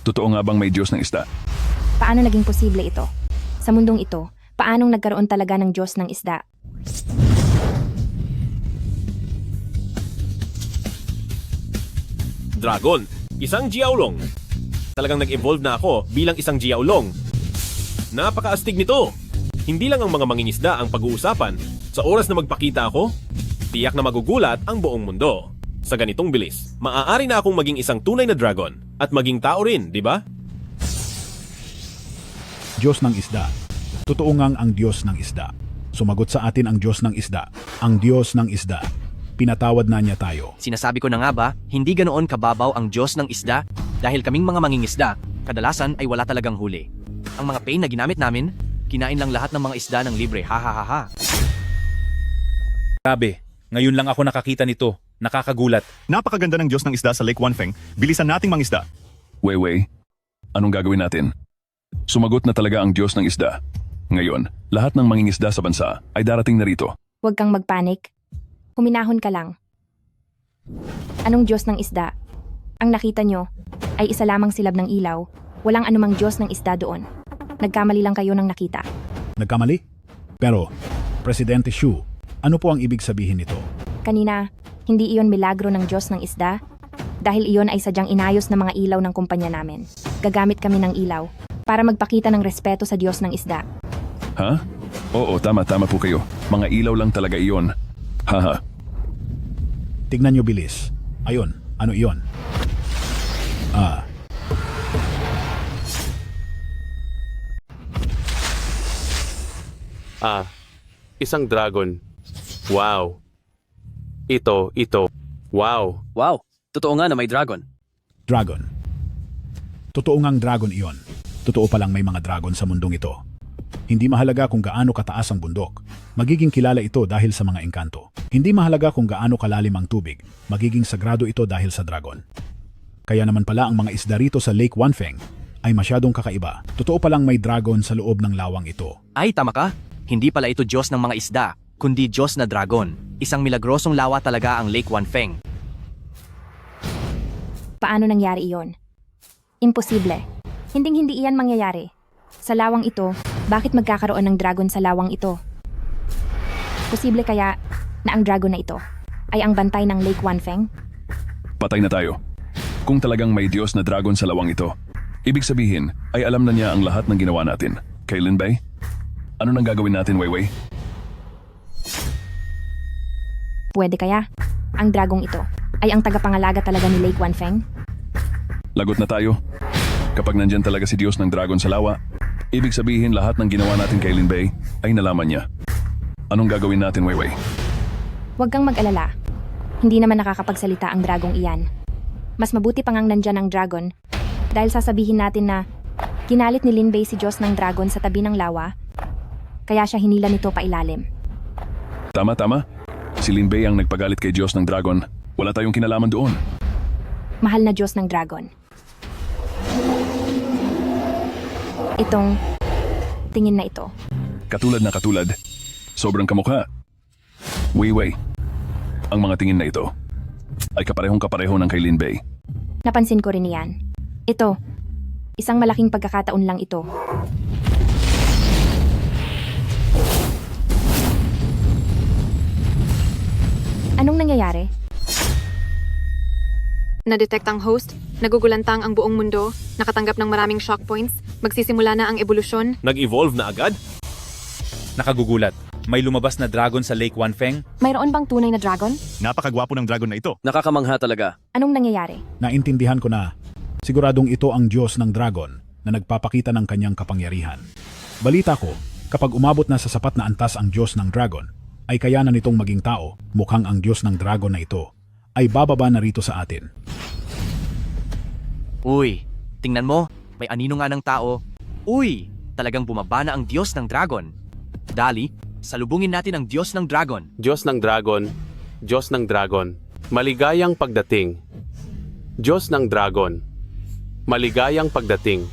totoo nga bang may Diyos ng isda? Paano naging posible ito? Sa mundong ito, paanong nagkaroon talaga ng Diyos ng isda? Dragon, isang Jiaolong. Talagang nag-evolve na ako bilang isang Jiaolong. Napakaastig nito. Hindi lang ang mga mangingisda ang pag-uusapan. Sa oras na magpakita ako, tiyak na magugulat ang buong mundo. Sa ganitong bilis, maaari na akong maging isang tunay na dragon at maging tao rin, di ba? Diyos ng isda. Totoo ngang ang Diyos ng isda. Sumagot sa atin ang Diyos ng isda. Ang Diyos ng isda. Pinatawad na niya tayo. Sinasabi ko na nga ba, hindi ganoon kababaw ang Diyos ng isda dahil kaming mga mangingisda, kadalasan ay wala talagang huli. Ang mga pain na ginamit namin, kinain lang lahat ng mga isda ng libre, ha ha ha ha. Grabe, ngayon lang ako nakakita nito. Nakakagulat. Napakaganda ng Diyos ng isda sa Lake Wanfeng. Bilisan nating mangisda. Weiwei, anong gagawin natin? Sumagot na talaga ang Diyos ng isda. Ngayon, lahat ng mangingisda sa bansa ay darating na rito. Huwag kang magpanik. Huminahon ka lang. Anong Diyos ng isda? Ang nakita nyo ay isa lamang silab ng ilaw. Walang anumang Diyos ng isda doon. Nagkamali lang kayo ng nakita. Nagkamali? Pero, Presidente Xu, ano po ang ibig sabihin nito? Kanina, hindi iyon milagro ng Diyos ng isda? Dahil iyon ay sadyang inayos na mga ilaw ng kumpanya namin. Gagamit kami ng ilaw para magpakita ng respeto sa Diyos ng isda. Ha? Oo, tama po kayo. Mga ilaw lang talaga iyon. Haha. Tignan nyo bilis. Ayun, ano iyon? Isang dragon. Wow. Ito. Wow. Wow, totoo nga na may dragon. Dragon. Totoo ngang dragon iyon. Totoo palang may mga dragon sa mundong ito. Hindi mahalaga kung gaano kataas ang bundok. Magiging kilala ito dahil sa mga engkanto. Hindi mahalaga kung gaano kalalim ang tubig. Magiging sagrado ito dahil sa dragon. Kaya naman pala ang mga isda rito sa Lake Wanfeng ay masyadong kakaiba. Totoo palang may dragon sa loob ng lawang ito. Ay, tama ka. Hindi pala ito Diyos ng mga isda, kundi Diyos na dragon. Isang milagrosong lawa talaga ang Lake Wanfeng. Paano nangyari iyon? Imposible. Hinding-hindi iyan mangyayari. Sa lawang ito, bakit magkakaroon ng dragon sa lawang ito? Posible kaya na ang dragon na ito ay ang bantay ng Lake Wanfeng? Patay na tayo. Kung talagang may Diyos na dragon sa lawang ito, ibig sabihin ay alam na niya ang lahat ng ginawa natin. Kay Lin Bay? Ano nang gagawin natin, Weiwei? Pwede kaya ang dragong ito ay ang tagapangalaga talaga ni Lake Wanfeng? Lagot na tayo. Kapag nandyan talaga si Diyos ng dragon sa lawa, ibig sabihin lahat ng ginawa natin kay Lin Bay ay nalaman niya. Anong gagawin natin, Weiwei? Huwag kang mag-alala. Hindi naman nakakapagsalita ang dragong iyan. Mas mabuti pang ang nandyan ang dragon dahil sasabihin natin na ginalit ni Lin Bay si Diyos ng dragon sa tabi ng lawa kaya siya hinila nito pailalim. Tama. Si Lin Bei ang nagpagalit kay Diyos ng Dragon. Wala tayong kinalaman doon. Mahal na Diyos ng Dragon. Itong tingin na ito. Katulad. Sobrang kamukha. Wei. Ang mga tingin na ito ay kapareho ng kay Lin Bei. Napansin ko rin yan. Ito, isang malaking pagkakataon lang ito. Anong nangyayari? Na-detect ang host, nagugulantang ang buong mundo, nakatanggap ng maraming shock points, magsisimula na ang ebolusyon. Nag-evolve na agad? Nakagugulat. May lumabas na dragon sa Lake Wanfeng. Mayroon bang tunay na dragon? Napakagwapo ng dragon na ito. Nakakamangha talaga. Anong nangyayari? Naintindihan ko na. Siguradong ito ang Diyos ng Dragon na nagpapakita ng kanyang kapangyarihan. Balita ko, kapag umabot na sa sapat na antas ang Diyos ng Dragon, ay kayanan nitong maging tao, mukhang ang Diyos ng Dragon na ito, ay bababa na rito sa atin. Uy, tingnan mo, may anino nga ng tao. Uy, talagang bumaba na ang Diyos ng Dragon. Dali, salubungin natin ang Diyos ng Dragon. Diyos ng Dragon, Diyos ng Dragon, maligayang pagdating. Diyos ng Dragon, maligayang pagdating.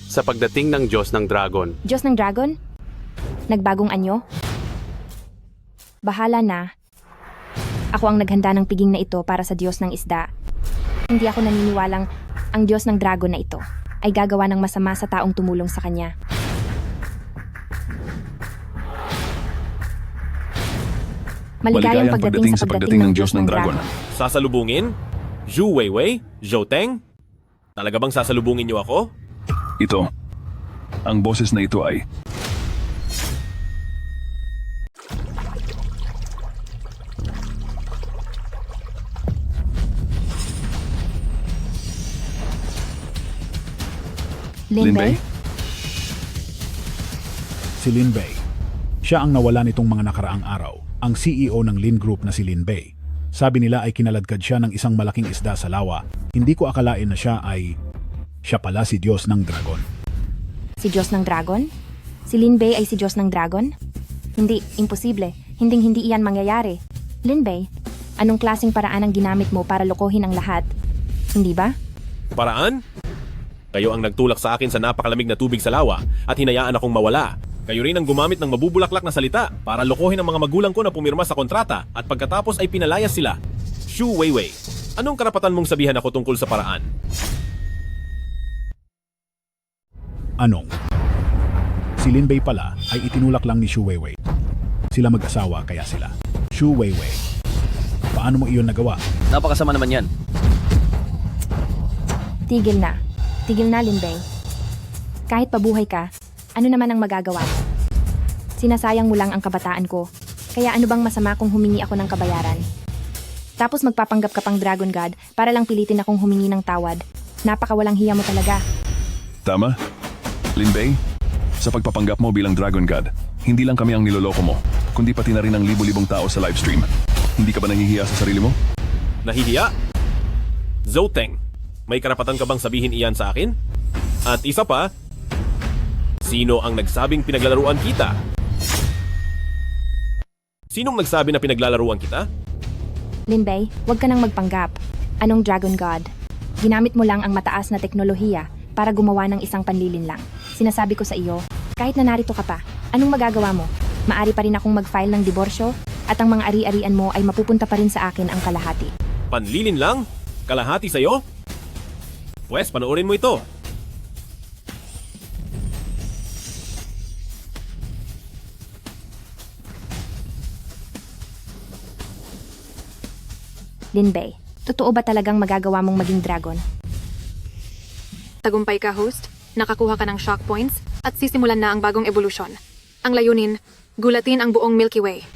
Sa pagdating ng Diyos ng Dragon. Diyos ng Dragon? Nagbagong anyo? Bahala na. Ako ang naghanda ng piging na ito para sa Diyos ng Isda. Hindi ako naniniwalang ang Diyos ng Dragon na ito ay gagawa ng masama sa taong tumulong sa kanya. Maligayang pagdating sa pagdating ng Diyos ng Dragon. Sasalubungin? Zhu Weiwei? Zhou Teng? Talaga bang sasalubungin niyo ako? Ito. Ang boses na ito ay... Lin Bei? Si Lin Bei. Siya ang nawala nitong mga nakaraang araw. Ang CEO ng Lin Group na si Lin Bei. Sabi nila ay kinaladkad siya ng isang malaking isda sa lawa. Hindi ko akalain na siya pala si Diyos ng Dragon. Si Diyos ng Dragon? Si Lin Bei ay si Diyos ng Dragon? Hindi, imposible. Hindi iyan mangyayari. Lin Bei, anong klaseng paraan ang ginamit mo para lokohin ang lahat? Hindi ba? Paraan? Kayo ang nagtulak sa akin sa napakalamig na tubig sa lawa at hinayaan akong mawala. Kayo rin ang gumamit ng mabubulaklak na salita para lokohin ang mga magulang ko na pumirma sa kontrata at pagkatapos ay pinalayas sila. Zhu Weiwei, anong karapatan mong sabihan ako tungkol sa paraan? Anong? Si Lin Bei pala ay itinulak lang ni Zhu Weiwei. Sila mag-asawa kaya sila. Zhu Weiwei, paano mo iyon nagawa? Napakasama naman yan. Tigil na, Lin Bei. Kahit pabuhay ka, ano naman ang magagawa? Sinasayang mo lang ang kabataan ko. Kaya ano bang masama kung humingi ako ng kabayaran? Tapos magpapanggap ka pang Dragon God para lang pilitin akong humingi ng tawad. Napakawalang hiya mo talaga. Tama? Lin Bei, sa pagpapanggap mo bilang Dragon God, hindi lang kami ang niloloko mo, kundi pati na rin ang libo-libong tao sa livestream. Hindi ka ba nahihiya sa sarili mo? Nahihiya? Zhou Teng, may karapatan ka bang sabihin iyan sa akin? At isa pa, sino ang nagsabing pinaglalaruan kita? Sinong nagsabi na pinaglalaruan kita? Lin Bei, huwag ka nang magpanggap. Anong Dragon God? Ginamit mo lang ang mataas na teknolohiya para gumawa ng isang panlilinlang. Sinasabi ko sa iyo, kahit na narito ka pa, anong magagawa mo? Maari pa rin akong mag-file ng diborsyo at ang mga ari-arian mo ay mapupunta pa rin sa akin ang kalahati. Panlilinlang? Kalahati sa'yo? Pwes, panoorin mo ito. Lin Bei, totoo ba talagang magagawa mong maging dragon? Tagumpay ka, host. Nakakuha ka ng shock points at sisimulan na ang bagong evolution. Ang layunin, gulatin ang buong Milky Way.